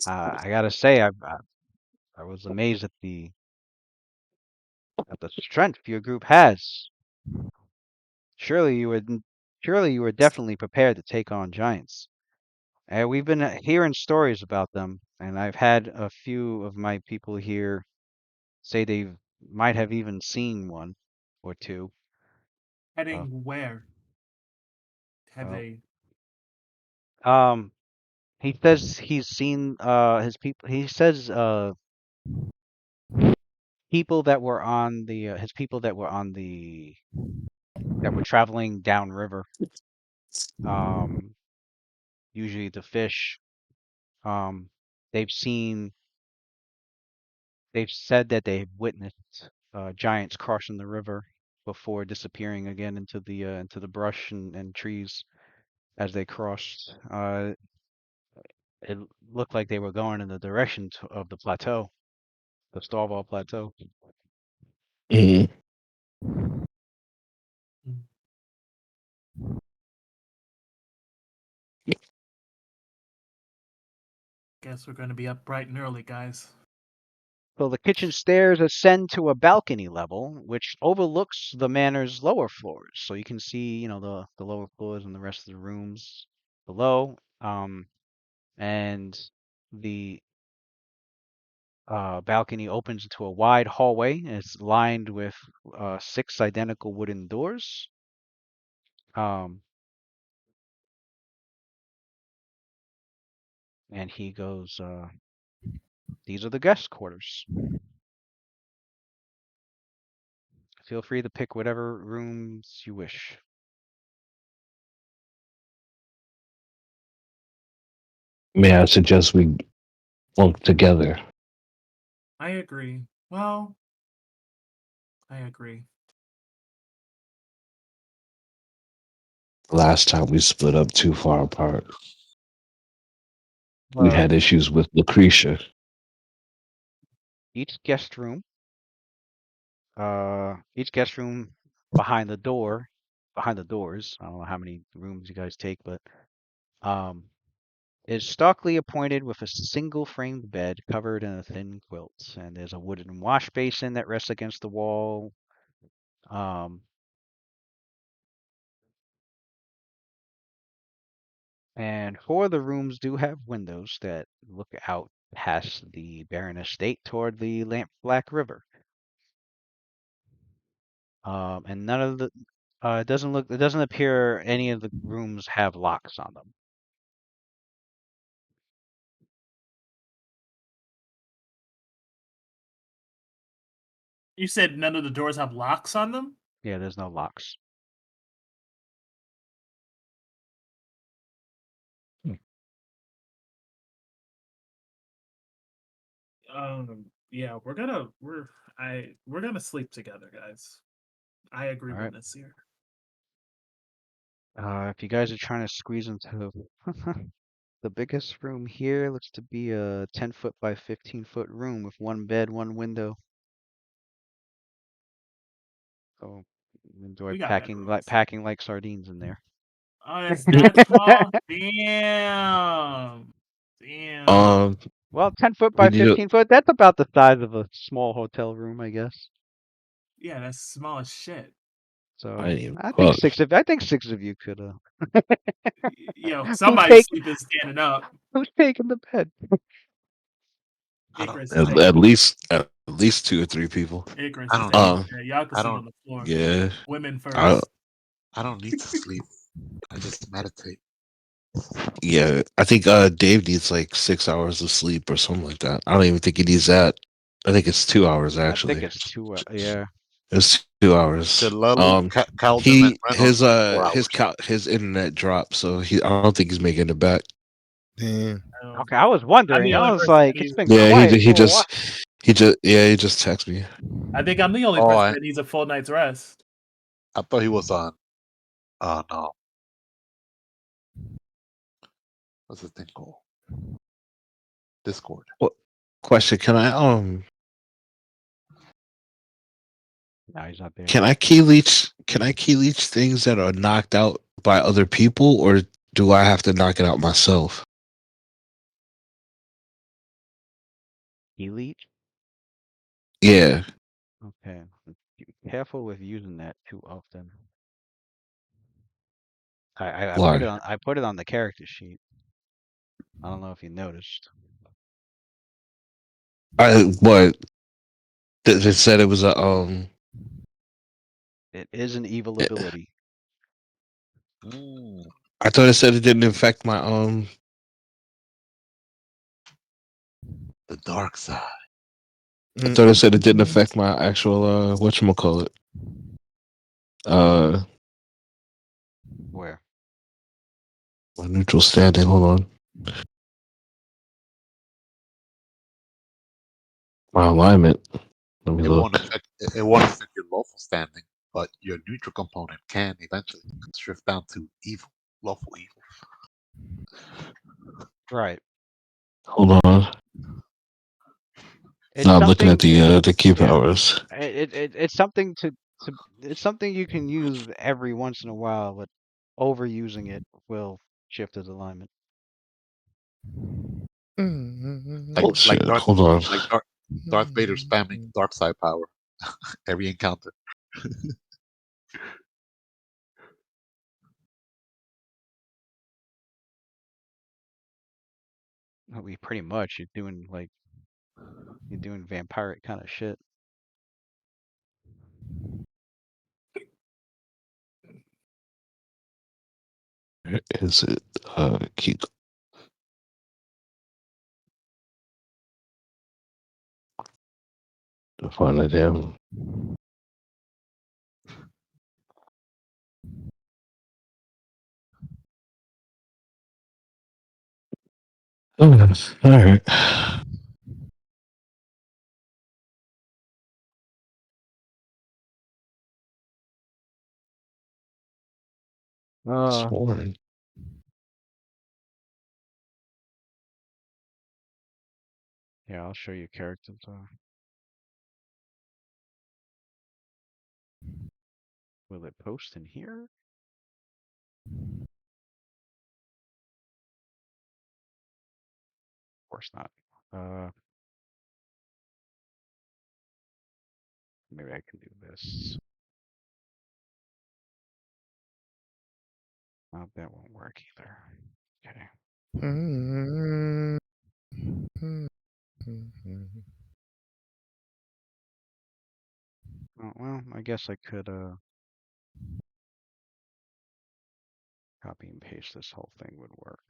I gotta say, I was amazed at the strength your group has. Surely you were definitely prepared to take on giants. And we've been hearing stories about them, and I've had a few of my people here say they might have even seen one or two. Heading where? Have Well, they? he says he's seen his people. He says people that were on the his people that were on the that were traveling downriver. Um, usually to fish. Um, they've seen they've said that they've witnessed giants crossing the river before disappearing again into the brush and trees as they crossed. It looked like they were going in the direction of the plateau, the Starval Plateau. Mhm. Guess we're going to be up bright and early, guys. So the kitchen stairs ascend to a balcony level, which overlooks the manor's lower floors. So you can see, the lower floors and the rest of the rooms below. And the balcony opens into a wide hallway, and it's lined with 6 identical wooden doors. And he goes, these are the guest quarters. Feel free to pick whatever rooms you wish. May I suggest we bunk together? I agree. Well, I agree. Last time we split up too far apart. We Well, had issues with Lucretia. each guest room behind the doors, I don't know how many rooms you guys take, but is starkly appointed with a single framed bed covered in a thin quilt, and there's a wooden wash basin that rests against the wall. And 4 of the rooms do have windows that look out past the barren estate toward the Black River. And none of the it doesn't appear any of the rooms have locks on them. You said none of the doors have locks on them? Yeah, there's no locks. Yeah, we're gonna sleep together, guys. I agree All with right. this here. If you guys are trying to squeeze into the biggest room here, looks to be a 10-foot by 15-foot room with 1 bed, 1 window. So enjoy We got packing bedrooms. like sardines in there. Oh, it's that small? Damn. Damn. Well, 10-foot We by need to. 15-foot, that's about the size of a small hotel room, I guess. Yeah, that's small as shit. So I need I a think fuck. 6 of you could Yo, somebody's sleeping standing up. who's taking the bed? I don't. Icarus is I don't. taking At least 2 or 3 people. Icarus I is don't taking need. Um, the bed. Y'all can I sleep don't. on the floor. yeah. Women I first. I don't need to sleep. I just meditate. Yeah. I think Dave needs like 6 hours of sleep or something like that. I don't even think he needs that. I think it's 2 hours I think actually. it's 2. Yeah. It's 2 hours. Calden and Reynolds need 4 hours. His internet dropped, so I don't think he's making it back. Damn. Okay, I was I'm wondering. the I only was person that like, it's needs. been Yeah, quiet for a while. he just texted me. I think I'm the only Oh, person that needs a full night's rest. I thought he was on. No. What's this thing called? Discord. What question? Can I No, he's not there. Can I key leech things that are knocked out by other people, or do I have to knock it out myself? Elite? Yeah. Okay. Be careful with using that too often. I put it Why? on the character sheet. I don't know if you noticed. What? They said it was a It is an evil ability. I thought it said it didn't affect my The dark side. I thought it said it didn't affect my actual whatchamacallit. Where? My neutral standing. Hold on. My alignment. Let me It look. won't affect your lawful standing, but your neutral component can eventually shift down to evil, lawful evil. Right. Hold on. It's No, I'm looking at something. the key Yeah. powers. It's something to it's something you can use every once in a while, but overusing it will shift his alignment. Oh shit! Hold on. Like Darth Vader spamming dark side power every encounter. I mean, pretty much you're doing vampiric kind of shit. Where is it? Key. To find a damn. Oh, all right. Sworn. Yeah, I'll show you characters. Will it post in here? Of course not. Maybe I can do this. Oh, that won't work either. Okay. Oh, well, I guess I could copy and paste this whole thing would work.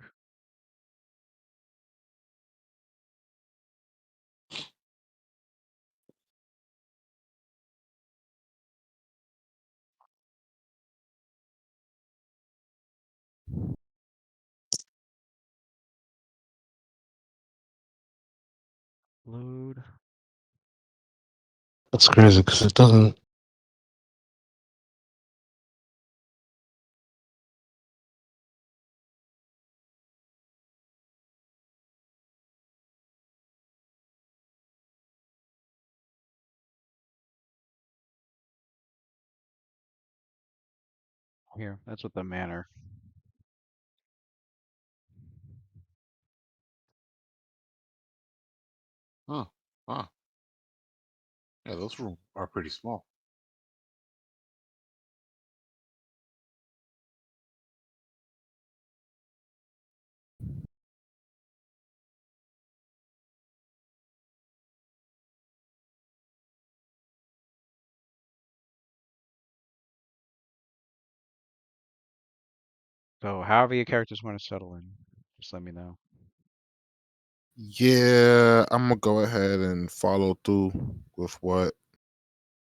Load. That's crazy because it doesn't. Here, that's what the manner. Huh. Huh. Yeah, those rooms are pretty small. So however your characters want to settle in, just let me know. Yeah, I'm gonna go ahead and follow through with what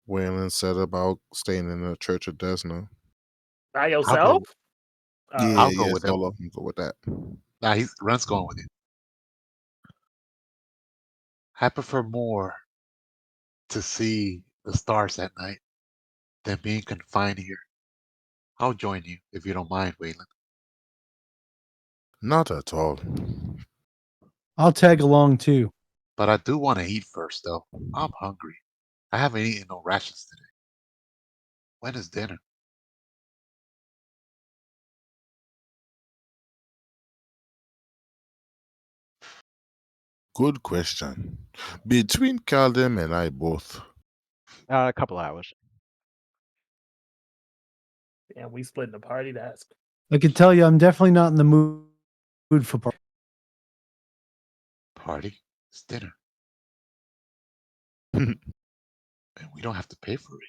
Waylon said about staying in the Church of Desna. By I'll yourself? Yeah, I'll go yeah, with him. solo. I'm go with that. Nah, Ren's going with it. I prefer more to see the stars at night than being confined here. I'll join you if you don't mind, Waylon. Not at all. I'll tag along too. But I do want to eat first, though. I'm hungry. I haven't eaten no rations today. When is dinner? Good question. Between Caldem and I both. A couple hours. Yeah, we splitting the party. That's I can tell you, I'm definitely not in the mood for party. Party? It's dinner. True, And we don't have to pay for it.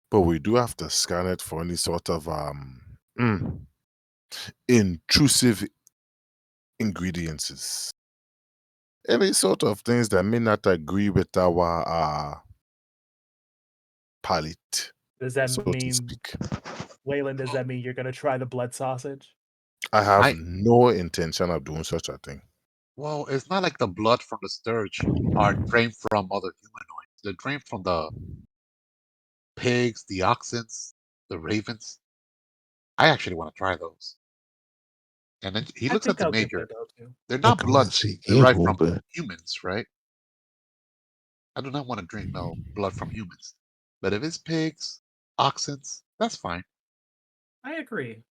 but we do have to scan it for any sort of intrusive ingredients. Any sort of things that may not agree with our palate, does that so to mean, speak. Waylon? Does that mean you're gonna try the blood sausage? I have I no intention of doing such a thing. Well, it's not like the blood from the sturge are drained from other humanoids. They're drained from the pigs, the oxens, the ravens. I actually want to try those. And then he I looks think at the I'll give major. that though too. They're not blood Necromancy derived evil, from but humans, right? I do not want to drink no blood from humans. But if it's pigs, oxens, that's fine. I agree.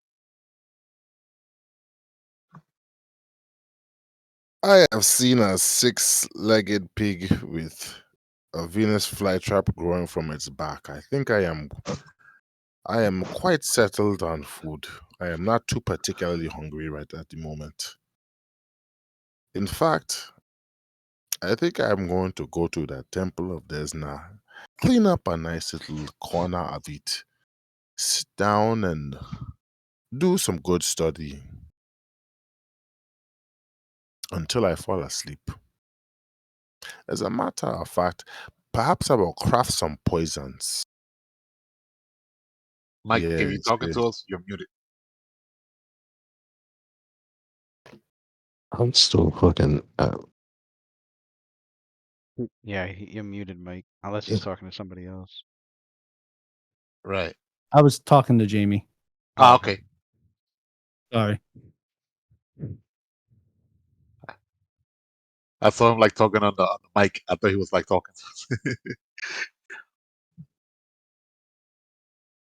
I have seen a 6-legged pig with a Venus flytrap growing from its back. I think I am quite settled on food. I am not too particularly hungry right at the moment. In fact, I think I'm going to go to that Temple of Desna, clean up a nice little corner of it, sit down and do some good study until I fall asleep. As a matter of fact, perhaps I will craft some poisons. Mike, if you're Yes, talking yes. to us, you're muted. I'm still fucking. Yeah, you're muted, Mike. Unless Yeah. he's talking to somebody else. Right. I was talking to Jamie. Ah, Oh, okay. Sorry. I saw him like talking on the mic. I thought he was like talking to us.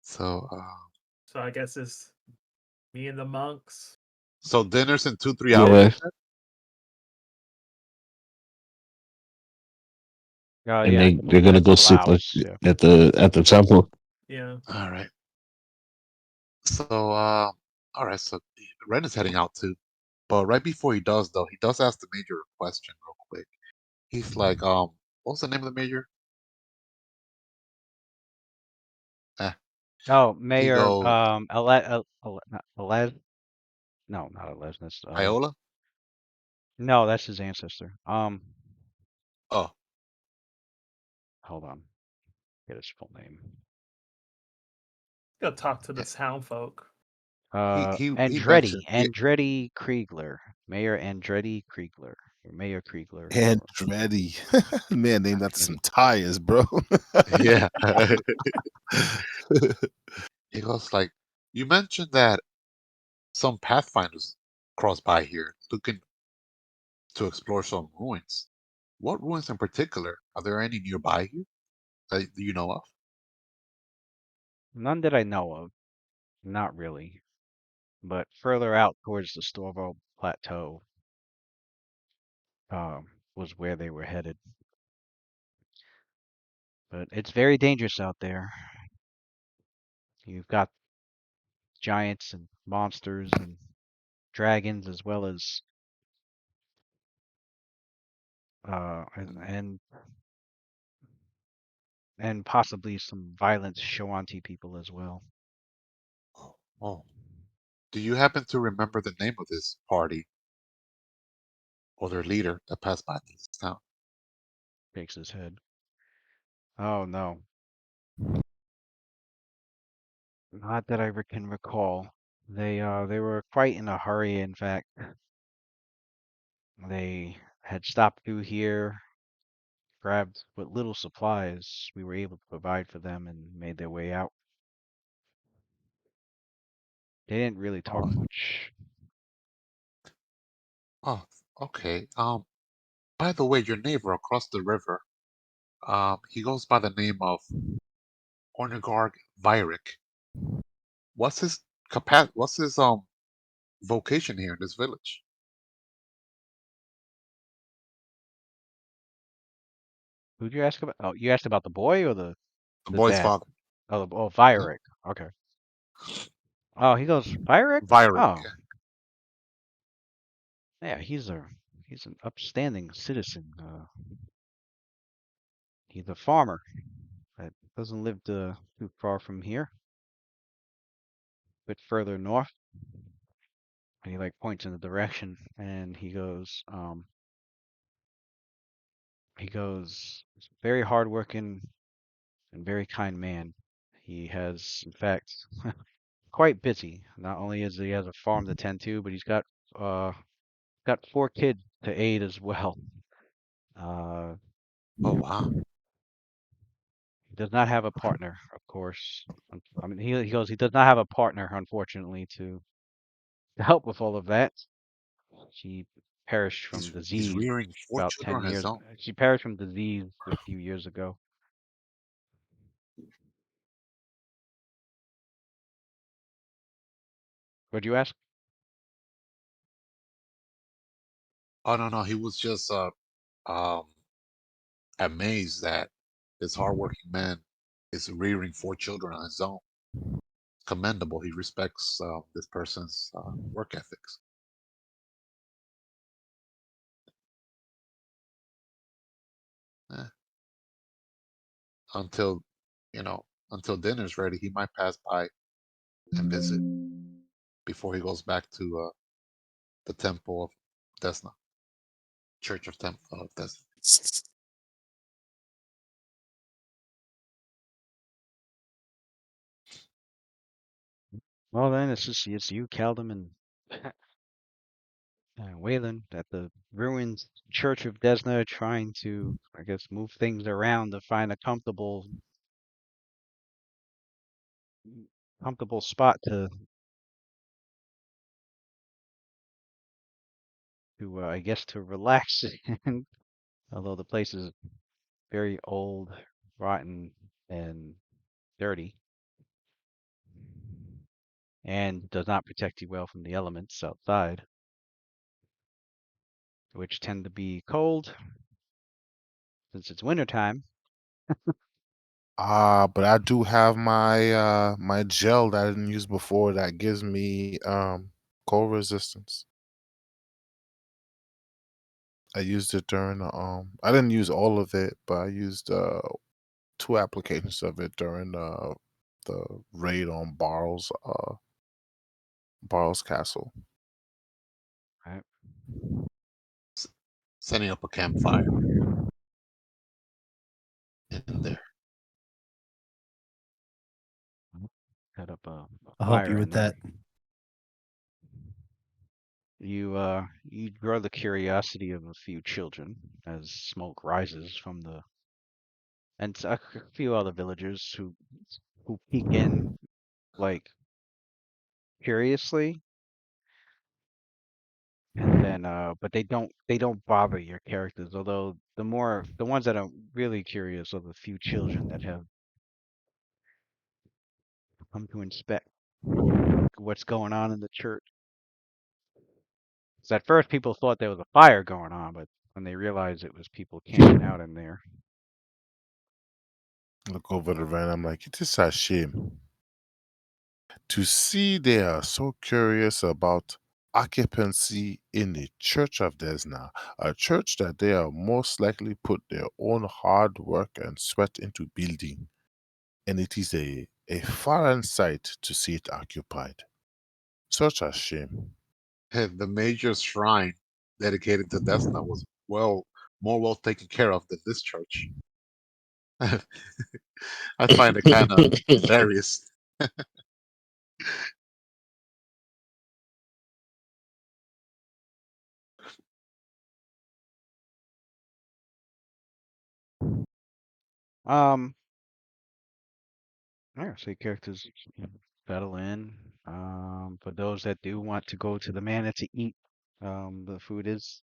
So, So I guess it's me and the monks. so dinner's in 2-3 hours, Yeah, you said? oh and yeah, they're gonna that's go a couple sleep like hours. Yeah. at the temple. Yeah. All right. So, all right. So Ren is heading out too, but right before he does, though, he does ask the major a question real quick. He's like, what's the name of the major? Eh, Oh, he Mayor goes, Alez. No, not Alez. That's Iola? no, that's his ancestor. Oh, Hold on, get his full name. Go talk to the eh, town folk. he Andretti, mentioned, yeah, Andretti Kriegler, Mayor Andretti Kriegler, or Mayor Kriegler, or Andretti. Man, named after some Andretti. tires, bro. yeah. He goes like, you mentioned that some pathfinders cross by here looking to explore some ruins. What ruins in particular? Are there any nearby here that you know of? None that I know of, not really. But further out towards the Storval Plateau, was where they were headed. But it's very dangerous out there. You've got giants and monsters and dragons, as well as uh, and and and possibly some violent Shoanti people as well. Oh, oh. Do you happen to remember the name of this party or their leader that passed by this town? Shakes his head. Oh no, not that can recall. They were quite in a hurry. In fact, they had stopped through here, grabbed what little supplies we were able to provide for them, and made their way out. They didn't really talk Oh, much. oh, okay. By the way, your neighbor across the river, he goes by the name of Ornigarg Vyric. What's his vocation here in this village? Who'd you ask about? Oh, you asked about the boy or The the boy's dad? father. Oh, Yeah. Vyric. Okay. Oh, he goes Vyric. Vyric. Oh, yeah. He's an upstanding citizen. He's a farmer that doesn't live too far from here, a bit further north. And he like points in the direction, and he's a very hardworking and very kind man. He has, in fact, quite busy. Not only is he has a farm to tend to, but he's got uh got 4 kids to aid as well. Oh wow. He does not have a partner, of course. I mean, he goes. He does not have a partner, unfortunately, to help with all of that. She perished from He's disease rearing 4 about children 10 on his years. own. She perished from disease a few years ago. What'd you ask? Oh no, he was just um amazed that this hardworking man is rearing 4 children on his own. Commendable. He respects this person's work ethics. Eh, until until dinner's ready, he might pass by and visit before he goes back to the temple of Desna, Church of Temple of Desna. Well, then it's you, Caldum, and Waylon at the ruined Church of Desna, trying to, I guess, move things around to find a comfortable spot to I guess to relax in. Although the place is very old, rotten, and dirty, and does not protect you well from the elements outside, which tend to be cold since it's wintertime. But I do have my gel that I didn't use before that gives me cold resistance. I used it during the I didn't use all of it, but I used 2 applications of it during the raid on Barl's castle. Right. Setting up a campfire in there. Set up a I'll help you fire in with there. that. You draw the curiosity of a few children as smoke rises from and a few other villagers who peek in like curiously, and then but they don't bother your characters. Although the ones that are really curious are the few children that have come to inspect what's going on in the church. 'Cause at first people thought there was a fire going on, but when they realized it was people camping out in there. Look over the van. I'm like, it is a shame to see they are so curious about occupancy in the Church of Desna, a church that they are most likely put their own hard work and sweat into building, and it is a foreign sight to see it occupied. Such a shame. The major shrine dedicated to Desna was more well taken care of than this church. I find it kind of hilarious. Yeah, so your characters settle in. For those that do want to go to the manor to eat, the food is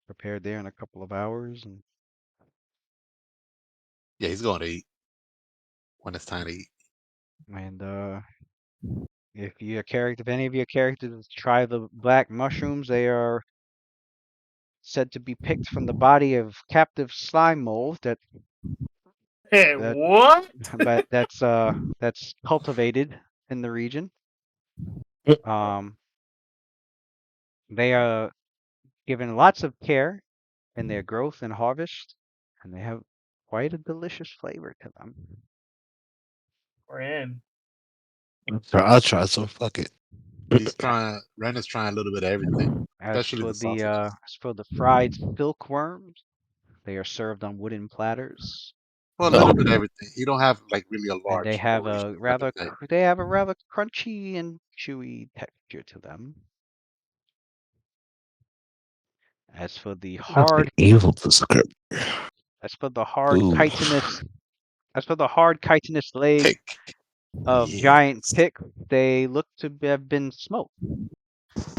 prepared there in a couple of hours, Yeah, he's going to eat when it's time to eat. and if any of your characters try the black mushrooms, they are said to be picked from the body of captive slime mold Hey, that what? that's cultivated in the region. They are given lots of care in their growth and harvest, and they have quite a delicious flavor to them. We're in. I'll try some. Fuck it. Ren is trying a little bit of everything, especially the sausages. As for the fried silkworms, they are served on wooden platters, Well, a little Oh, bit of everything. You don't have like really a and large variation like a day. they have a rather crunchy and chewy texture to them. As for the That's hard, an evil descriptor. as for the hard Ooh. chitinous, as for the hard chitinous legs Tick. of giant Yes. pick, they look to have been smoked.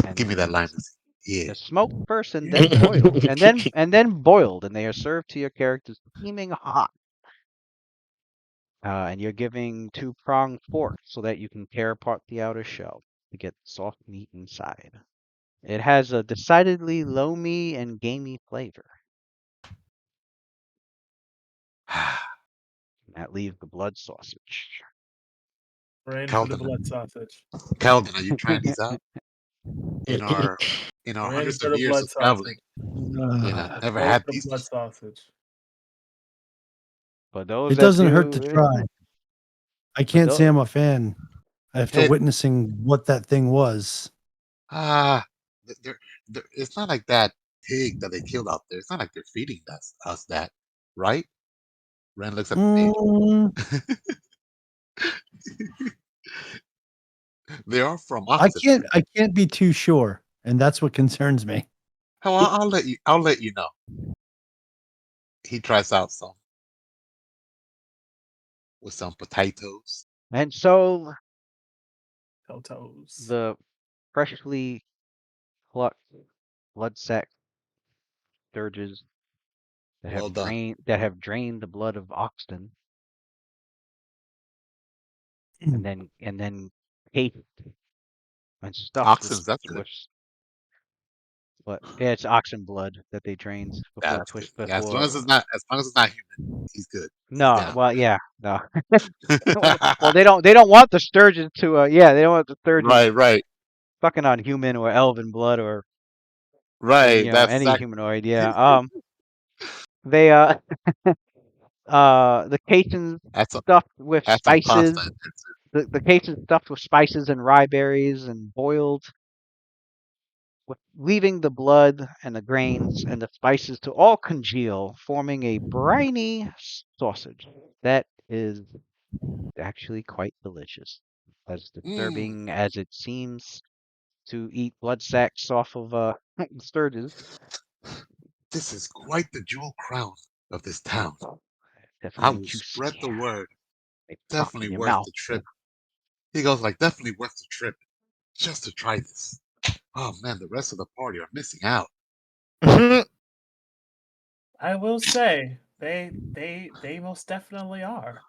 And Give me that line. Yeah. they're smoked first and then boiled, and then boiled, and they are served to your character steaming hot. And you're giving 2-pronged fork so that you can tear apart the outer shell to get soft meat inside. It has a decidedly loamy and gamey flavor. That leaves the blood sausage. We're in for the Calvin, blood sausage. Calvin, are you trying these out? In our We're in hundreds for of the years blood of traveling, sausage. never Go had for the these. blood sausage. For those It that doesn't hurt to do, try. I can't say I'm a fan after It- witnessing what that thing was. It's not like that pig that they killed out there. It's not like they're feeding us that, right? Ren looks at the pig. They are from oxen. I can't be too sure, and that's what concerns me. Oh, I'll let you know. He tries out some with some potatoes. and so Toes. the freshly plucked blood sac sturges that Well have done. drained the blood of oxen, and then cased and stuffed Oxens, that's good. with but yeah, it's oxen blood that they drained before That's good. Yeah, before. as long as it's not human, he's good. He's No, down. well, yeah, no. Well, they don't want the sturgeon to they don't want the sturgeon right. fucking on human or elven blood or Right. That's any exactly. humanoid. Yeah. They the Cajuns That's stuffed with some pasta. spices. The Cajuns stuffed with spices and rye berries and boiled, leaving the blood and the grains and the spices to all congeal, forming a briny sausage that is actually quite delicious. As Mm, disturbing as it seems to eat blood sacks off of sturges, this is quite the jewel crown of this town. I definitely will spread juicy. the word. They pop Definitely in your worth mouth. the trip. He goes like, definitely worth the trip just to try this. Oh man, the rest of the party are missing out. I will say they most definitely are.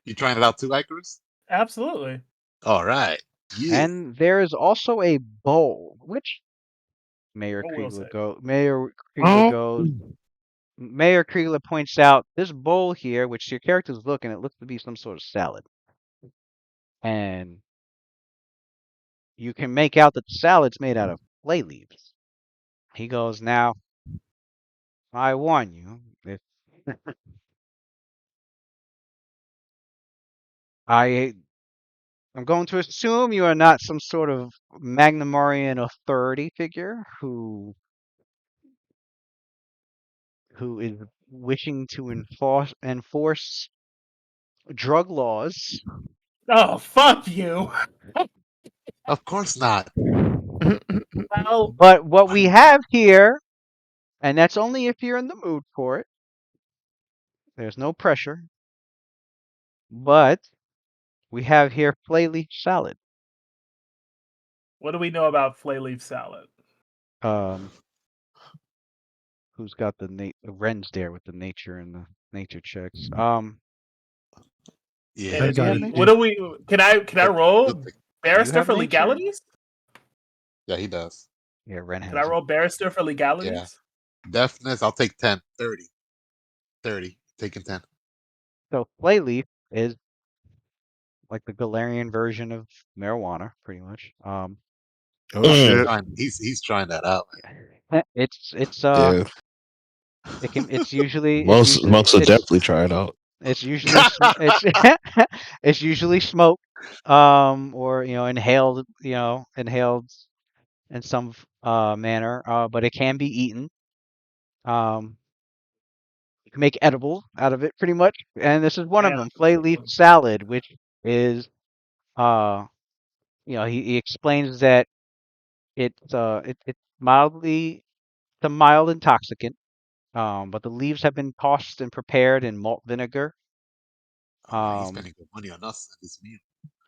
You trying it out too, Icarus? Absolutely. All right. Yeah. And there is also a bowl, which Mayor What will say? Kriegler goes. Mayor Kriegler points out this bowl here, which your character's looking, it looks to be some sort of salad. And you can make out that the salad's made out of play leaves. He goes, now, I warn you, if I'm going to assume you are not some sort of Magnamorian authority figure who is wishing to enforce drug laws. Oh, fuck you. Of course not. Well, But what we have here, and that's only if you're in the mood for it, there's no pressure, but we have here flay leaf salad. what do we know about flay leaf salad? Who's got Ren's there with the nature and the nature checks. Yeah. And I Ren, do you got have it. nature? what do we? Can I roll Do you barrister have for nature? legalities? Yeah, he does. Yeah, Ren Can I has it. roll barrister for legalities? Yeah. Deafness, I'll take 10. 30. 30. Taking 10. So flay leaf is like the Galarian version of marijuana, pretty much. Oh shit. He's trying that out. It's Yeah. it's usually Most will definitely try it out. it's usually it's it's usually smoked or inhaled in some manner, but it can be eaten. You can make edible out of it pretty much, and this is one of Damn. them, flay leaf salad, which is he explains that it's mildly a mild intoxicant. But the leaves have been tossed and prepared in malt vinegar. He's spending good money on us at this meal.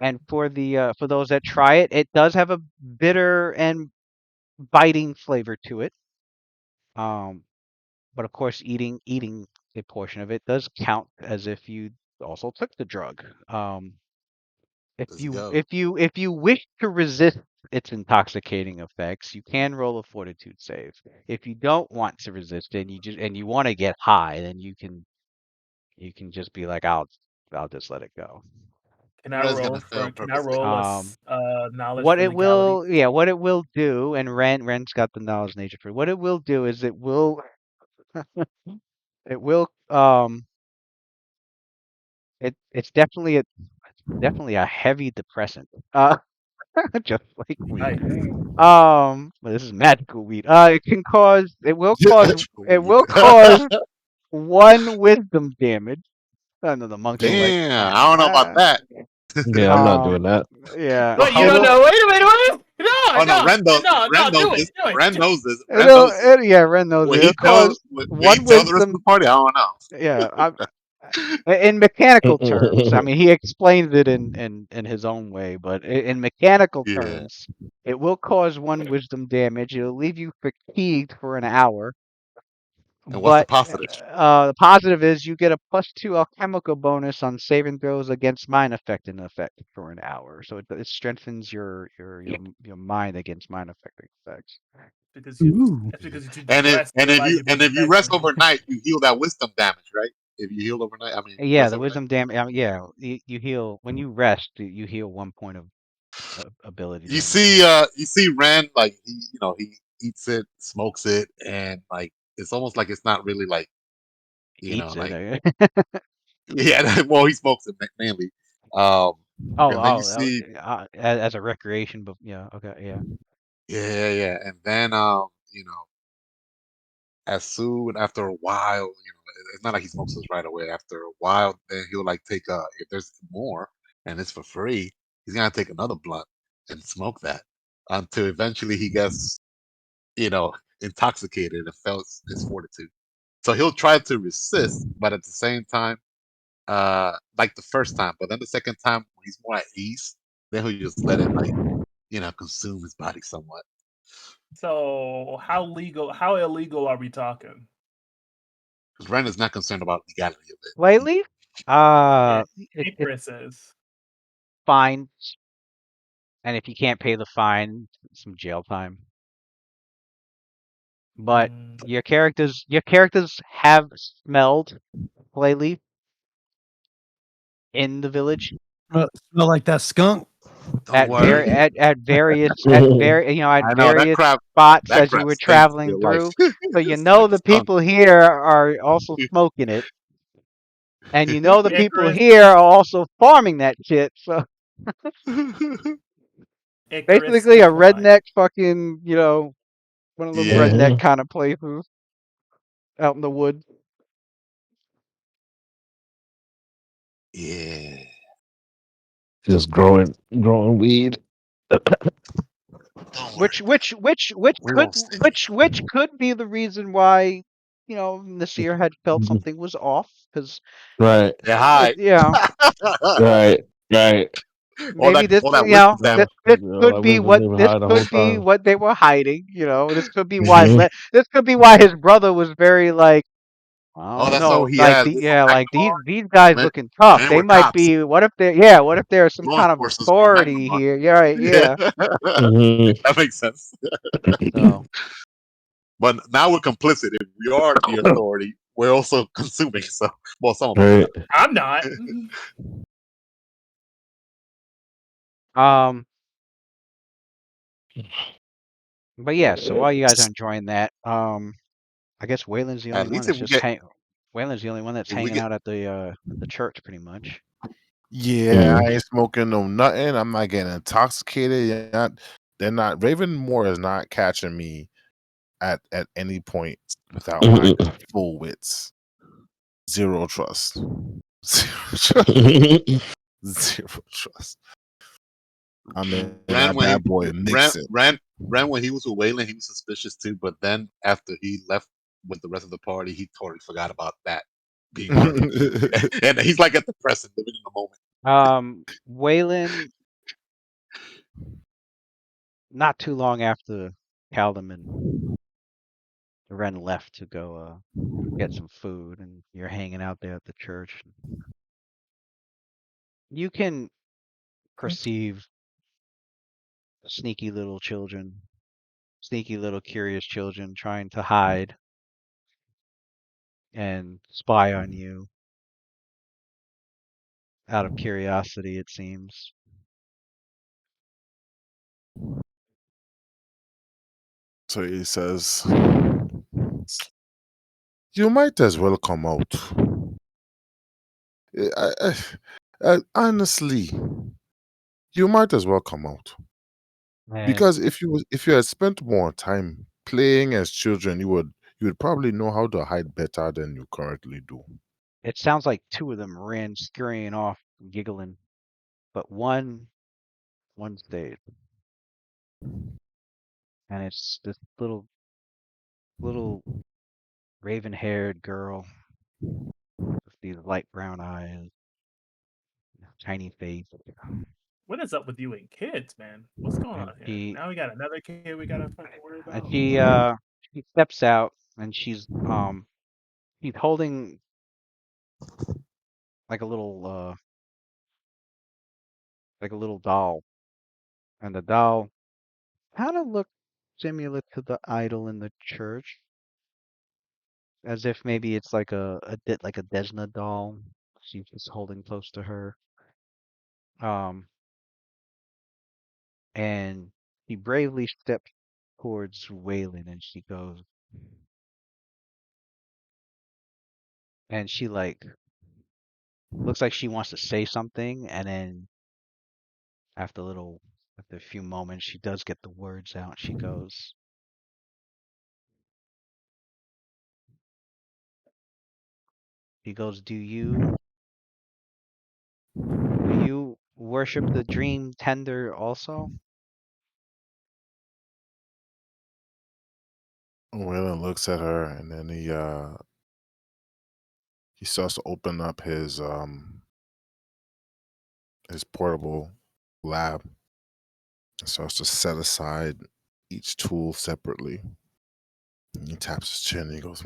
And for those that try it, it does have a bitter and biting flavor to it. But of course, eating a portion of it does count as if you also took the drug. If Let's you go. if you wish to resist its intoxicating effects, you can roll a fortitude save. If you don't want to resist it, and you want to get high, then you can just be like, I'll just let it go. Can I Red's roll gonna fail for? Can I purposely. roll knowledge What for it legality? will do, and Ren's got the knowledge nature for it. What it will do is it will it's definitely a heavy depressant. Just like weed. But this is magical weed. It will cause one wisdom damage. I know the monks are like, Damn, I don't know about that. Yeah, I'm not doing that. yeah, Wait, you How don't much? know? Wait a minute, wait! Oh no, Ren knows. No, Ren knows do this. it, do it. Ren knows this. Ren it'll, knows this. yeah, Ren knows Will it. he It'll tell? cause Will he one tell the rest of the wisdom. party? I don't know. Yeah, in mechanical terms, I mean, he explains it in his own way, but in mechanical Yeah. terms, it will cause one wisdom damage. It'll leave you fatigued for an hour. And what's the But positive? the positive is you get a +2 alchemical bonus on saving throws against mind affecting effect for an hour. So it strengthens your mind against mind affecting effects. Because Ooh. that's because you And rest. if you rest overnight, you heal that wisdom damage, right? If you heal overnight, I mean, Yeah, rest the overnight. wisdom damage. Yeah, you heal when you rest. You heal 1 point of ability damage. You see, Ren like he eats it, smokes it, and like it's almost like it's not really like Eats it. like yeah. Well, he smokes it mainly. Um, and then you see As a recreation, but yeah, okay, yeah. yeah, and then as soon after a while, it's not like he smokes this right away. After a while, then he'll like take if there's more and it's for free, he's gonna take another blunt and smoke that until eventually he gets you know intoxicated and fails his fortitude. So he'll try to resist, but at the same time, like the first time, but then the second time when he's more at ease, then he'll just let it like consume his body somewhat. So how illegal are we talking? Because Ren is not concerned about legality of it. Lately, Yeah, it's April says. fine, and if you can't pay the fine, some jail time. But your characters have smelled Lately in the village Smell like that skunk. Don't worry, at various I know various spots that as you crap were stinks in traveling real life. through. So you It's know like the skunk. people here are also smoking it, and you know the people Icarus, here are also farming that shit. So Icarus basically, a decline. redneck fucking one of them Yeah, redneck kind of places out in the woods. yeah. Just growing weed. Don't worry, we won't stay. Which could be the reason why Nasir had felt something was off because Right, They're high. yeah. right, right. Maybe this, All that wisdom Yeah, damage. this I wasn't even high the whole time. what they were hiding. This could be why this could be why his brother was very like, I Oh, don't that's all know, he like has. Wisdom like Magnemar. these guys Man, looking tough. man, They we're might cops. be. What if there's some Law kind of enforcement's more authority Magnemar. here? Yeah, right, Yeah, yeah. that makes sense. So But now we're complicit. If we are the authority, we're also consuming. So, well, some of us Right. I'm not. um, but yeah. So while you guys are enjoying that, I guess Waylon's the only At one least that's just Waylon's the only one that's if we hanging get, out at the church, pretty much. Yeah, I ain't smoking no nothing. I'm not getting intoxicated. They're not. Ravenmore is not catching me at any point without my full wits. Zero trust. Zero trust. Zero trust. I mean, Ran that when bad boy he nicks it. ran when he was with Waylon. He was suspicious too. But then after he left with the rest of the party, he totally forgot about that being part of it. And he's like at the present, living in the moment. Waylon, not too long after Callum and Ren left to go get some food, and you're hanging out there at the church, you can perceive sneaky little children, sneaky little curious children trying to hide and spy on you out of curiosity, it seems. So he says, "You might as well come out. Honestly, you might as well come out And because if you had spent more time playing as children, you would probably know how to hide better than you currently do." it sounds like two of them ran scurrying off, giggling, but one stayed, and it's this little raven-haired girl with these light brown eyes, tiny face, What is up with you and kids, man? What's going and on here? Now we got another kid we gotta fucking worry about. she steps out, and she's holding like a little doll, and the doll kind of looks similar to the idol in the church, as if maybe it's like like a Desna doll. She's just holding close to her. Um, and she bravely steps towards Waylon, and she goes, and she like looks like she wants to say something, and then after a few moments, she does get the words out. She goes, do you worship the dream tender also? Waylon looks at her and then he starts to open up his portable lab and starts to set aside each tool separately. And he taps his chin and he goes,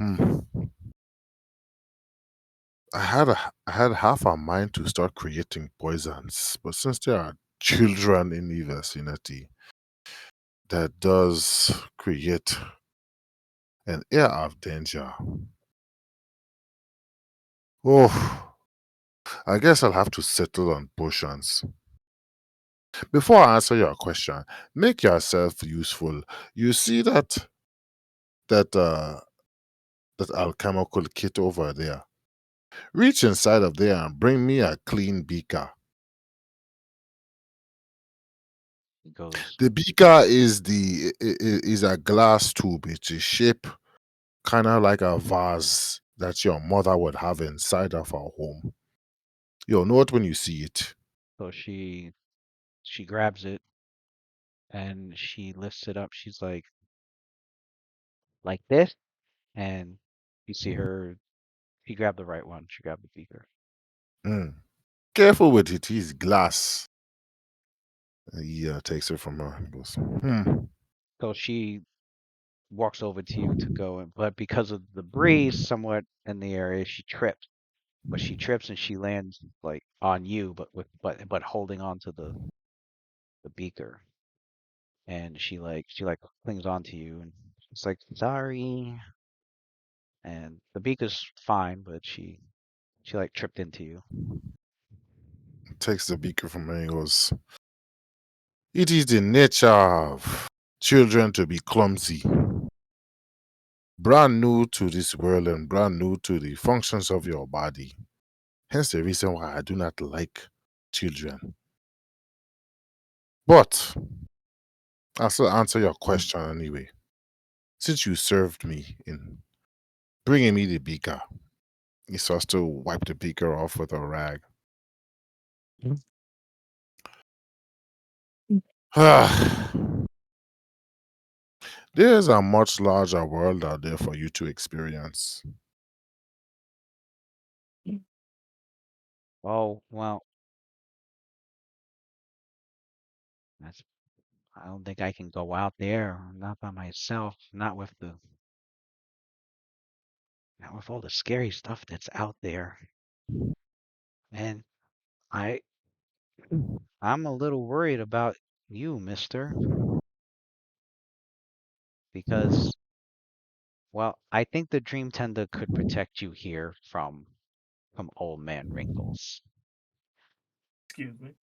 I had half a mind to start creating poisons, but since there are children in the vicinity, that does create an air of danger. Oh, I guess I'll have to settle on potions. Before I answer your question, make yourself useful. You see that uh that alchemical kit over there. Reach inside of there and bring me a clean beaker. He goes, The beaker is a glass tube. It's a shape kind of like a vase that your mother would have inside of her home. You'll know it when you see it. so she grabs it and she lifts it up. She's like this, and you see her. She grabbed the right one. She grabbed the beaker. Mm. Careful with it. It's glass. He takes it from her and goes, So she walks over to you to go, but because of the breeze somewhat in the area, she trips. But she trips and she lands like on you, but holding on to the beaker, and she clings onto you, and she's like sorry, and the beaker's fine, but she like tripped into you. takes the beaker from her and goes, "It is the nature of children to be clumsy. Brand new to this world and brand new to the functions of your body. Hence the reason why I do not like children. But I'll still answer your question anyway. Since you served me in bringing me the beaker," he starts to wipe the beaker off with a rag. There's a much larger world out there for you to experience. Oh, well, that's I don't think I can go out there, not by myself, not with all the scary stuff that's out there. And I I'm a little worried about you, mister, because well, I think the Dream Tender could protect you here from old man Wrinkles. Excuse me.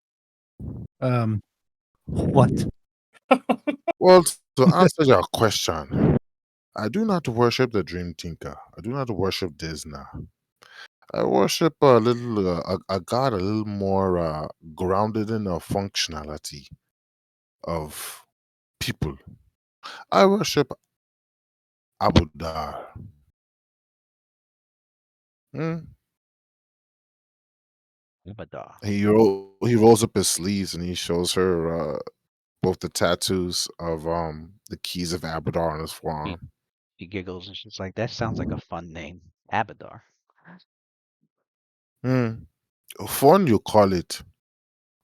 What? Well, to answer your question, I do not worship the Dream Tinker. I do not worship Disney. I worship a god a little more grounded in the functionality of people. I worship Abudar. Hmm? Ibadar. He rolls up his sleeves and he shows her both the tattoos of the keys of Abadar on his She, forearm. she giggles and she's like, "That sounds like a fun name, Abadar." Hmm. Fun you call it,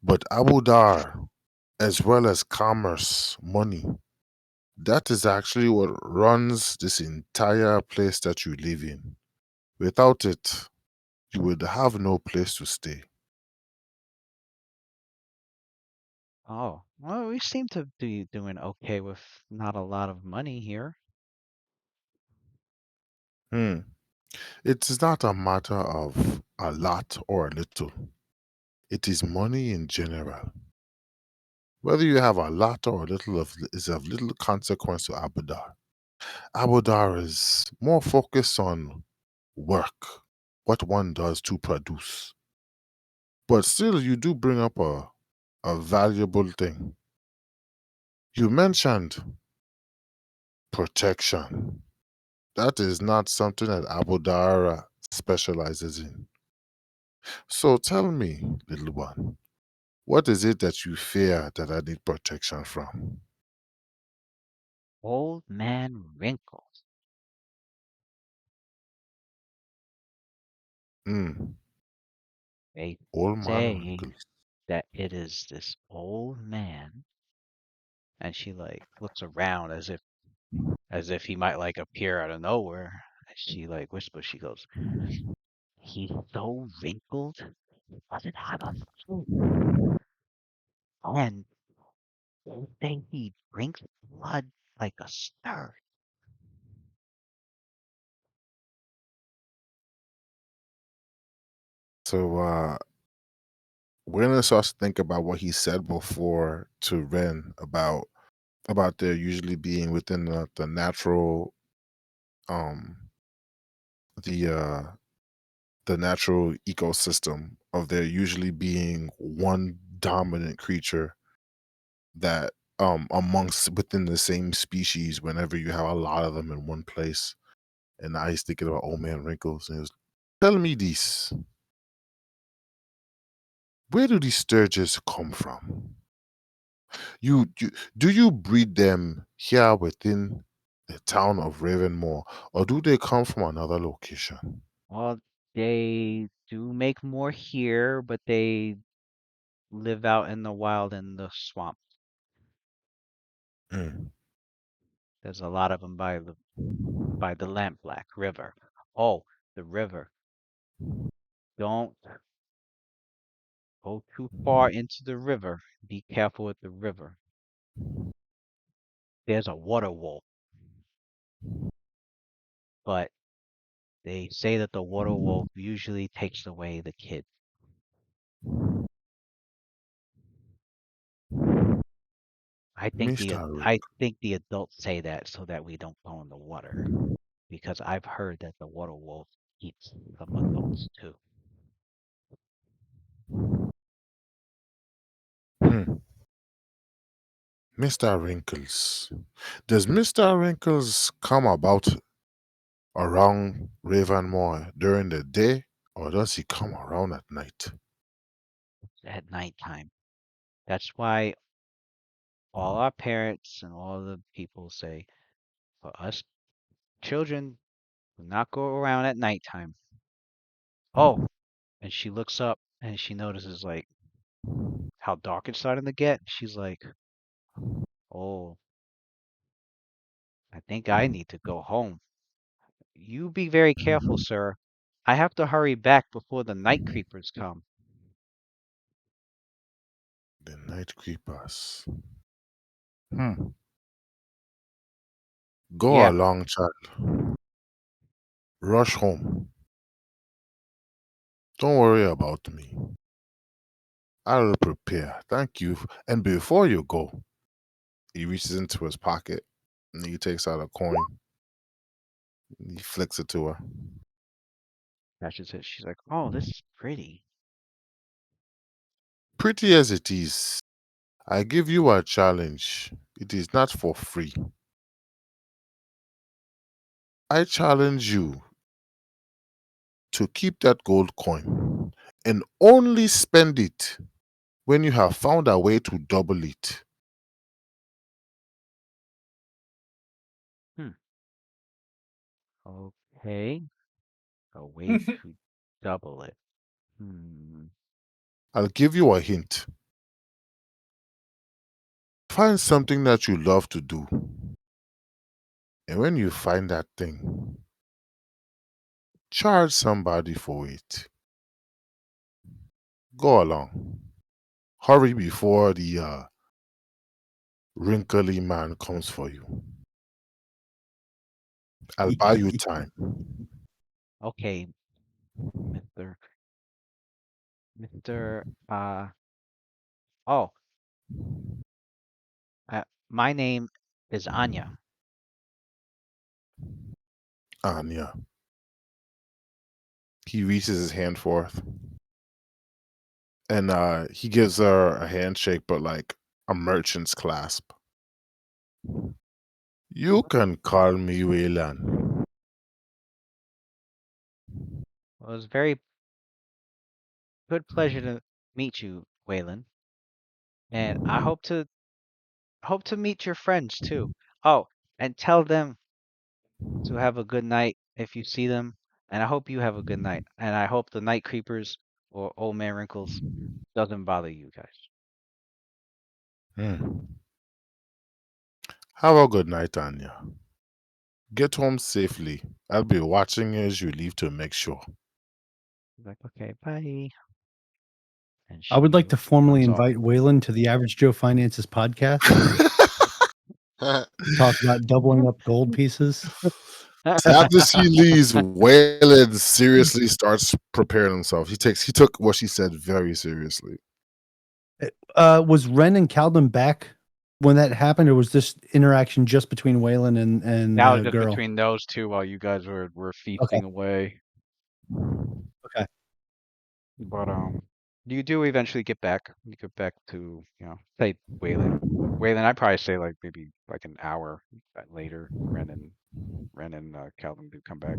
but Abudar, as well as commerce, money, that is actually what runs this entire place that you live in. Without it, you would have no place to stay. Oh, well, we seem to be doing okay with not a lot of money here. Hmm. It is not a matter of a lot or a little. It is money in general. Whether you have a lot or a little is of little consequence to Abudar. Abudar is more focused on work, what one does to produce. But still, you do bring up a valuable thing. You mentioned protection. That is not something that Abudar specializes in. So tell me, little one, what is it that you fear that I need protection from? Old man Wrinkles. Hmm, They old man say wrinkles. that it is this old man, and she like looks around as if he might like appear out of nowhere. And she like whispers, she goes, "He's so wrinkled, he doesn't have a face, and they say he drinks blood like a stir." So when I start to think about what he said before to Ren about there usually being within the natural um the uh the natural ecosystem of there usually being one dominant creature that amongst within the same species whenever you have a lot of them in one place. And I was thinking about old man wrinkles and he was tell me this. Where do these sturges come from? You do you breed them here within the town of Ravenmore, or do they come from another location? Well, they do make more here, but they live out in the wild in the swamp. Mm. There's a lot of them by the Lampblack River. Oh, the river. Don't go too far into the river. Be careful with the river. There's a water wolf, but they say that the water wolf usually takes away the kid. Mr. I Rick, think the adults say that so that we don't go in the water, because I've heard that the water wolf eats some adults too. hmm, Mr. Wrinkles. Does Mr. Wrinkles come about around Ravenmore during the day, or does he come around at night? At nighttime. That's why all our parents and all the people say, for us children, do not go around at nighttime. Oh, and she looks up and she notices like how dark it's starting to get. She's like, oh, I think I need to go home. You be very careful, sir. I have to hurry back before the night creepers come. The night creepers. Hmm. Go Yeah, along, child. Rush home. Don't worry about me. I'll prepare. Thank you. And before you go, he reaches into his pocket and he takes out a coin. He flicks it to her. catches it. She's like, oh, this is pretty. Pretty as it is, I give you a challenge. It is not for free. I challenge you to keep that gold coin and only spend it when you have found a way to double it. Hmm. Okay. A way to double it. Hmm. I'll give you a hint. Find something that you love to do. And when you find that thing, charge somebody for it. Go along. Hurry before the wrinkly man comes for you. I'll buy you time. Okay, Mr. Mr. Oh, my name is Anya. Anya. He reaches his hand forth and he gives her a handshake, but like a merchant's clasp. You can call me Waylan. Well, it was very good pleasure to meet you, Waylon, and I hope to meet your friends too. Oh, and tell them to have a good night if you see them, and I hope you have a good night, and I hope the night creepers or old man wrinkles doesn't bother you guys. Hmm. Have a good night, Anya. Get home safely. I'll be watching as you leave to make sure. He's like, okay, bye, and I would like she to formally runs off. invite Waylon to the Average Joe Finances podcast. Talk about doubling up gold pieces. After she leaves, Waylon seriously starts preparing himself. He took what she said very seriously. Was Ren and Caldon back when that happened, or was this interaction just between Waylon and That was the just girl? between those two while you guys were feasting away. Okay. But you do eventually get back. You get back to say Waylon. Waylon, I'd probably say like maybe like an hour later. Ren and Calvin do come back.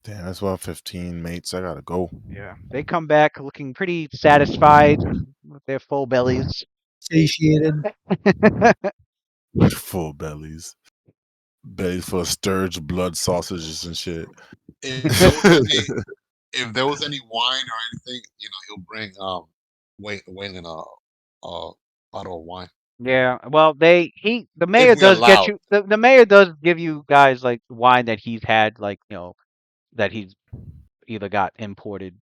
Damn, that's 1:15, mates. I gotta go. Yeah, they come back looking pretty satisfied with their full bellies. Satiated. Full bellies. Bellies full of sturge, blood, sausages, and shit. If there was any, if there was any wine or anything, he'll bring Waylon a bottle of wine. Yeah, well, the If mayor we does get allowed. you. The mayor does give you guys like wine that he's had, like that he's either got imported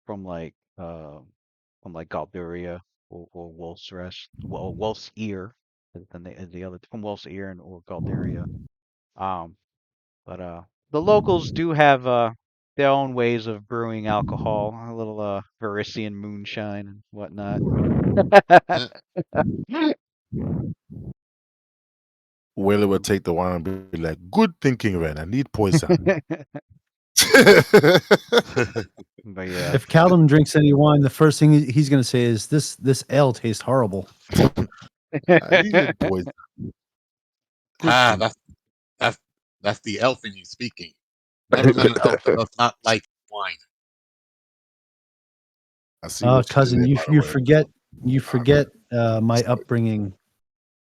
from like Galduria or Wolf's Rest, well, Wolf's Ear, is the other from Wolf's Ear and or Galduria. Um, but the locals do have their own ways of brewing alcohol, a little Varisian moonshine and whatnot. Waylon would take the wine and be like, "Good thinking, Ren. I need poison." But yeah, If Caldon drinks any wine, the first thing he's going to say is, "This ale tastes horrible." I needed poison. Good Ah, thing. that's the elf in you speaking. Never met an elf that does not like wine. I see what you did cousin, there, you by the you way. forget my upbringing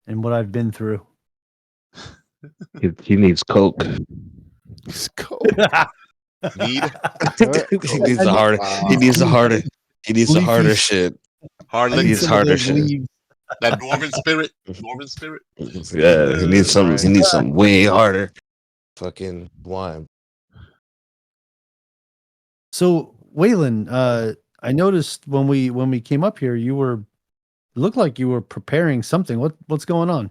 and what I've been through. He needs coke. It's cold. Need He needs a harder. He needs a harder. He needs a harder Leafy. shit. hard I He need needs liquor. some of harder those shit. leaves. That dwarven spirit. Dwarven spirit. Yeah, he needs some. Right. He needs some way harder. Fucking wine. So, Waylon, I noticed when we came up here, it looked like you were preparing something. What's going on?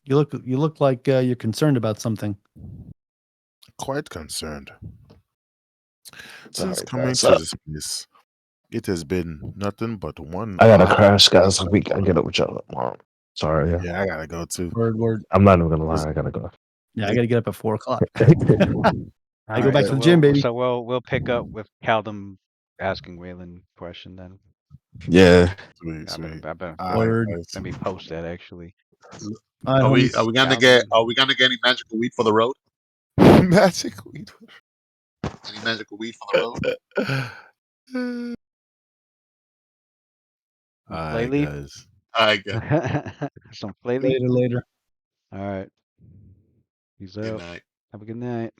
You look like you're concerned about something. Quite concerned. Since Sorry, coming guys. to this place, it has been nothing but one. I gotta crash, guys. We gotta get up with y'all tomorrow. Sorry. Yeah. Yeah, I gotta go too. Word. I'm not even gonna lie. I gotta go. Yeah, I got to get up at 4:00. I All go right, back so to the gym, baby. we'll pick up with Caldum asking Waylon question then. Yeah. Sweet, sweet. All right, Word. guys. Let me post that actually. All right, Are we homies. gonna get any magical weed for the road? Magic weed. Any magical weed for the road? All right, Flayleaf? guys. I got Some Flayleaf? Later. All right. Peace good out. night. Have a good night.